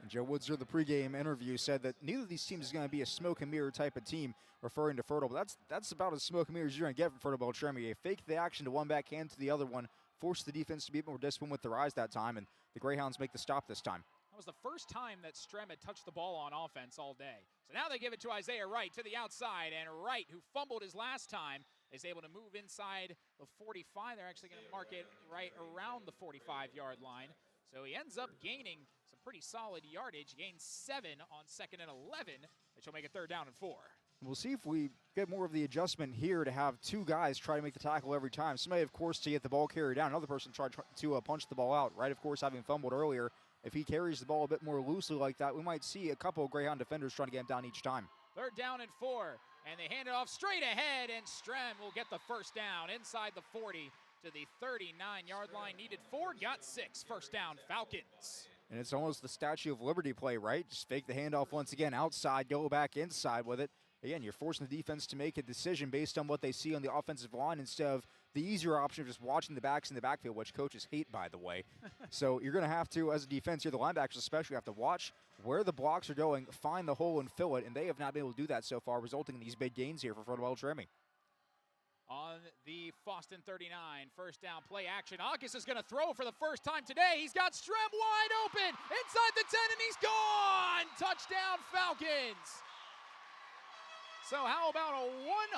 And Joe Woodser, the pregame interview, said that neither of these teams is going to be a smoke and mirror type of team, referring to Fertile. But that's about as smoke and mirror as you're going to get from Fertile-Beltrami. They fake the action to one backhand to the other one, force the defense to be more disciplined with their eyes that time, and the Greyhounds make the stop this time. That was the first time that Strem had touched the ball on offense all day. So now they give it to Isaiah Wright to the outside, and Wright, who fumbled his last time, is able to move inside the 45. They're actually going to mark it right around the 45-yard line. So he ends up gaining some pretty solid yardage, gains 7 on 2nd and 11, which will make it 3rd down and 4. We'll see if we get more of the adjustment here to have 2 guys try to make the tackle every time. Somebody, of course, to get the ball carried down. Another person try to punch the ball out. Right, of course, having fumbled earlier. If he carries the ball a bit more loosely like that, we might see a couple of Greyhound defenders trying to get him down each time. 3rd down and 4, and they hand it off straight ahead, and Strem will get the 1st down inside the 40 to the 39-yard line. Needed 4, got 6. 1st down, Falcons. And it's almost the Statue of Liberty play, right? Just fake the handoff once again outside, go back inside with it. Again, you're forcing the defense to make a decision based on what they see on the offensive line instead of the easier option of just watching the backs in the backfield, which coaches hate, by the way. So you're going to have to, as a defense here, the linebackers especially, have to watch where the blocks are going, find the hole and fill it, and they have not been able to do that so far, resulting in these big gains here for Fertile-Beltrami. On the Fosston 39, 1st down, play action. August is going to throw for the first time today. He's got Strem wide open inside the 10, and he's gone! Touchdown, Falcons! So how about a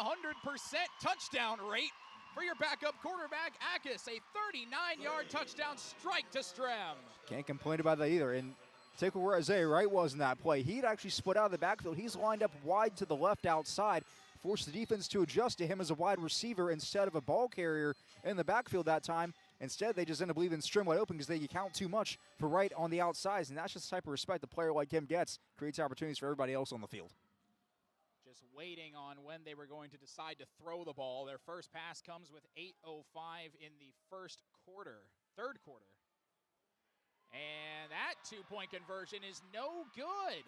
100% touchdown rate for your backup quarterback, Akis? A 39-yard touchdown strike to Strem. Can't complain about that either. And take where Isaiah Wright was in that play. He'd actually split out of the backfield. He's lined up wide to the left outside. forced the defense to adjust to him as a wide receiver instead of a ball carrier in the backfield that time. Instead, they just end up leaving Strim wide open because they count too much for right on the outsides, and that's just the type of respect a player like him gets. Creates opportunities for everybody else on the field. Just waiting on when they were going to decide to throw the ball. Their first pass comes with 8:05 in the third quarter. And that two-point conversion is no good.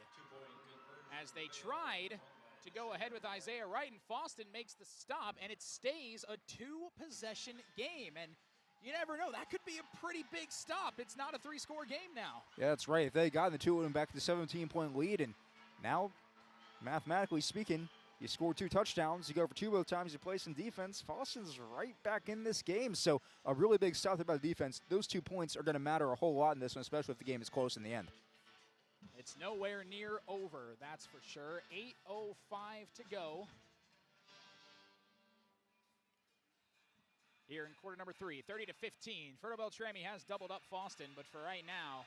As they tried to go ahead with Isaiah Wright, and Fosston makes the stop, and it stays a two-possession game. And you never know. That could be a pretty big stop. It's not a three-score game now. Yeah, that's right. If they got the two of them back to the 17-point lead, and now, mathematically speaking, you score 2 touchdowns, you go for 2 both times, you play some defense. Fosston's right back in this game. So a really big stop there by the defense. Those 2 points are going to matter a whole lot in this one, especially if the game is close in the end. It's nowhere near over, that's for sure. 8:05 to go. Here in quarter number 3, 30-15. Fertile-Beltrami has doubled up Fosston, but for right now,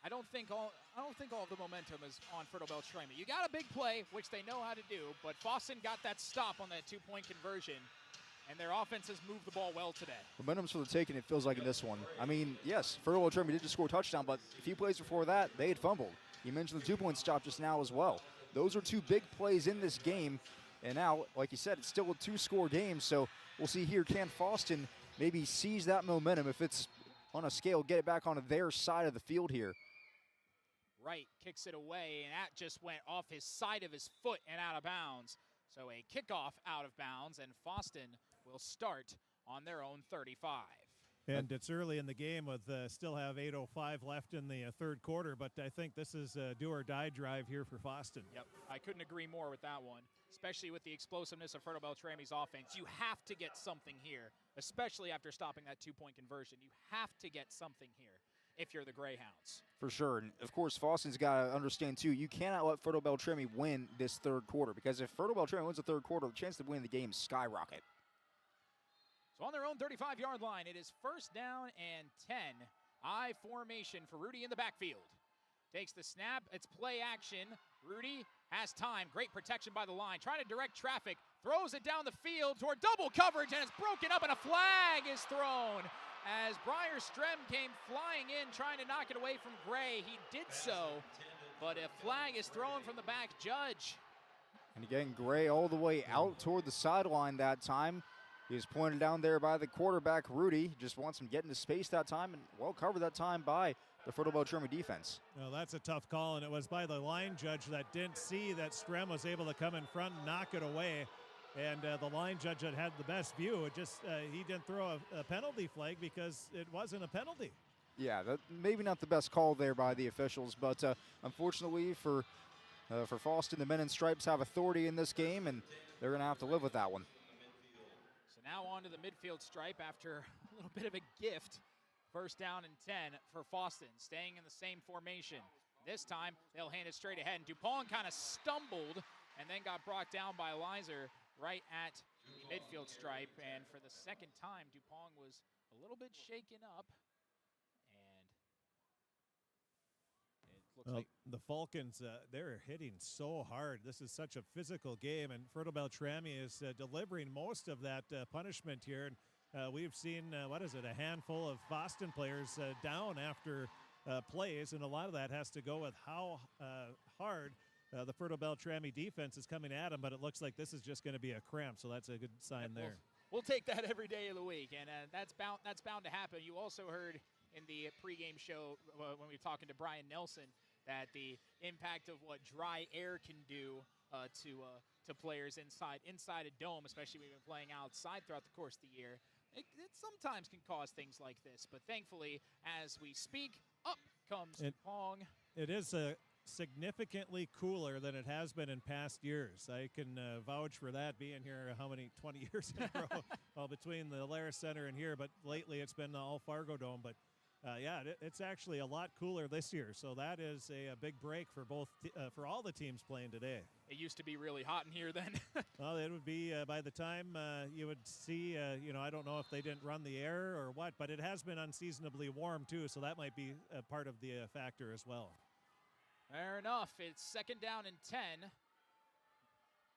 I don't think all of the momentum is on Fertile-Beltrami. You got a big play, which they know how to do, but Fosston got that stop on that 2-point conversion, and their offense has moved the ball well today. Momentum's for the taking, it feels like, in this one. I mean, yes, Fertile-Beltrami did just score a touchdown, but a few plays before that, they had fumbled. You mentioned the 2-point stop just now as well. Those are 2 big plays in this game. And now, like you said, it's still a 2-score game, so we'll see here, can Fosston maybe seize that momentum if it's on a scale, get it back onto their side of the field here. Wright kicks it away, and that just went off his side of his foot and out of bounds. So a kickoff out of bounds, and Fosston will start on their own 35. And it's early in the game with still have 8:05 left in the third quarter, but I think this is a do-or-die drive here for Fosston. Yep, I couldn't agree more with that one, especially with the explosiveness of Fertile-Beltrami's offense. You have to get something here, especially after stopping that 2-point conversion. You have to get something here if you're the Greyhounds. For sure, and of course, Fosston's got to understand, too, you cannot let Fertile-Beltrami win this third quarter, because if Fertile-Beltrami wins the third quarter, the chance to win the game skyrocket. So on their own 35-yard line, it is first down and 10. I formation for Rudy in the backfield. Takes the snap. It's play action. Rudy has time. Great protection by the line. Trying to direct traffic. Throws it down the field toward double coverage, and it's broken up, and a flag is thrown. As Briar Strem came flying in, trying to knock it away from Gray. He did so, but a flag is thrown from the back judge. And again, Gray all the way out toward the sideline that time. He was pointed down there by the quarterback, Rudy. Just wants him getting to space that time, and well covered that time by the Fertile-Beltrami defense. Well, that's a tough call, and it was by the line judge that didn't see that Strem was able to come in front and knock it away. And the line judge that had the best view, it just he didn't throw a penalty flag because it wasn't a penalty. Yeah, that maybe not the best call there by the officials, but unfortunately for Fosston, the men in stripes have authority in this game, and they're going to have to live with that one. So now on to the midfield stripe after a little bit of a gift. First down and 10 for Fosston, staying in the same formation. This time, they'll hand it straight ahead, and Dupont kind of stumbled and then got brought down by Lizer right at the midfield stripe. And for the second time, Dupont was a little bit shaken up. And it looks like the Falcons, they're hitting so hard. This is such a physical game, and Fertile-Beltrami is delivering most of that punishment here. And we've seen, a handful of Fosston players down after plays, and a lot of that has to go with how hard the Fertile-Beltrami defense is coming at them, but it looks like this is just going to be a cramp, so that's a good sign there. We'll take that every day of the week, and that's bound to happen. You also heard in the pregame show when we were talking to Brian Nelson that the impact of what dry air can do to players inside a dome, especially when we've been playing outside throughout the course of the year, it sometimes can cause things like this. But thankfully, as we speak, up comes Pong. It is significantly cooler than it has been in past years. I can vouch for that, being here 20 years in a row, well, between the Alaris Center and here, but lately it's been all Fargodome. But it's actually a lot cooler this year, so that is a big break for for all the teams playing today. It used to be really hot in here then. Well, it would be by the time you would see, I don't know if they didn't run the air or what, but it has been unseasonably warm too, so that might be a part of the factor as well. Fair enough. It's second down and 10.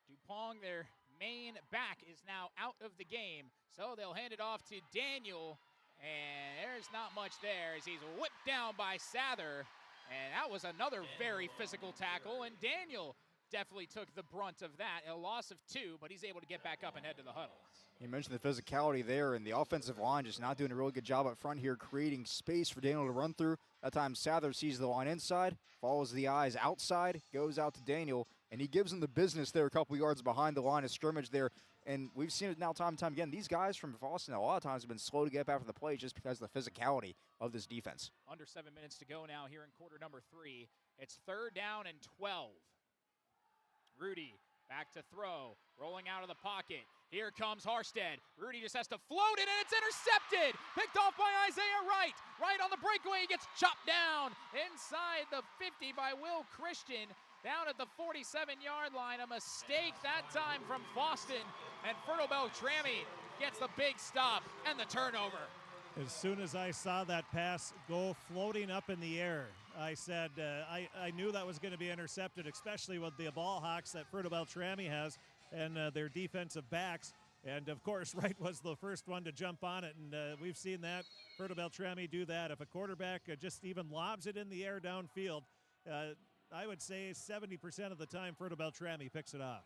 Dupont, their main back, is now out of the game, so they'll hand it off to Daniel, and there's not much there as he's whipped down by Sather, and that was another very physical tackle, and Daniel definitely took the brunt of that. A loss of 2, but he's able to get back up and head to the huddle. You mentioned the physicality there, and the offensive line just not doing a really good job up front here, creating space for Daniel to run through. That time Sather sees the line inside, follows the eyes outside, goes out to Daniel, and he gives him the business there a couple yards behind the line of scrimmage there. And we've seen it now time and time again. These guys from Fosston a lot of times have been slow to get up after the play just because of the physicality of this defense. Under 7 minutes to go now here in quarter number 3. It's 3rd down and 12. Rudy back to throw, rolling out of the pocket. Here comes Harstead. Rudy just has to float it, and it's intercepted. Picked off by Isaiah Wright. Right on the breakaway, he gets chopped down inside the 50 by Will Christian. Down at the 47-yard line. A mistake that time from Fosston, and Fertile-Beltrami gets the big stop and the turnover. As soon as I saw that pass go floating up in the air, I said I knew that was going to be intercepted, especially with the ball hawks that Fertile-Beltrami has and their defensive backs. And, of course, Wright was the first one to jump on it, and we've seen that. Fertile-Beltrami do that. If a quarterback just even lobs it in the air downfield, I would say 70% of the time Fertile-Beltrami picks it off.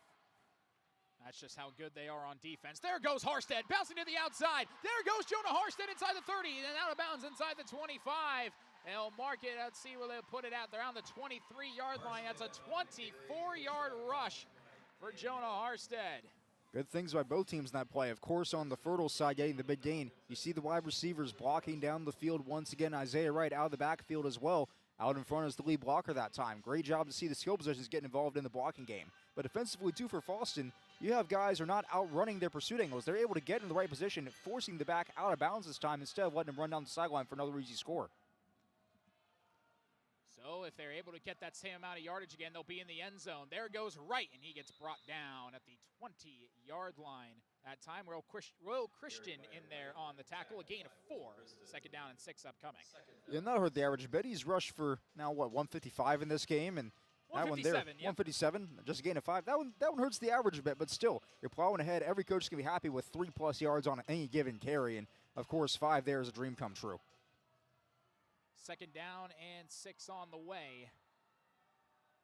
That's just how good they are on defense. There goes Harstead, bouncing to the outside. There goes Jonah Harstead inside the 30, and out of bounds inside the 25. They'll mark it. Let's see where they'll put it out. They're on the 23-yard line. That's a 24-yard rush for Jonah Harstead. Good things by both teams in that play. Of course, on the Fertile side, getting the big gain. You see the wide receivers blocking down the field once again. Isaiah Wright out of the backfield as well. Out in front is the lead blocker that time. Great job to see the skill positions getting involved in the blocking game. But defensively, too, for Fosston, you have guys who are not outrunning their pursuit angles. They're able to get in the right position, forcing the back out of bounds this time instead of letting him run down the sideline for another easy score. So if they're able to get that same amount of yardage again, they'll be in the end zone. There goes Wright, and he gets brought down at the 20-yard line. That time, Will Christian in there on the tackle. A gain of 4. 2nd down and 6 upcoming. Yeah, not hurt the average a bit. He's rushed for now, 155 in this game, and that one there, 157, just a gain of 5. That one hurts the average a bit, but still, you're plowing ahead. Every coach is going to be happy with 3+ yards on any given carry, and of course, 5 there is a dream come true. 2nd down and 6 on the way.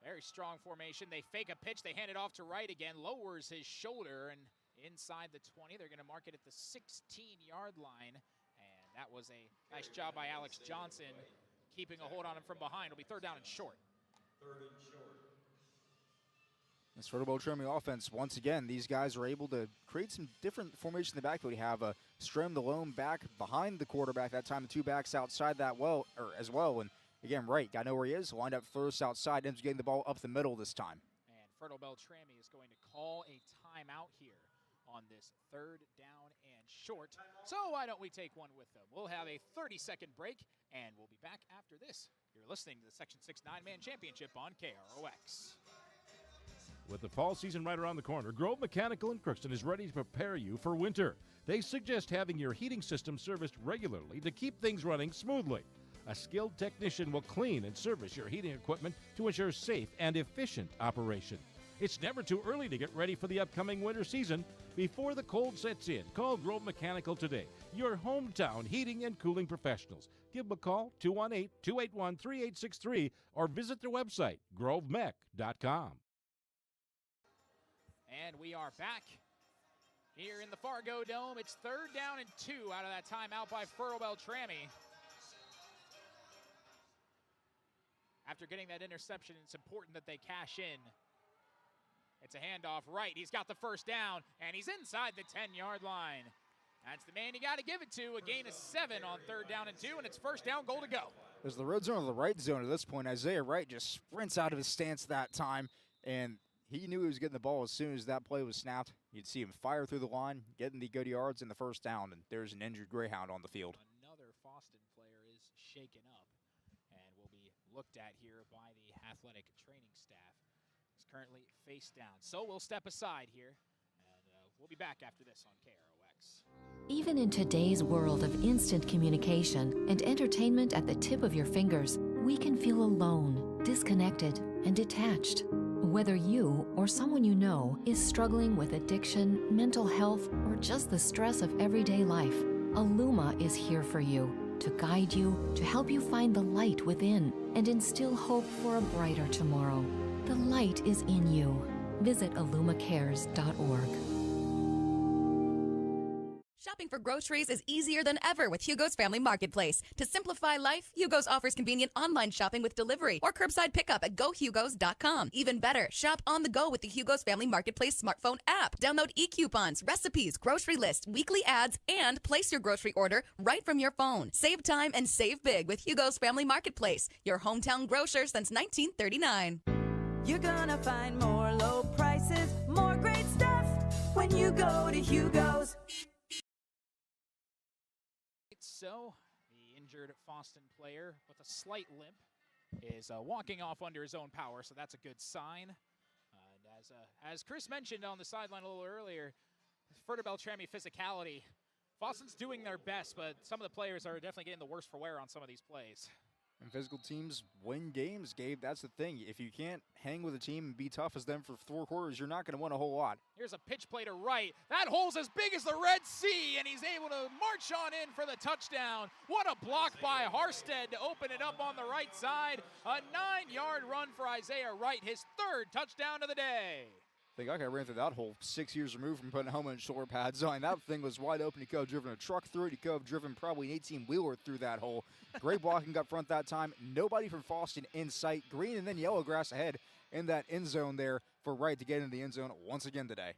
Very strong formation. They fake a pitch. They hand it off to Wright again. Lowers his shoulder, and inside the 20. They're going to mark it at the 16-yard line. And that was a nice job by Alex Johnson, keeping a hold on him from behind. It'll be 3rd down and short. 3rd and short. This Fertile-Beltrami offense, once again, these guys are able to create some different formations in the backfield. You have Strem, the lone back, behind the quarterback. That time, the 2 backs outside that as well. And again, Wright, got to know where he is. Lined up first outside, ends up getting the ball up the middle this time. And Fertile-Beltrami is going to call a timeout here on this 3rd down and short. So why don't we take one with them? We'll have a 30-second break, and we'll be back after this. You're listening to the Section 6 9-Man Championship on KROX. With the fall season right around the corner, Grove Mechanical in Crookston is ready to prepare you for winter. They suggest having your heating system serviced regularly to keep things running smoothly. A skilled technician will clean and service your heating equipment to ensure safe and efficient operation. It's never too early to get ready for the upcoming winter season. Before the cold sets in, call Grove Mechanical today, your hometown heating and cooling professionals. Give them a call, 218-281-3863, or visit their website, grovemech.com. And we are back here in the Fargodome. It's 3rd down and 2 out of that timeout by Fertile-Beltrami. After getting that interception, it's important that they cash in. It's a handoff right. He's got the 1st down, and he's inside the 10-yard line. That's the man you got to give it to. A gain of 7 on 3rd down and 2, and it's 1st down, goal to go. There's the red zone or the right zone at this point. Isaiah Wright just sprints out of his stance that time, and he knew he was getting the ball as soon as that play was snapped. You'd see him fire through the line, getting the good yards in the 1st down, and there's an injured Greyhound on the field. Another Fosston player is shaken up and will be looked at here by the athletic training staff. He's currently face down. So we'll step aside here, and we'll be back after this on KROX. Even in today's world of instant communication and entertainment at the tip of your fingers, we can feel alone, disconnected, and detached. Whether you or someone you know is struggling with addiction, mental health, or just the stress of everyday life, Illuma is here for you to guide you, to help you find the light within, and instill hope for a brighter tomorrow. The light is in you. Visit illumacares.org. Shopping for groceries is easier than ever with Hugo's Family Marketplace. To simplify life, Hugo's offers convenient online shopping with delivery or curbside pickup at gohugos.com. Even better, shop on the go with the Hugo's Family Marketplace smartphone app. Download e-coupons, recipes, grocery lists, weekly ads, and place your grocery order right from your phone. Save time and save big with Hugo's Family Marketplace, your hometown grocer since 1939. You're gonna find more low prices, more great stuff when you go to Hugo's. So, the injured Fosston player with a slight limp is walking off under his own power, so that's a good sign. And as Chris mentioned on the sideline a little earlier, Fertile-Beltrami physicality. Fosston's doing their best, but some of the players are definitely getting the worst for wear on some of these plays. And physical teams win games, Gabe. That's the thing. If you can't hang with a team and be tough as them for 4 quarters, you're not going to win a whole lot. Here's a pitch play to right. That hole's as big as the Red Sea, and he's able to march on in for the touchdown. What a block by Harstead to open it up on the right side. A 9-yard run for Isaiah Wright, his 3rd touchdown of the day. I think I ran through that hole 6 years removed from putting helmet and shoulder pads on. That thing was wide open. He could have driven a truck through it. He could have driven probably an 18-wheeler through that hole. Great blocking up front that time. Nobody from Fosston in sight. Green and then yellow grass ahead in that end zone there for Wright to get into the end zone once again today.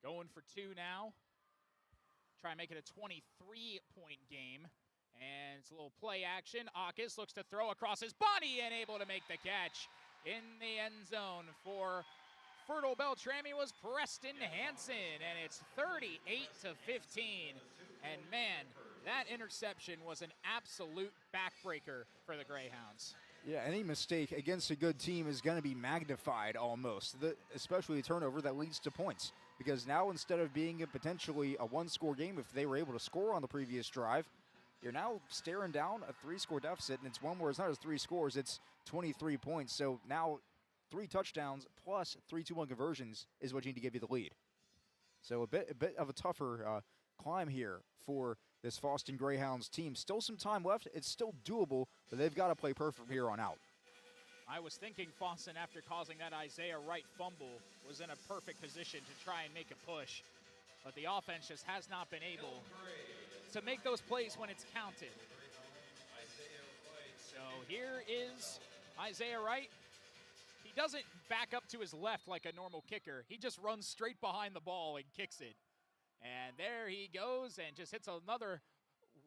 Going for 2 now. Try and make it a 23-point game. And it's a little play action. Akis looks to throw across his body and able to make the catch in the end zone for Fertile-Beltrami was Preston Hansen, and it's 38-15. And man, that interception was an absolute backbreaker for the Greyhounds. Yeah, any mistake against a good team is going to be magnified almost, especially a turnover that leads to points. Because now instead of being potentially a 1-score game, if they were able to score on the previous drive, you're now staring down a 3-score deficit, and it's one where it's not as 3 scores, it's 23 points. So now 3 touchdowns plus 3 2-1 conversions is what you need to give you the lead. So a bit of a tougher climb here for this Fosston Greyhounds team. Still some time left. It's still doable, but they've got to play perfect from here on out. I was thinking Fosston, after causing that Isaiah Wright fumble, was in a perfect position to try and make a push. But the offense just has not been able to make those plays when it's counted. So here is Isaiah Wright. He doesn't back up to his left like a normal kicker. He just runs straight behind the ball and kicks it. And there he goes and just hits another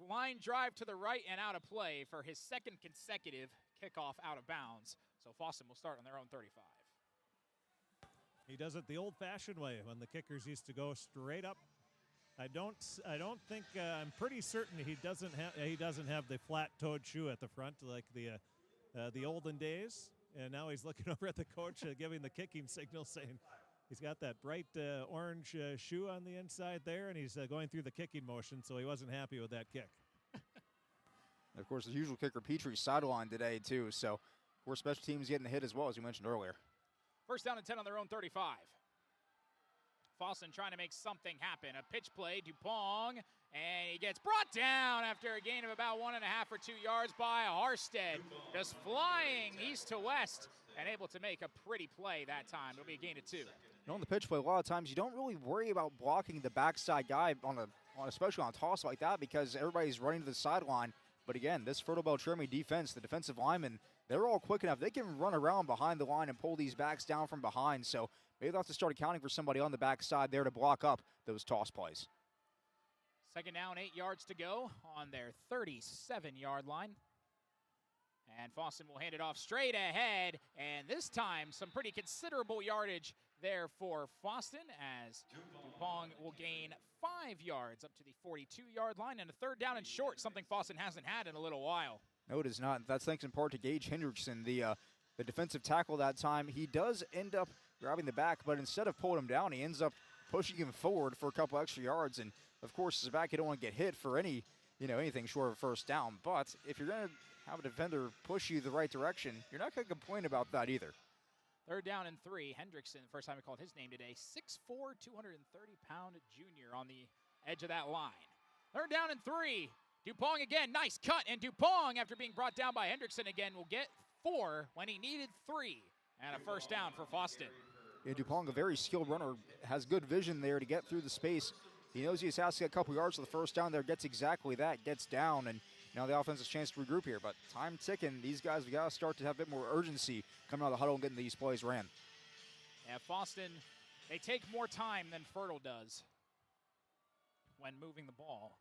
line drive to the right and out of play for his 2nd consecutive kickoff out of bounds. So Fosston will start on their own 35. He does it the old-fashioned way when the kickers used to go straight up. I don't think I'm pretty certain he doesn't have the flat-toed shoe at the front like the olden days. And now he's looking over at the coach, giving the kicking signal, saying he's got that bright orange shoe on the inside there, and he's going through the kicking motion, so he wasn't happy with that kick. Of course, the usual kicker, Petrie, sideline today, too. So, of course, special teams getting the hit as well, as you mentioned earlier. 1st down and 10 on their own 35. Fosston trying to make something happen. A pitch play, Dupong, and he gets brought down after a gain of about 1.5 or 2 yards by Harstead. Just flying east to west and able to make a pretty play that time. It'll be a gain of 2. On the pitch play, a lot of times you don't really worry about blocking the backside guy especially on a toss like that because everybody's running to the sideline. But again, this Fertile-Beltrami defense, the defensive linemen, they're all quick enough. They can run around behind the line and pull these backs down from behind. So maybe they'll have to start accounting for somebody on the backside there to block up those toss plays. 2nd down, 8 yards to go on their 37-yard line. And Fosston will hand it off straight ahead. And this time, some pretty considerable yardage there for Fosston as Dupong will gain 5 yards up to the 42-yard line. And a 3rd down and short, something Fosston hasn't had in a little while. No, it is not. That's thanks in part to Gage Hendrickson, the defensive tackle that time. He does end up grabbing the back, but instead of pulling him down, he ends up pushing him forward for a couple extra yards. And, of course, as a back, you don't want to get hit for anything short of a 1st down. But if you're going to have a defender push you the right direction, you're not going to complain about that either. Third down and 3. Hendrickson, first time we called his name today, 6'4", 230-pound junior on the edge of that line. Third down and 3. Dupong again, nice cut, and Dupong, after being brought down by Hendrickson again, will get 4 when he needed 3. And a first down for Fosston. Yeah, Dupong, a very skilled runner, has good vision there to get through the space. He knows he just has to get a couple yards to the first down there, gets exactly that, gets down, and now the offense has a chance to regroup here. But time ticking, these guys have got to start to have a bit more urgency coming out of the huddle and getting these plays ran. Yeah, Fosston, they take more time than Fertile does when moving the ball.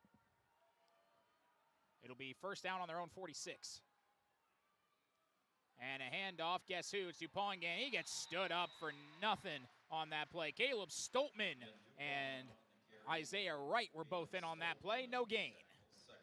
It'll be first down on their own 46. And a handoff, guess who? It's Dupont again. He gets stood up for nothing on that play. Caleb Stoltman and Isaiah Wright were both in on that play. No gain.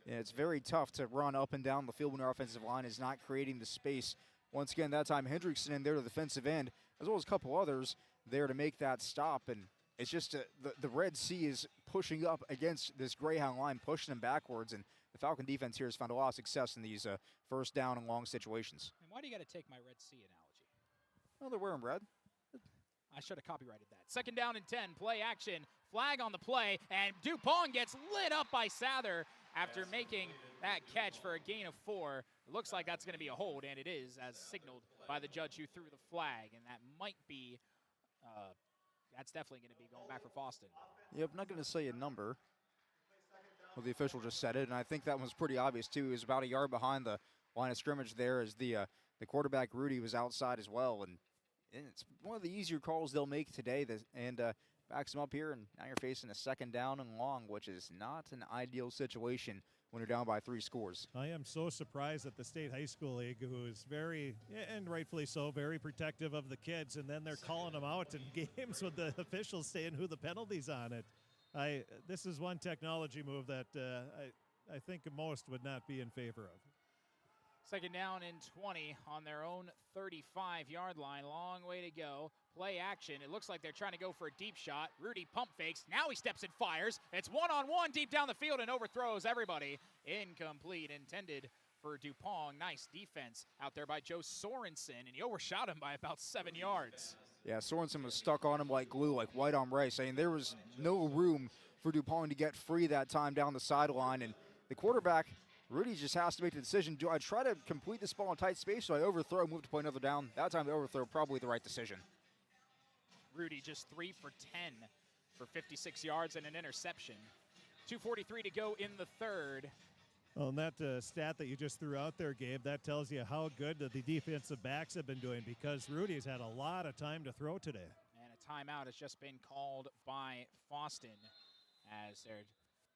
Yeah, it's very tough to run up and down the field when your offensive line is not creating the space. Once again, that time Hendrickson in there to the defensive end, as well as a couple others there to make that stop. And it's just the Red Sea is pushing up against this Greyhound line, pushing them backwards. And the Falcon defense here has found a lot of success in these first down and long situations. And why do you got to take my Red Sea analogy? Well, they're wearing red. I should have copyrighted that. Second down and 10, play action, flag on the play, and Dupont gets lit up by Sather after making that catch for a gain of 4. It looks like that's going to be a hold, and it is, as signaled by the judge who threw the flag, and that might be, that's definitely going to be going back for Fosston. Yep, not going to say a number. Well, the official just said it, and I think that was pretty obvious, too. He was about a yard behind the line of scrimmage there as the quarterback, Rudy, was outside as well, and it's one of the easier calls they'll make today, and backs them up here, and now you're facing a second down and long, which is not an ideal situation when you're down by 3 scores. I am so surprised at the State High School League, who is very, and rightfully so, very protective of the kids, and then they're calling them out in games with the officials saying who the penalty's on it. This is one technology move that I think most would not be in favor of. Second down and 20 on their own 35-yard line. Long way to go. Play action. It looks like they're trying to go for a deep shot. Rudy pump fakes. Now he steps and fires. It's one-on-one deep down the field and overthrows everybody. Incomplete. Intended for Dupont. Nice defense out there by Joe Sorensen, and he overshot him by about 7 yards. Yeah, Sorensen was stuck on him like glue, like white on rice. I mean, there was no room for Dupont to get free that time down the sideline, and the quarterback, Rudy, just has to make the decision. Do I try to complete this ball in tight space, or do I overthrow, move to play another down? That time the overthrow, probably the right decision. Rudy just 3 for 10 for 56 yards and an interception. 2:43 to go in the third. Well, and that stat that you just threw out there, Gabe, that tells you how good the defensive backs have been doing, because Rudy's had a lot of time to throw today. And a timeout has just been called by Fosston as they're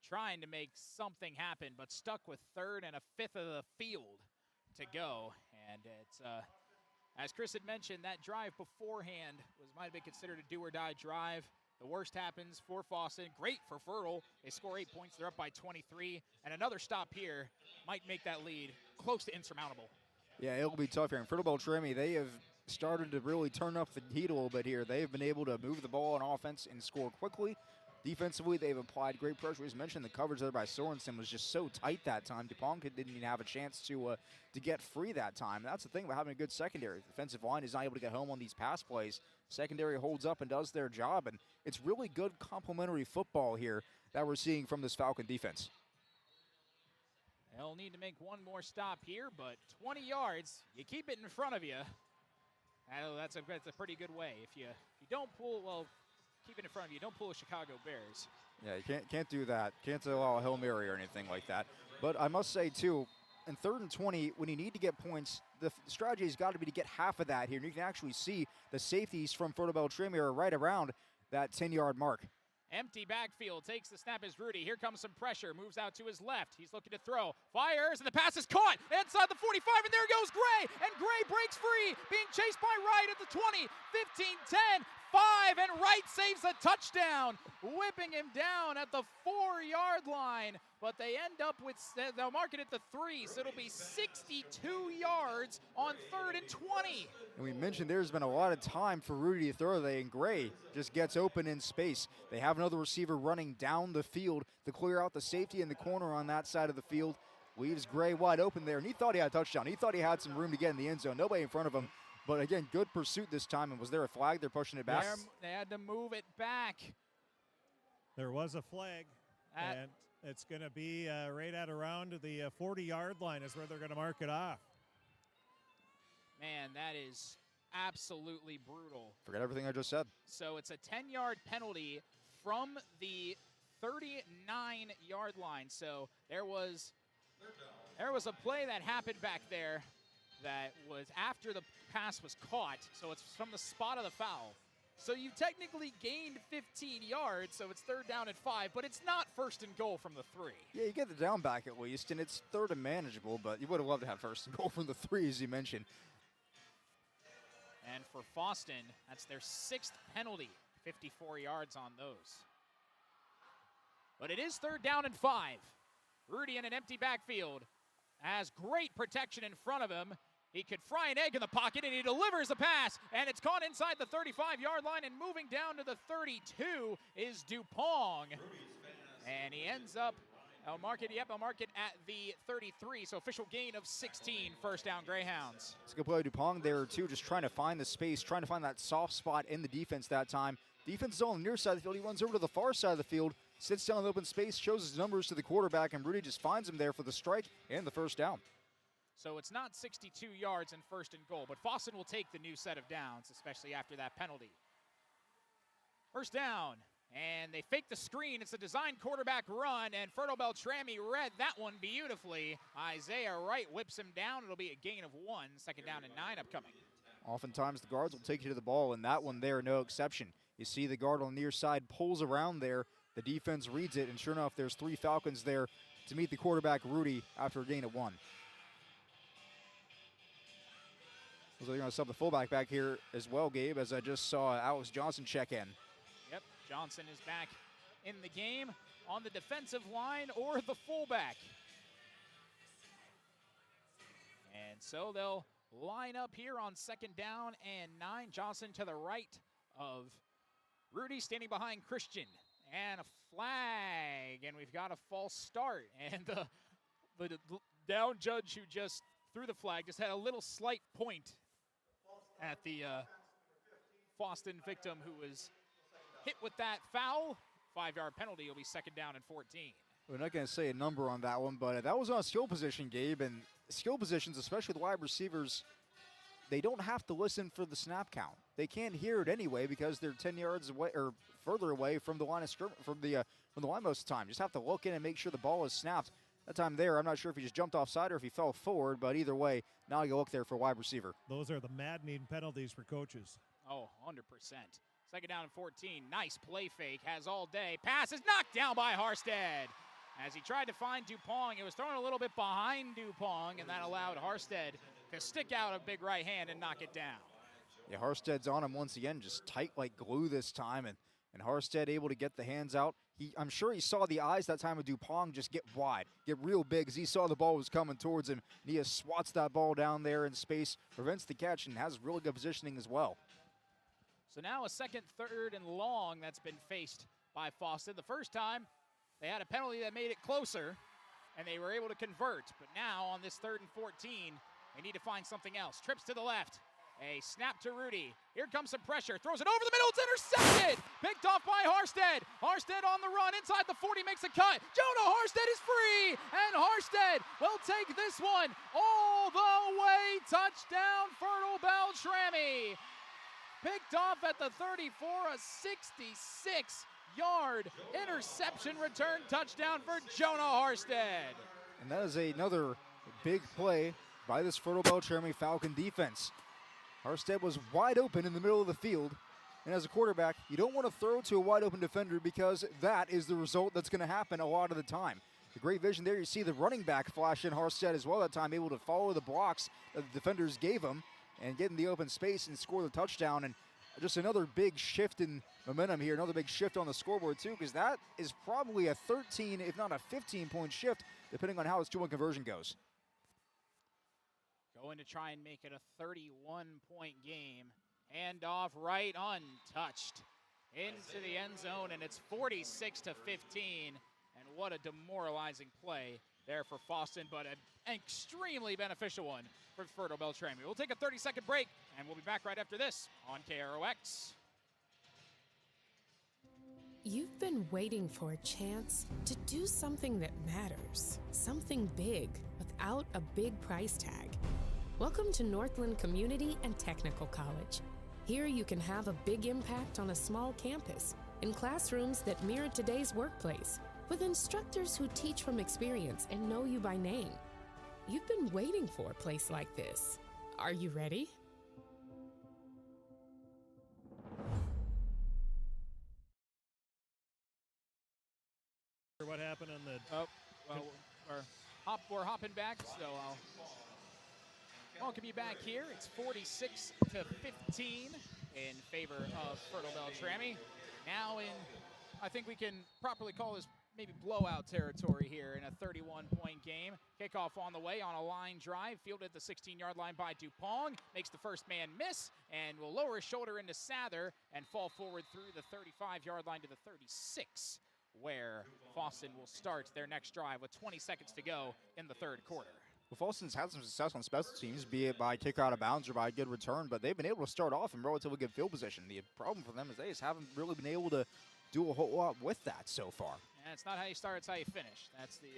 trying to make something happen, but stuck with 3rd and a 5th of the field to go. And it's, as Chris had mentioned, that drive beforehand might have been considered a do-or-die drive. The worst happens for Fosston. Great for Fertile. They score 8 points. They're up by 23. And another stop here might make that lead close to insurmountable. Yeah, it'll be tough here. And Fertile-Beltrami, they have started to really turn up the heat a little bit here. They have been able to move the ball on offense and score quickly. Defensively, they've applied great pressure. As mentioned, the coverage there by Sorensen was just so tight that time. Dupont didn't even have a chance to get free that time. That's the thing about having a good secondary. The defensive line is not able to get home on these pass plays. Secondary holds up and does their job, and it's really good complementary football here that we're seeing from this Falcon defense. They'll need to make one more stop here, but 20 yards, you keep it in front of you. That's a pretty good way. If you don't pull, well, keep it in front of you. Don't pull the Chicago Bears. Yeah, you can't do that. Can't allow a Hail Mary or anything like that. But I must say, too, in 3rd and 20, when you need to get points, the strategy has got to be to get half of that here. And you can actually see the safeties from Fertile-Beltrami are right around that 10-yard mark. Empty backfield, takes the snap as Rudy. Here comes some pressure, moves out to his left. He's looking to throw, fires, and the pass is caught inside the 45, and there goes Gray, and Gray breaks free, being chased by Wright at the 20, 15, 10, 5, and Wright saves a touchdown, whipping him down at the 4-yard line. But they end up with, they'll mark it at the 3, so it'll be 62 yards on 3rd and 20. And we mentioned there's been a lot of time for Rudy to throw there, and Gray just gets open in space. They have another receiver running down the field to clear out the safety in the corner on that side of the field. Leaves Gray wide open there, and he thought he had a touchdown. He thought he had some room to get in the end zone. Nobody in front of him. But again, good pursuit this time. And was there a flag? They're pushing it back. They had to move it back. There was a flag, and it's going to be right at around the 40-yard line is where they're going to mark it off. Man, that is absolutely brutal. Forget everything I just said. So it's a 10-yard penalty from the 39-yard line. So there was a play that happened back there that was after the pass was caught. So it's from the spot of the foul. So you technically gained 15 yards, so it's 3rd down and 5, but it's not 1st and goal from the 3. Yeah, you get the down back at least, and it's 3rd and manageable, but you would have loved to have 1st and goal from the 3, as you mentioned. And for Fosston, that's their 6th penalty, 54 yards on those. But it is 3rd down and 5. Rudy in an empty backfield has great protection in front of him. He could fry an egg in the pocket, and he delivers a pass, and it's caught inside the 35-yard line, and moving down to the 32 is Dupong. And he ends up, I'll mark it at the 33, so official gain of 16, 1st down Greyhounds. It's a good play. Dupong there, too, just trying to find the space, trying to find that soft spot in the defense that time. Defense is on the near side of the field. He runs over to the far side of the field, sits down in the open space, shows his numbers to the quarterback, and Rudy just finds him there for the strike and the 1st down. So it's not 62 yards and 1st and goal, but Fosston will take the new set of downs, especially after that penalty. 1st down, and they fake the screen. It's a design quarterback run, and Fertile-Beltrami read that one beautifully. Isaiah Wright whips him down. It'll be a gain of 1, 2nd down and 9 upcoming. Oftentimes the guards will take you to the ball, and that one there, no exception. You see the guard on the near side pulls around there. The defense reads it, and sure enough, there's 3 Falcons there to meet the quarterback, Rudy, after a gain of 1. So they're going to sub the fullback back here as well, Gabe, as I just saw Alex Johnson check in. Yep, Johnson is back in the game on the defensive line or the fullback. And so they'll line up here on 2nd down and 9. Johnson to the right of Rudy, standing behind Christian. And a flag, and we've got a false start. And the down judge who just threw the flag just had a little slight point at the Fosston victim who was hit with that foul. 5-yard penalty will be 2nd down and 14. We're not going to say a number on that one, but that was on a skill position, Gabe. And skill positions, especially the wide receivers, they don't have to listen for the snap count. They can't hear it anyway because they're 10 yards away or further away from the line of from the line most of the time. Just have to look in and make sure the ball is snapped. That time there, I'm not sure if he just jumped offside or if he fell forward, but either way, now you look there for a wide receiver. Those are the maddening penalties for coaches. Oh, 100%. 2nd down and 14. Nice play fake. Has all day. Pass is knocked down by Harstead. As he tried to find Dupong, it was thrown a little bit behind Dupong, and that allowed Harstead to stick out a big right hand and knock it down. Yeah, Harstead's on him once again, just tight like glue this time, and Harstead able to get the hands out. I'm sure he saw the eyes that time of Dupong just get wide, get real big as he saw the ball was coming towards him. And he swats that ball down there in space, prevents the catch, and has really good positioning as well. So now a 2nd, 3rd, and long that's been faced by Fosston. The first time, they had a penalty that made it closer, and they were able to convert. But now on this 3rd and 14, they need to find something else. Trips to the left. A snap to Rudy. Here comes some pressure. Throws it over the middle. It's intercepted. Picked off by Harstead. Harstead on the run. Inside the 40 makes a cut. Jonah Harstead is free. And Harstead will take this one all the way. Touchdown, Fertile-Beltrami. Picked off at the 34. A 66-yard interception return touchdown for Jonah Harstead. And that is another big play by this Fertile-Beltrami Falcon defense. Harstead was wide open in the middle of the field, and as a quarterback, you don't want to throw to a wide open defender because that is the result that's going to happen a lot of the time. The great vision there, you see the running back flash in Harstead as well that time, able to follow the blocks that the defenders gave him and get in the open space and score the touchdown. And just another big shift in momentum here, another big shift on the scoreboard too, because that is probably a 13, if not a 15-point shift, depending on how this 2-1 conversion goes. Going to try and make it a 31-point game. Hand off right, untouched. Into the end zone, and it's 46-15. And what a demoralizing play there for Fosston, but a extremely beneficial one for Fertile-Beltrami. We'll take a 30-second break, and we'll be back right after this on KROX. You've been waiting for a chance to do something that matters, something big without a big price tag. Welcome to Northland Community and Technical College. Here you can have a big impact on a small campus in classrooms that mirror today's workplace, with instructors who teach from experience and know you by name. You've been waiting for a place like this. Are you ready? What happened on the... Oh, well, we're hopping back, so I'll welcome you back here. It's 46-15 in favor of Fertile-Beltrami. Now in, I think we can properly call this maybe blowout territory here in a 31-point game. Kickoff on the way on a line drive, fielded at the 16-yard line by Dupong. Makes the first man miss and will lower his shoulder into Sather and fall forward through the 35-yard line to the 36, where Fosston will start their next drive with 20 seconds to go in the third quarter. Well, Fosston's had some success on special teams, be it by kick out of bounds or by a good return, but they've been able to start off in relatively good field position. The problem for them is they just haven't really been able to do a whole lot with that so far. And it's not how you start, it's how you finish. That's the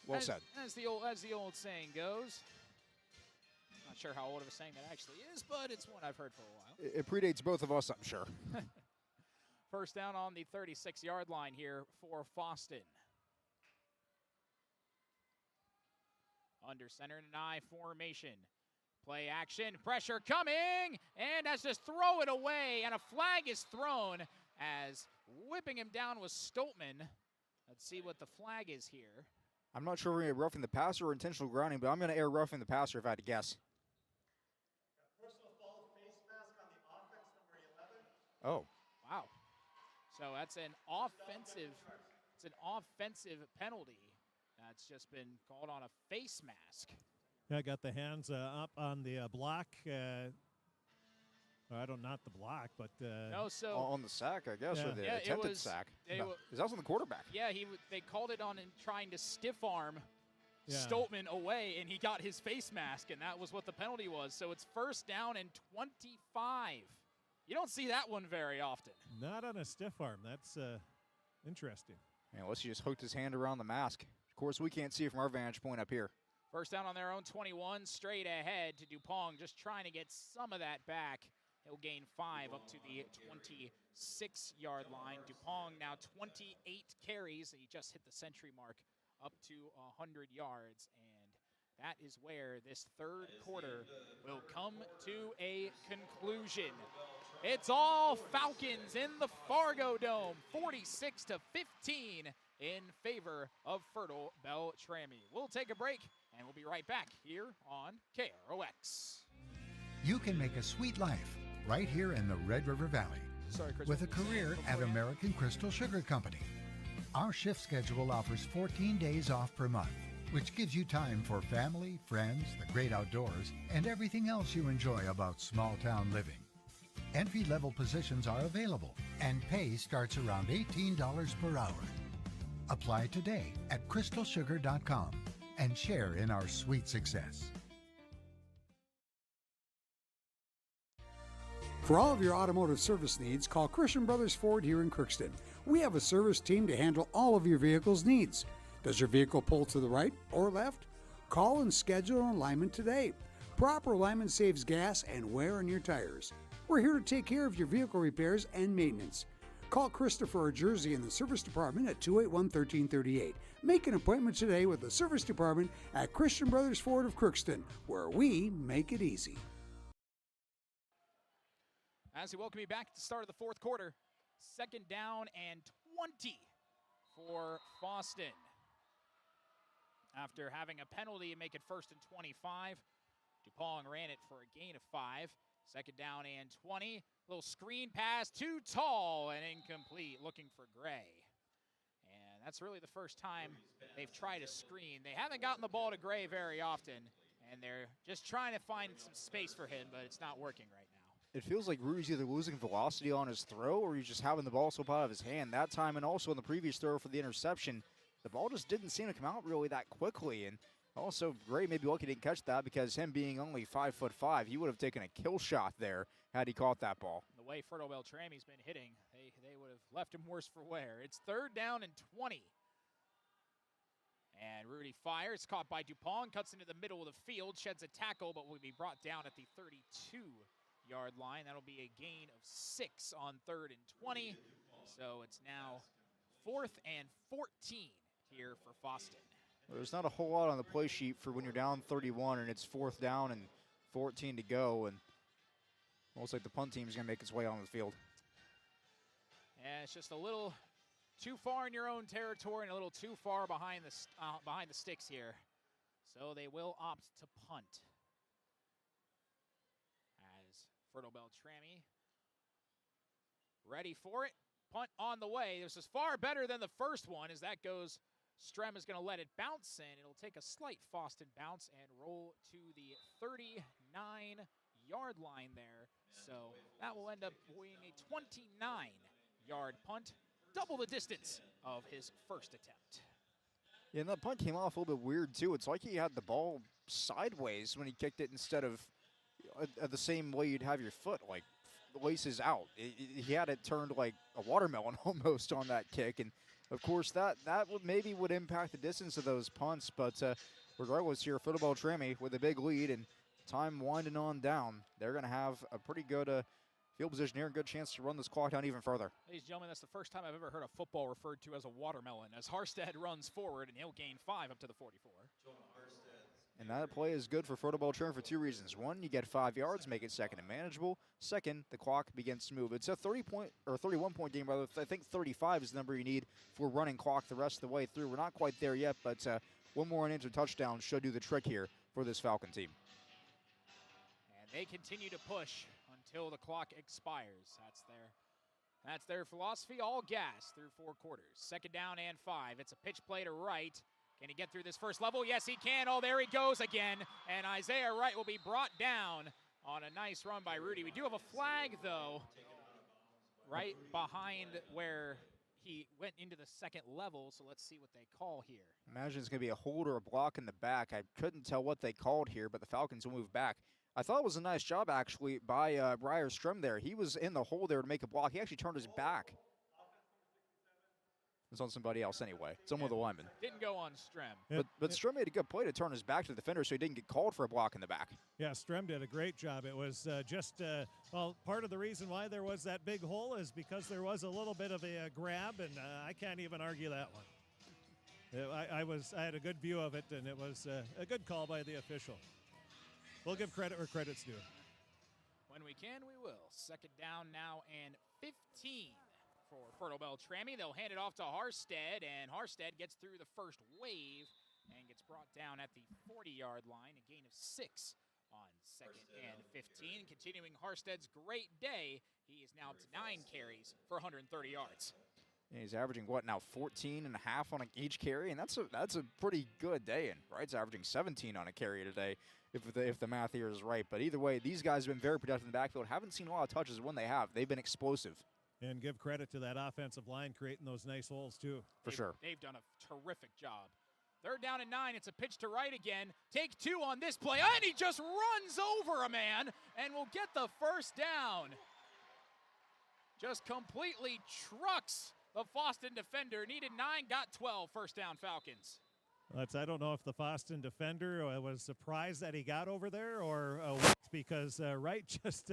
well said. As the old saying goes. Not sure how old of a saying that actually is, but it's one I've heard for a while. It predates both of us, I'm sure. First down on the 36-yard line here for Fosston. Under center and an I formation. Play action, pressure coming, and as just throw it away, and a flag is thrown as whipping him down was Stoltman. Let's see what the flag is here. I'm not sure if we're going to roughing the passer or intentional grounding, but I'm going to air roughing the passer if I had to guess. Personal foul face mask on the offense, number 11. Oh. Wow. So that's an offensive penalty. That's just been called on a face mask. Yeah, got the hands up on the block. Not the block, but no, so on the sack, I guess, or the attempted sack. That was on the quarterback. Yeah, they called it on in trying to stiff arm Stoltman away, and he got his face mask, and that was what the penalty was. So it's first down and 25. You don't see that one very often. Not on a stiff arm. That's interesting. Yeah, unless he just hooked his hand around the mask. Of course, we can't see it from our vantage point up here. First down on their own 21, straight ahead to Dupong, just trying to get some of that back. He'll gain 5 up to the 26-yard line. Dupong now 28 carries. He just hit the century mark up to 100 yards. And that is where this third quarter will come to a conclusion. It's all Falcons in the Fargodome, 46-15 in favor of Fertile-Beltrami. We'll take a break, and we'll be right back here on KROX. You can make a sweet life right here in the Red River Valley with a career at American Crystal Sugar Company. Our shift schedule offers 14 days off per month, which gives you time for family, friends, the great outdoors, and everything else you enjoy about small-town living. Entry-level positions are available, and pay starts around $18 per hour. Apply today at crystalsugar.com and share in our sweet success. For all of your automotive service needs, call Christian Brothers Ford here in Crookston. We have a service team to handle all of your vehicle's needs. Does your vehicle pull to the right or left? Call and schedule an alignment today. Proper alignment saves gas and wear on your tires. We're here to take care of your vehicle repairs and maintenance. Call Christopher or Jersey in the service department at 281-1338. Make an appointment today with the service department at Christian Brothers Ford of Crookston, where we make it easy. As we welcome you back at the start of the fourth quarter, second down and 20 for Fosston. After having a penalty and make it first and 25, Dupong ran it for a gain of 5. Second down and 20. Little screen pass, too tall and incomplete, looking for Gray. And that's really the first time they've tried a screen. They haven't gotten the ball to Gray very often, and they're just trying to find some space for him, but it's not working right now. It feels like Rudy's either losing velocity on his throw or he's just having the ball slip out of his hand. That time and also in the previous throw for the interception, the ball just didn't seem to come out really that quickly. And Also, Gray maybe lucky he didn't catch that because him being only 5'5", he would have taken a kill shot there had he caught that ball. The way Fertile-Beltrami's been hitting, they would have left him worse for wear. It's 3rd down and 20. And Rudy fires, caught by Dupont, cuts into the middle of the field, sheds a tackle, but will be brought down at the 32-yard line. That'll be a gain of 6 on 3rd and 20. So it's now 4th and 14 here for Fosston. There's not a whole lot on the play sheet for when you're down 31 and it's 4th down and 14 to go. And looks like the punt team is going to make its way on the field. Yeah, it's just a little too far in your own territory and a little too far behind the sticks here. So they will opt to punt. As Fertile-Beltrami ready for it. Punt on the way. This is far better than the first one as that goes. Strem is going to let it bounce in. It'll take a slight Fosston bounce and roll to the 39-yard line there. So that will end up being a 29-yard punt, double the distance of his first attempt. Yeah, and that punt came off a little bit weird, too. It's like he had the ball sideways when he kicked it instead of the same way you'd have your foot, like laces out. He had it turned like a watermelon almost on that kick. And, of course, that would impact the distance of those punts. But regardless here, Fertile-Beltrami with a big lead and time winding on down. They're going to have a pretty good field position here and good chance to run this clock down even further. Ladies and gentlemen, that's the first time I've ever heard a football referred to as a watermelon as Harstead runs forward and he'll gain 5 up to the 44. And that play is good for Fertile-Beltrami for 2 reasons. One, you get 5 yards, make it 2nd and manageable. Second, the clock begins to move. It's a 31-point game, rather. I think 35 is the number you need for running clock the rest of the way through. We're not quite there yet, but one more unanswered touchdown should do the trick here for this Falcon team. And they continue to push until the clock expires. That's their philosophy, all gas through 4 quarters. 2nd down and 5. It's a pitch play to Wright. Can he get through this first level? Yes, he can. Oh, there he goes again. And Isaiah Wright will be brought down on a nice run by Rudy. We do have a flag, though, right behind where he went into the 2nd level. So let's see what they call here. Imagine it's going to be a hold or a block in the back. I couldn't tell what they called here, but the Falcons will move back. I thought it was a nice job, actually, by Briar Strum there. He was in the hole there to make a block. He actually turned his back. It's on somebody else anyway. It's on one of the linemen. Didn't go on Strem. But Strem made a good play to turn his back to the defender so he didn't get called for a block in the back. Yeah, Strem did a great job. It was part of the reason why there was that big hole is because there was a little bit of a grab, and I can't even argue that one. I had a good view of it, and it was a good call by the official. We'll give credit where credit's due. When we can, we will. 2nd down now and 15 for Fertile-Beltrami. They'll hand it off to Harstead, and Harstead gets through the first wave and gets brought down at the 40-yard line, a gain of 6 on 2nd and 15. Continuing Harstead's great day, he is now up to 9 carries for 130 yards. And he's averaging, what, now 14 and a half on each carry, and that's a pretty good day. And Wright's averaging 17 on a carry today, if the math here is right. But either way, these guys have been very productive in the backfield. Haven't seen a lot of touches. When they have, they've been explosive. And give credit to that offensive line creating those nice holes, too. For sure. They've done a terrific job. 3rd down and 9. It's a pitch to Wright again. Take 2 on this play. And he just runs over a man and will get the first down. Just completely trucks the Fosston defender. Needed 9, got 12. 1st down, Falcons. I don't know if the Fosston defender was surprised that he got over there or what, because Wright just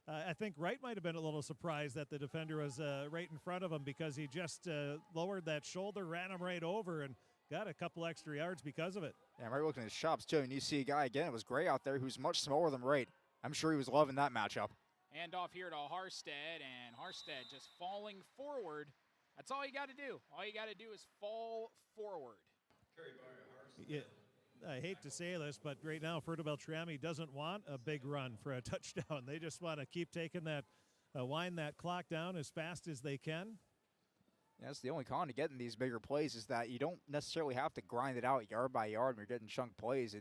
I think Wright might have been a little surprised that the defender was right in front of him because he just lowered that shoulder, ran him right over, and got a couple extra yards because of it. Yeah, Wright looking at his chops, too, and you see a guy, again, it was Gray out there who's much smaller than Wright. I'm sure he was loving that matchup. Hand off here to Harstead, and Harstead just falling forward. That's all you got to do. All you got to do is fall forward. Yeah, I hate to say this, but right now Fertile-Beltrami doesn't want a big run for a touchdown. They just want to keep taking that, wind that clock down as fast as they can. Yeah, that's the only con to getting these bigger plays is that you don't necessarily have to grind it out yard by yard when you're getting chunk plays.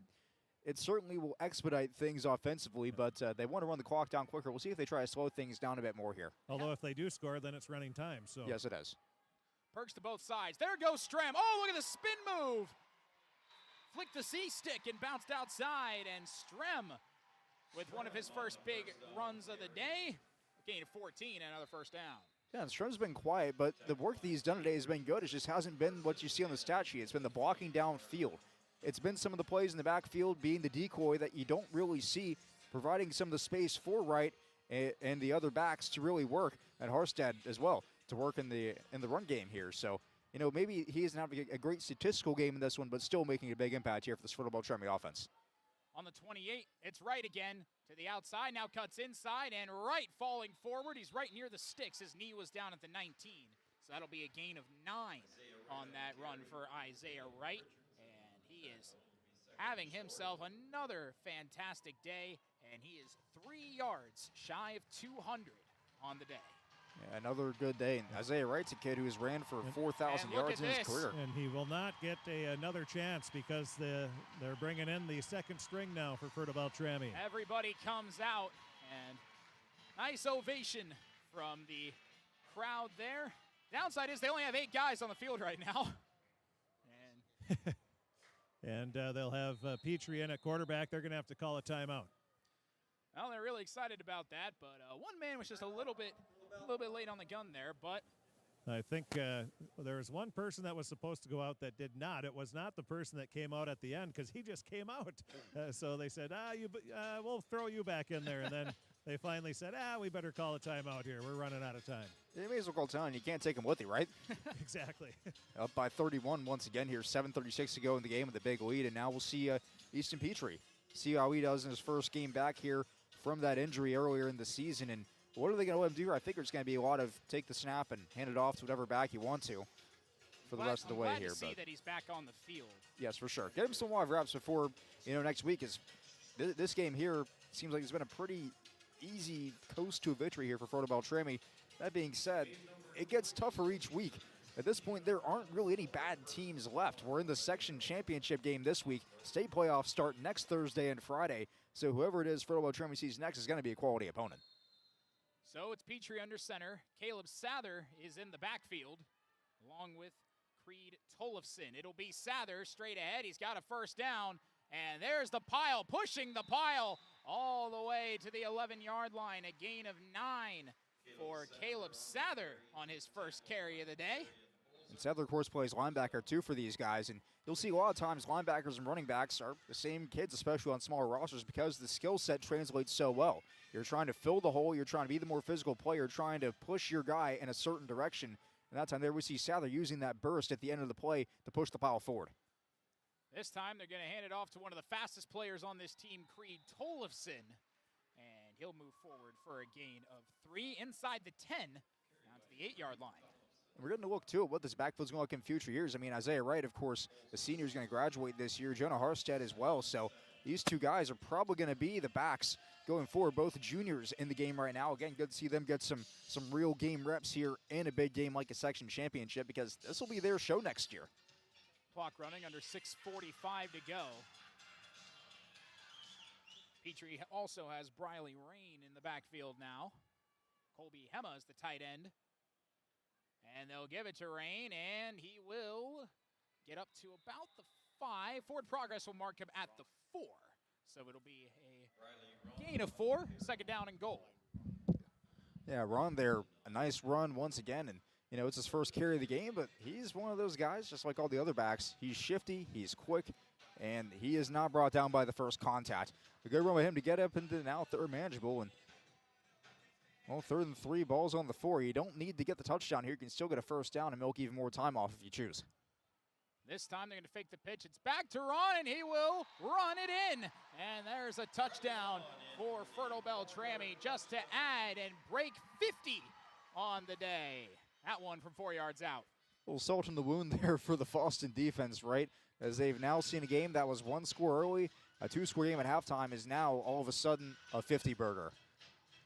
It certainly will expedite things offensively, but they want to run the clock down quicker. We'll see if they try to slow things down a bit more here. Although if they do score, then it's running time. So yes, it is. Perks to both sides. There goes Strem. Oh, look at the spin move. flicked the C-stick and bounced outside, and Strem with one of his first big runs of the day. A gain of 14 and another first down. Yeah, and Strem's been quiet, but the work that he's done today has been good. It just hasn't been what you see on the stat sheet. It's been the blocking downfield. It's been some of the plays in the backfield being the decoy that you don't really see, providing some of the space for Wright and the other backs to really work, and Harstad as well, to work in the run game here. So, you know, maybe he isn't having a great statistical game in this one, but still making a big impact here for this Fertile-Beltrami offense. On the 28, it's Wright again to the outside, now cuts inside, and Wright falling forward. He's right near the sticks. His knee was down at the 19, so that'll be a gain of 9 on that run for Isaiah Wright, and he is having himself another fantastic day, and he is 3 yards shy of 200 on the day. Yeah, another good day. And Isaiah Wright's a kid who's ran for 4,000 yards in his career. And he will not get another chance because they're bringing in the second string now for Fertile-Beltrami. Everybody comes out, and nice ovation from the crowd there. Downside is they only have 8 guys on the field right now. And they'll have Petrie in at quarterback. They're going to have to call a timeout. Well, they're really excited about that, but one man was just a little bit late on the gun there, but I think there was one person that was supposed to go out that did not. It was not the person that came out at the end because he just came out. So they said, we'll throw you back in there. And then they finally said, we better call a timeout here. We're running out of time. You may as well call time. You can't take him with you, right? Exactly. Up by 31 once again here. 7:36 to go in the game with a big lead. And now we'll see Easton Petrie. See how he does in his first game back here from that injury earlier in the season. And what are they going to let him do? I think there's going to be a lot of take the snap and hand it off to whatever back you want to for the rest of the way here. I'm glad to see that he's back on the field. Yes, for sure. Get him some live reps before, next week. Is this game here seems like it's been a pretty easy coast to a victory here for Fertile-Beltrami. That being said, it gets tougher each week. At this point, there aren't really any bad teams left. We're in the section championship game this week. State playoffs start next Thursday and Friday. So whoever it is Fertile-Beltrami sees next is going to be a quality opponent. So it's Petrie under center. Caleb Sather is in the backfield, along with Creed Tollefson. It'll be Sather straight ahead. He's got a first down, and there's the pile, pushing the pile all the way to the 11-yard line. A gain of 9 for Caleb Sather on his first carry of the day. And Sather, of course, plays linebacker, too, for these guys. And you'll see a lot of times linebackers and running backs are the same kids, especially on smaller rosters, because the skill set translates so well. You're trying to fill the hole. You're trying to be the more physical player, trying to push your guy in a certain direction. And that time there we see Sather using that burst at the end of the play to push the pile forward. This time they're going to hand it off to one of the fastest players on this team, Creed Tollefson. And he'll move forward for a gain of 3 inside the 10 down to the 8-yard line. We're going to look, too, at what this backfield's going to look in future years. I mean, Isaiah Wright, of course, the senior, is going to graduate this year. Jonah Harstad as well. So these two guys are probably going to be the backs going forward, both juniors in the game right now. Again, good to see them get some real game reps here in a big game like a section championship, because this will be their show next year. Clock running under 6:45 to go. Petrie also has Briley Rain in the backfield now. Colby Hema is the tight end. And they'll give it to Rain, and he will get up to about the 5. Forward progress will mark him at the 4. So it'll be a gain of 4, second down and goal. Yeah, run there, a nice run once again. And, it's his first carry of the game, but he's one of those guys, just like all the other backs. He's shifty, he's quick, and he is not brought down by the first contact. A good run with him to get up into now third manageable. And, well, 3rd and 3, balls on the 4. You don't need to get the touchdown here. You can still get a first down and milk even more time off if you choose. This time they're going to fake the pitch. It's back to Ron, and he will run it in. And there's a touchdown for Fertile-Beltrami just to add and break 50 on the day. That one from 4 yards out. A little salt in the wound there for the Fosston defense, right? As they've now seen a game that was 1 score early, a 2-score game at halftime is now all of a sudden a 50-burger.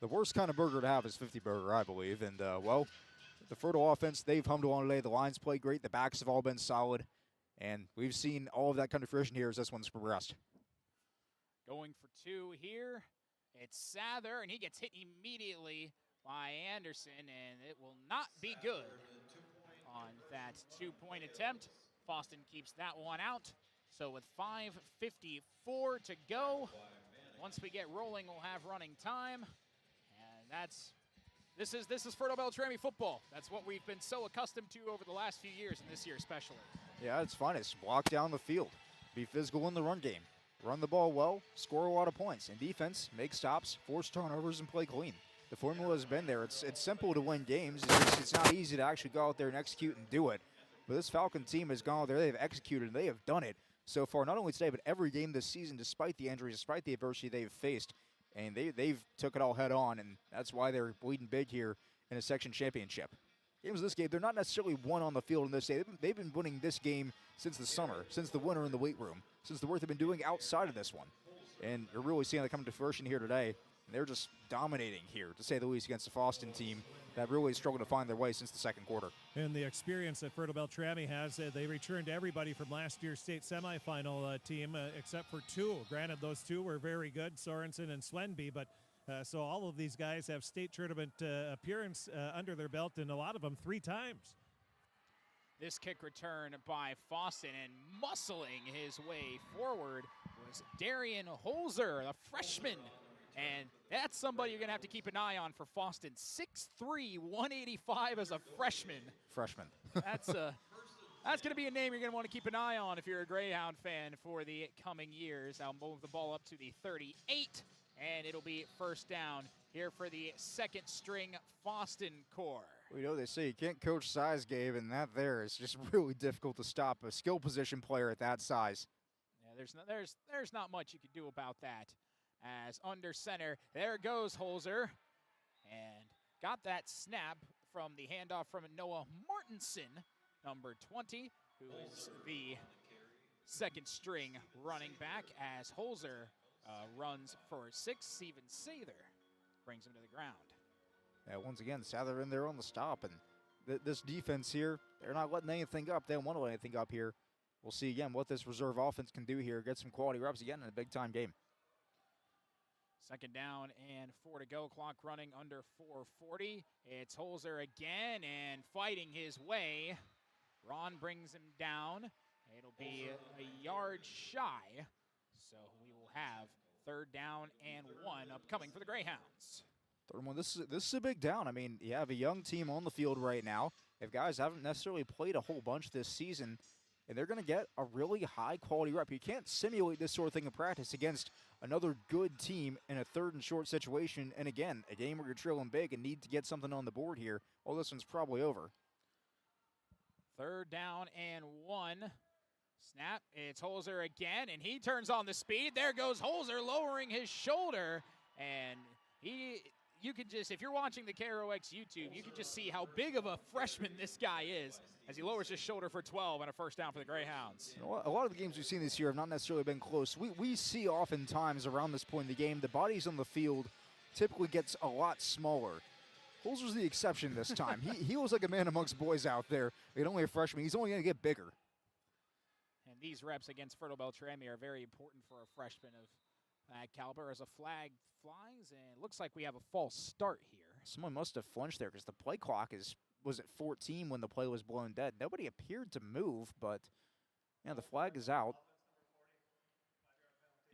The worst kind of burger to have is 50-burger, I believe. And, the Fertile offense, they've hummed along today. The lines played great. The backs have all been solid. And we've seen all of that come to fruition here as this one's progressed. Going for 2 here. It's Sather, and he gets hit immediately by Anderson, and it will not be good on that 2-point attempt. Fosston keeps that one out. So with 5:54 to go, once we get rolling, we'll have running time. And this is Fertile-Beltrami football. That's what we've been so accustomed to over the last few years, and this year especially. Yeah, it's fun. It's walk down the field, be physical in the run game, run the ball well, score a lot of points. In defense, make stops, force turnovers, and play clean. The formula has been there. It's simple to win games. It's not easy to actually go out there and execute and do it. But this Falcon team has gone out there. They've executed, and they have done it so far, not only today, but every game this season, despite the injuries, despite the adversity they've faced. And they've took it all head on, and that's why they're bleeding big here in a section championship. Games of this game, they're not necessarily won on the field in this day. They've been winning this game since the summer, since the winter in the weight room, since the work they've been doing outside of this one. And you're really seeing that come to fruition here today. And they're just dominating here, to say the least, against the Fosston team that really struggled to find their way since the second quarter. And the experience that Fertile-Beltrami has, they returned everybody from last year's state semifinal team, except for two. Granted, those two were very good, Sorensen and Swenby, but so all of these guys have state tournament appearance under their belt, and a lot of them 3 times. This kick return by Fosston, and muscling his way forward was Darian Holzer, the freshman. And that's somebody you're going to have to keep an eye on for Fosston. 6'3", 185 as a freshman. That's going to be a name you're going to want to keep an eye on if you're a Greyhound fan for the coming years. I'll move the ball up to the 38, and it'll be first down here for the second string Fosston core. We know they say you can't coach size, Gabe, and that there is just really difficult to stop a skill position player at that size. Yeah, there's not much you can do about that. As under center, there goes Holzer, and got that snap from the handoff from Noah Martinson, number 20, who is the second string running back, as Holzer runs for 6. Steven Sather brings him to the ground. Yeah, once again, Sather in there on the stop, and this defense here, they're not letting anything up. They don't want to let anything up here. We'll see again what this reserve offense can do here, get some quality reps again in a big-time game. Second down and 4 to go. Clock running under 4:40. It's Holzer again and fighting his way. Ron brings him down. It'll be a yard shy. So we will have 3rd down and 1 upcoming for the Greyhounds. Third one, this is a big down. I mean, you have a young team on the field right now. If guys haven't necessarily played a whole bunch this season, and they're going to get a really high-quality rep. You can't simulate this sort of thing in practice against another good team in a 3rd and short situation. And again, a game where you're trailing big and need to get something on the board here. Well, this one's probably over. 3rd down and 1. Snap, it's Holzer again, and he turns on the speed. There goes Holzer lowering his shoulder, and you could just, if you're watching the KROX YouTube, you can just see how big of a freshman this guy is as he lowers his shoulder for 12 and a first down for the Greyhounds. You know, a lot of the games we've seen this year have not necessarily been close. We see oftentimes around this point in the game, the bodies on the field typically gets a lot smaller. Holzer's the exception this time. he was like a man amongst boys out there. He's only a freshman. He's only going to get bigger. And these reps against Fertile-Beltrami are very important for a freshman of that caliber, as a flag flies, and it looks like we have a false start here. Someone must have flinched there because the play clock was at 14 when the play was blown dead. Nobody appeared to move, but yeah, the flag is out.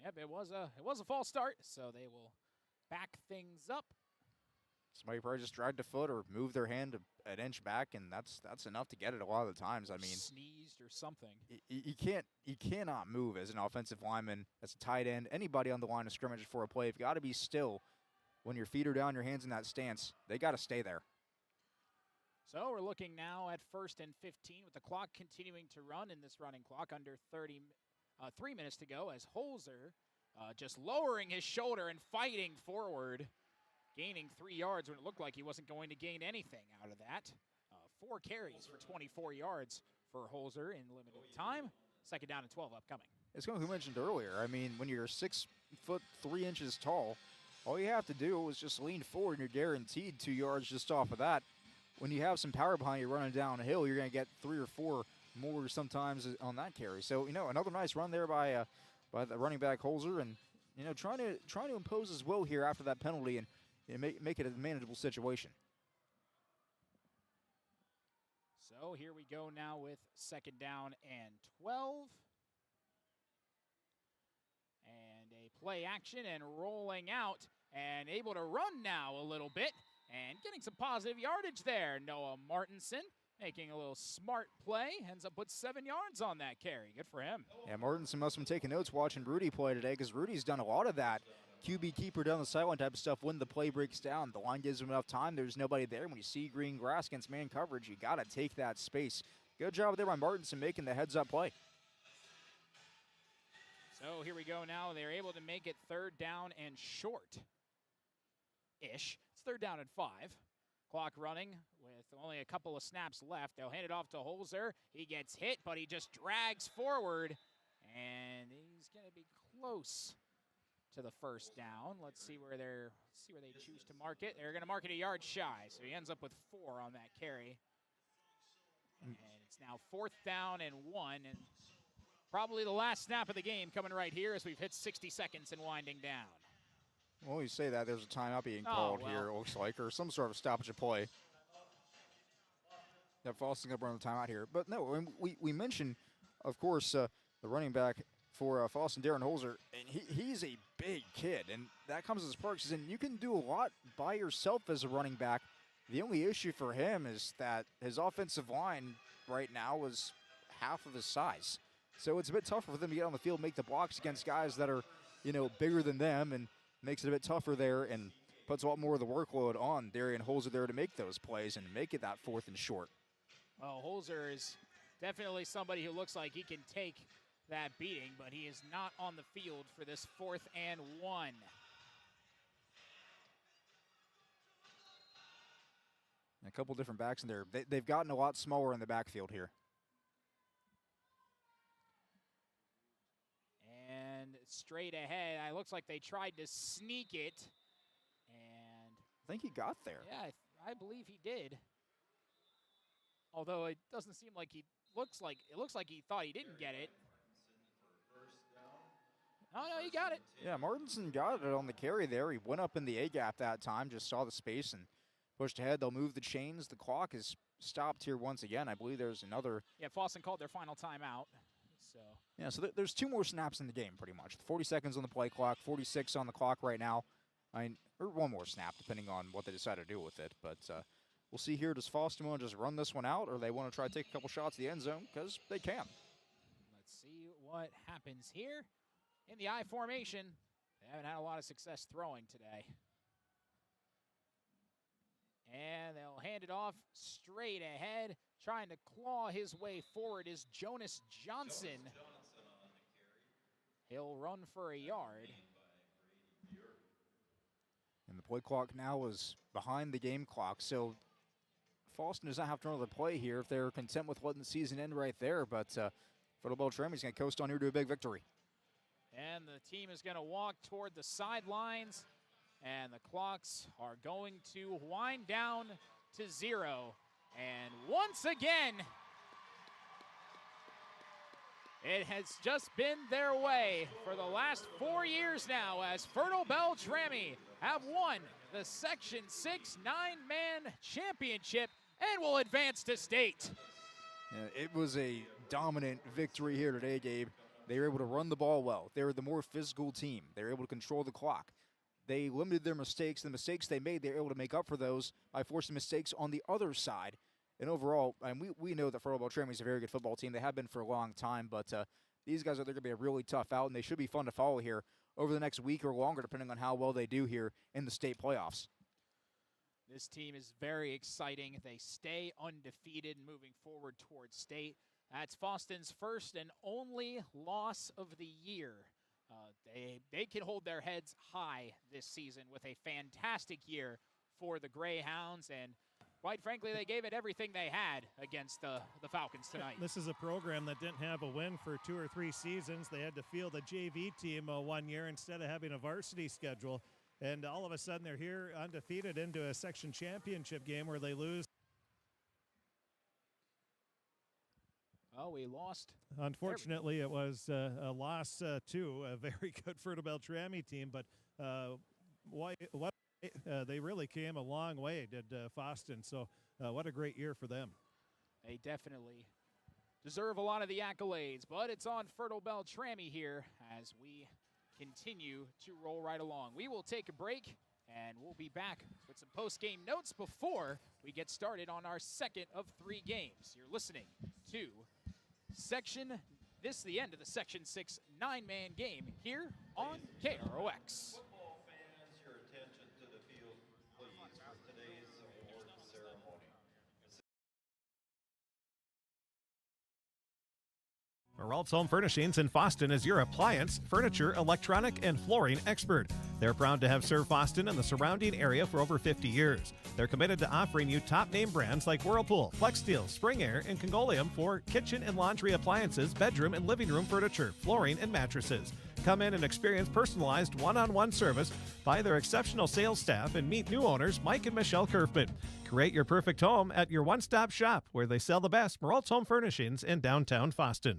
Yep, it was a false start, so they will back things up. Somebody probably just dragged a foot or moved their hand an inch back, and that's enough to get it a lot of the times. I mean, sneezed or something. You cannot move as an offensive lineman, as a tight end, anybody on the line of scrimmage for a play. You've got to be still when your feet are down, your hands in that stance. They got to stay there. So we're looking now at 1st and 15 with the clock continuing to run in this running clock under 3 minutes to go, as Holzer just lowering his shoulder and fighting forward, gaining 3 yards when it looked like he wasn't going to gain anything out of that. 4 carries for 24 yards for Holzer in limited time. 2nd down and 12 upcoming. It's like we mentioned earlier. I mean, when you're 6 foot 3 inches tall, all you have to do is just lean forward, and you're guaranteed 2 yards just off of that. When you have some power behind you running downhill, you're going to get 3 or 4 more sometimes on that carry. So, another nice run there by the running back Holzer, and trying to impose his will here after that penalty and make it a manageable situation. So here we go now with 2nd down and 12. play action and rolling out and able to run now a little bit and getting some positive yardage there. Noah Martinson making a little smart play, ends up with 7 yards on that carry. Good for him. Yeah, Martinson must have been taking notes watching Rudy play today, because Rudy's done a lot of that QB keeper down the sideline type of stuff when the play breaks down. The line gives him enough time. There's nobody there. When you see green grass against man coverage, you got to take that space. Good job there by Martinson making the heads-up play. So here we go now. They're able to make it 3rd down and short-ish. It's 3rd down and 5. Clock running with only a couple of snaps left. They'll hand it off to Holzer. He gets hit, but he just drags forward, and he's going to be close to the 1st down. Let's see where they choose to mark it. They're going to mark it a yard shy, so he ends up with 4 on that carry. And it's now 4th down and 1, and probably the last snap of the game coming right here as we've hit 60 seconds and winding down. Well, you say that, there's a timeout being called here, it looks like, or some sort of stoppage of play. Yeah, Fosston going to run the timeout here. But no, we mentioned, of course, the running back for Fosston, Darren Holzer, and he's a big kid, and that comes as perks. And you can do a lot by yourself as a running back. The only issue for him is that his offensive line right now is half of his size. So it's a bit tougher for them to get on the field, make the blocks against guys that are, bigger than them, and makes it a bit tougher there and puts a lot more of the workload on Darren Holzer there to make those plays and make it that 4th and short. Well, Holzer is definitely somebody who looks like he can take that beating, but he is not on the field for this 4th and 1. A couple different backs in there. They've gotten a lot smaller in the backfield here. And straight ahead, it looks like they tried to sneak it, and I think he got there. Yeah, I believe he did. Although it doesn't seem like it looks like he thought he didn't get it. Oh no, he got it. Yeah, Martinson got it on the carry there. He went up in the A-gap that time, just saw the space and pushed ahead. They'll move the chains. The clock is stopped here once again. I believe there's another. Yeah, Fosston called their final timeout. So. Yeah, so there's 2 more snaps in the game, pretty much. 40 seconds on the play clock, 46 on the clock right now. Or 1 more snap, depending on what they decide to do with it. But we'll see here. Does Fosston want to just run this one out, or they want to try to take a couple shots at the end zone? Because they can. Let's see what happens here. In the I formation, they haven't had a lot of success throwing today. And they'll hand it off straight ahead. Trying to claw his way forward is Jonas Johnson. He'll run for a yard. And the play clock now is behind the game clock, so Fosston does not have to run another play here if they're content with letting the season end right there. But Fertile-Beltrami is going to coast on here to a big victory. And the team is going to walk toward the sidelines, and the clocks are going to wind down to 0. And once again, it has just been their way for the last 4 years now, as Fertile-Beltrami have won the Section 6 9-man championship and will advance to state. Yeah, it was a dominant victory here today, Gabe. They were able to run the ball well. They were the more physical team. They were able to control the clock. They limited their mistakes. The mistakes they made, they were able to make up for those by forcing mistakes on the other side. And overall, we know that Fertile-Beltrami is a very good football team. They have been for a long time, but these guys are going to be a really tough out, and they should be fun to follow here over the next week or longer, depending on how well they do here in the state playoffs. This team is very exciting. They stay undefeated moving forward towards state. That's Fosston's first and only loss of the year. They can hold their heads high this season with a fantastic year for the Greyhounds, and quite frankly, they gave it everything they had against the Falcons tonight. This is a program that didn't have a win for 2 or 3 seasons. They had to field a JV team 1 year instead of having a varsity schedule. And all of a sudden, they're here undefeated into a section championship game where they lose. Oh, we lost. Unfortunately, it was a loss to a very good Fertile-Beltrami team, but they really came a long way, did Fosston. So what a great year for them. They definitely deserve a lot of the accolades, but it's on Fertile-Beltrami here as we continue to roll right along. We will take a break, and we'll be back with some post-game notes before we get started on our second of 3 games. You're listening to the end of the Section 6 9-man game here on KROX. Football fans, your attention to the field, please, for today's award ceremony. Maralt's Home Furnishings in Fosston is your appliance, furniture, electronic, and flooring expert. They're proud to have served Fosston and the surrounding area for over 50 years. They're committed to offering you top-name brands like Whirlpool, FlexSteel, Spring Air, and Congolium for kitchen and laundry appliances, bedroom and living room furniture, flooring, and mattresses. Come in and experience personalized one-on-one service by their exceptional sales staff and meet new owners Mike and Michelle Kerfman. Create your perfect home at your one-stop shop where they sell the best, Maralt's Home Furnishings in downtown Fosston.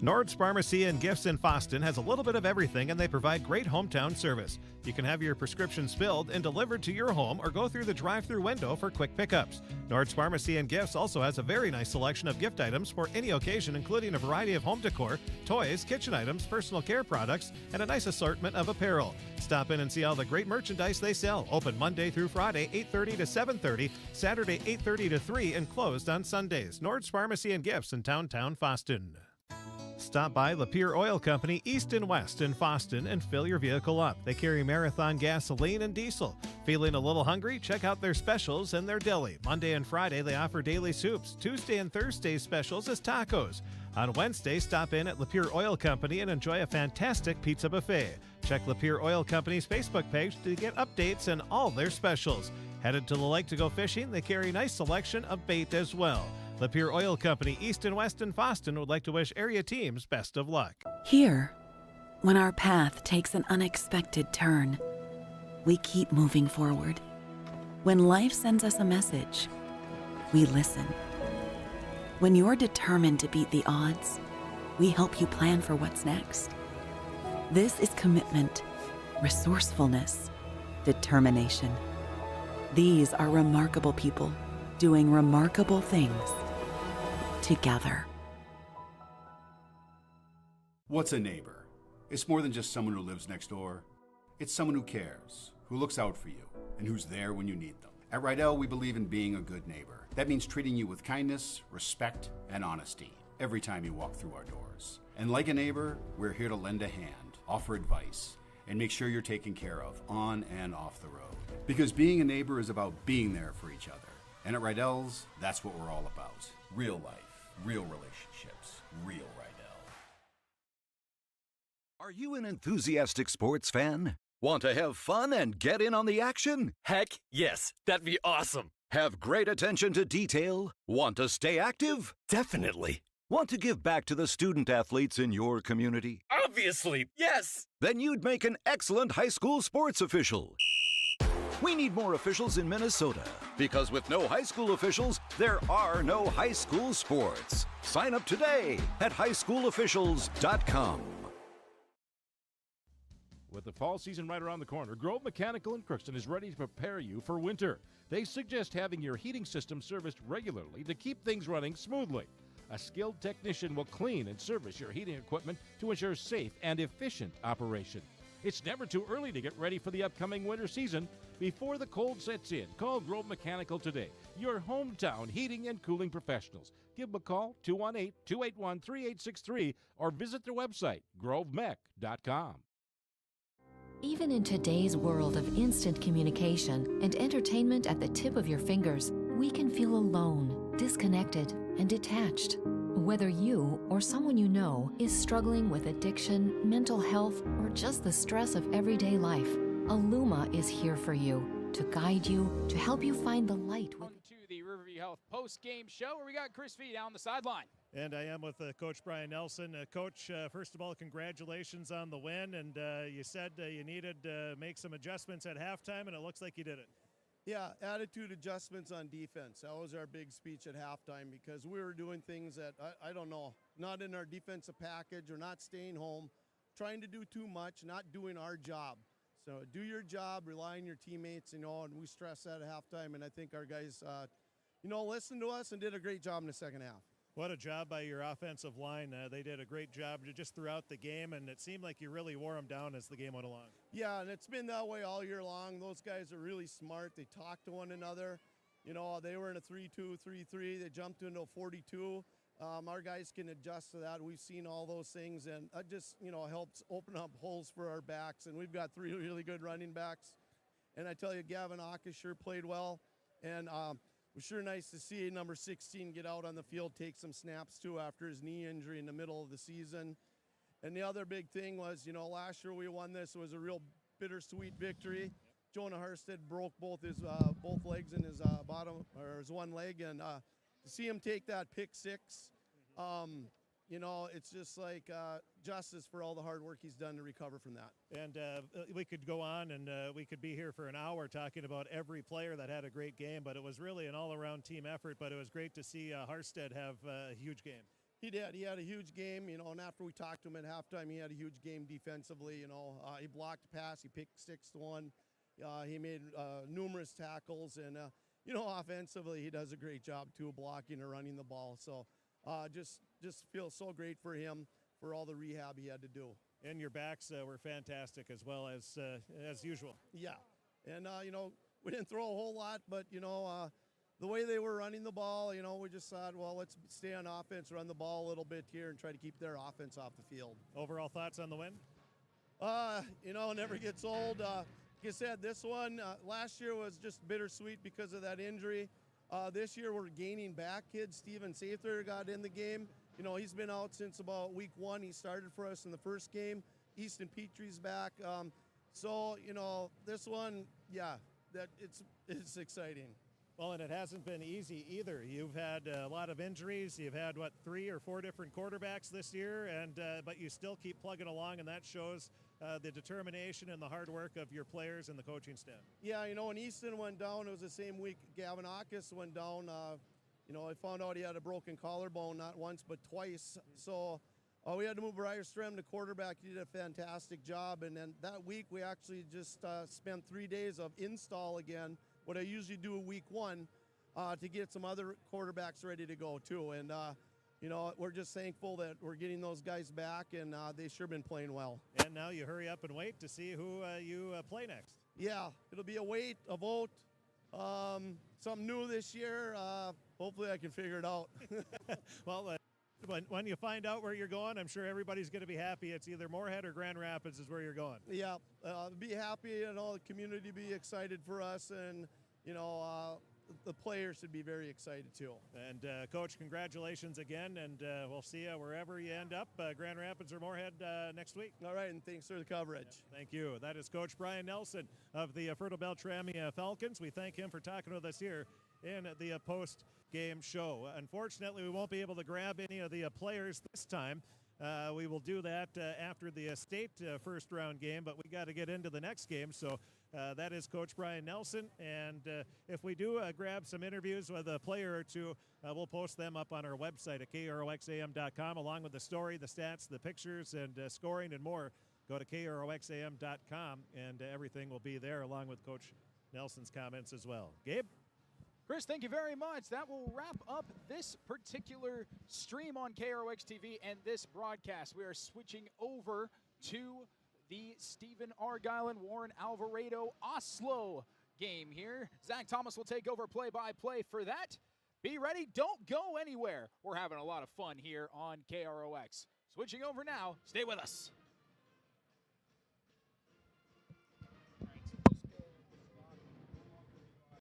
Nord's Pharmacy and Gifts in Fosston has a little bit of everything, and they provide great hometown service. You can have your prescriptions filled and delivered to your home or go through the drive-through window for quick pickups. Nord's Pharmacy and Gifts also has a very nice selection of gift items for any occasion, including a variety of home decor, toys, kitchen items, personal care products, and a nice assortment of apparel. Stop in and see all the great merchandise they sell. Open Monday through Friday, 8:30 to 7:30, Saturday 8:30 to 3, and closed on Sundays. Nord's Pharmacy and Gifts in downtown Fosston. Stop by Lapeer Oil Company East and West in Fosston and fill your vehicle up. They carry Marathon gasoline and diesel. Feeling a little hungry? Check out their specials and their deli. Monday and Friday, they offer daily soups. Tuesday and Thursday specials is tacos. On Wednesday, stop in at Lapeer Oil Company and enjoy a fantastic pizza buffet. Check Lapeer Oil Company's Facebook page to get updates and all their specials. Headed to the lake to go fishing? They carry a nice selection of bait as well. Lapeer Oil Company East and West in Fosston would like to wish area teams best of luck. Here, when our path takes an unexpected turn, we keep moving forward. When life sends us a message, we listen. When you're determined to beat the odds, we help you plan for what's next. This is commitment, resourcefulness, determination. These are remarkable people doing remarkable things together. What's a neighbor? It's more than just someone who lives next door. It's someone who cares, who looks out for you, and who's there when you need them. At Rydell, we believe in being a good neighbor. That means treating you with kindness, respect, and honesty every time you walk through our doors. And like a neighbor, we're here to lend a hand, offer advice, and make sure you're taken care of on and off the road. Because being a neighbor is about being there for each other. And at Rydell's, that's what we're all about. Real life, real relationships, real Rydell. Are you an enthusiastic sports fan? Want to have fun and get in on the action? Heck yes, that'd be awesome. Have great attention to detail? Want to stay active? Definitely. Want to give back to the student athletes in your community? Obviously, yes. Then you'd make an excellent high school sports official. We need more officials in Minnesota, because with no high school officials, there are no high school sports. Sign up today at highschoolofficials.com. With the fall season right around the corner, Grove Mechanical in Crookston is ready to prepare you for winter. They suggest having your heating system serviced regularly to keep things running smoothly. A skilled technician will clean and service your heating equipment to ensure safe and efficient operation. It's never too early to get ready for the upcoming winter season. Before the cold sets in, call Grove Mechanical today, your hometown heating and cooling professionals. Give them a call, 218-281-3863, or visit their website, grovemech.com. Even in today's world of instant communication and entertainment at the tip of your fingers, we can feel alone, disconnected, and detached. Whether you or someone you know is struggling with addiction, mental health, or just the stress of everyday life, Aluma is here for you, to guide you, to help you find the light. Welcome to the Riverview Health post-game show where we got Chris Fee down the sideline. And I am with Coach Brian Nelson. Coach, first of all, congratulations on the win. And you said you needed to make some adjustments at halftime, and it looks like you did it. Yeah, attitude adjustments on defense. That was our big speech at halftime because we were doing things that, I don't know, not in our defensive package or not staying home, trying to do too much, not doing our job. So do your job, rely on your teammates, and we stress that at halftime. And I think our guys, listened to us and did a great job in the second half. What a job by your offensive line. They did a great job just throughout the game, and it seemed like you really wore them down as the game went along. Yeah, and it's been that way all year long. Those guys are really smart. They talk to one another. You know, they were in a 3-2, 3-3. They jumped into a 42. Our guys can adjust to that. We've seen all those things, and it just, you know, helps open up holes for our backs. And we've got 3 really good running backs. And I tell you, Gavin Acas sure played well. And it was sure nice to see number 16 get out on the field, take some snaps too after his knee injury in the middle of the season. And the other big thing was, you know, last year we won this. It was a real bittersweet victory. Jonah Harstead broke both legs in his bottom, or his one leg, and to see him take that pick 6, you know, it's just like justice for all the hard work he's done to recover from that. And we could go on, and we could be here for an hour talking about every player that had a great game, but it was really an all-around team effort. But it was great to see Harstead have a huge game. He did. He had a huge game, you know, and after we talked to him at halftime, he had a huge game defensively. You know, he blocked a pass, he picked 6 to 1. He made numerous tackles, and you know, offensively, he does a great job too, blocking and running the ball. So just feel so great for him for all the rehab he had to do. And your backs were fantastic as well as usual. Yeah, and you know, we didn't throw a whole lot, but you know, the way they were running the ball, you know, we just thought, well, let's stay on offense, run the ball a little bit here, and try to keep their offense off the field. Overall thoughts on the win? You know, it never gets old. Like I said, this one last year was just bittersweet because of that injury. This year we're gaining back kids. Steven Sather got in the game. You know, he's been out since about week 1. He started for us in the first game. Easton Petrie's back. So, you know, this one, yeah, that it's exciting. Well, and it hasn't been easy either. You've had a lot of injuries. You've had, 3 or 4 different quarterbacks this year, and but you still keep plugging along, and that shows the determination and the hard work of your players and the coaching staff. Yeah, you know, when Easton went down, it was the same week Gavin Acas went down. You know, I found out he had a broken collarbone, not once but twice. So we had to move Briar Strem to quarterback. He did a fantastic job. And then that week, we actually just spent 3 days of install again, what I usually do week 1, to get some other quarterbacks ready to go too. And, you know, we're just thankful that we're getting those guys back, and they've sure been playing well. And now you hurry up and wait to see who you play next. Yeah, it'll be a vote. Something new this year. Hopefully I can figure it out. Well, when you find out where you're going, I'm sure everybody's going to be happy. It's either Moorhead or Grand Rapids is where you're going. Yeah, be happy, you know, the community be excited for us, and, you know, the players should be very excited too. And Coach, congratulations again, and we'll see you wherever you end up, Grand Rapids or Moorhead next week. All right, and thanks for the coverage. Yeah, thank you. That is Coach Brian Nelson of the Fertile-Beltrami Falcons. We thank him for talking with us here in the post-game show. Unfortunately, we won't be able to grab any of the players this time. We will do that after the state first-round game, but we got to get into the next game. So that is Coach Brian Nelson, and if we do grab some interviews with a player or two, we'll post them up on our website at kroxam.com, along with the story, the stats, the pictures, and scoring and more. Go to kroxam.com, and everything will be there, along with Coach Nelson's comments as well. Gabe? Chris, thank you very much. That will wrap up this particular stream on KROX TV and this broadcast. We are switching over to the Stephen Argyle and Warren Alvarado Oslo game here. Zach Thomas will take over play-by-play for that. Be ready. Don't go anywhere. We're having a lot of fun here on KROX. Switching over now. Stay with us.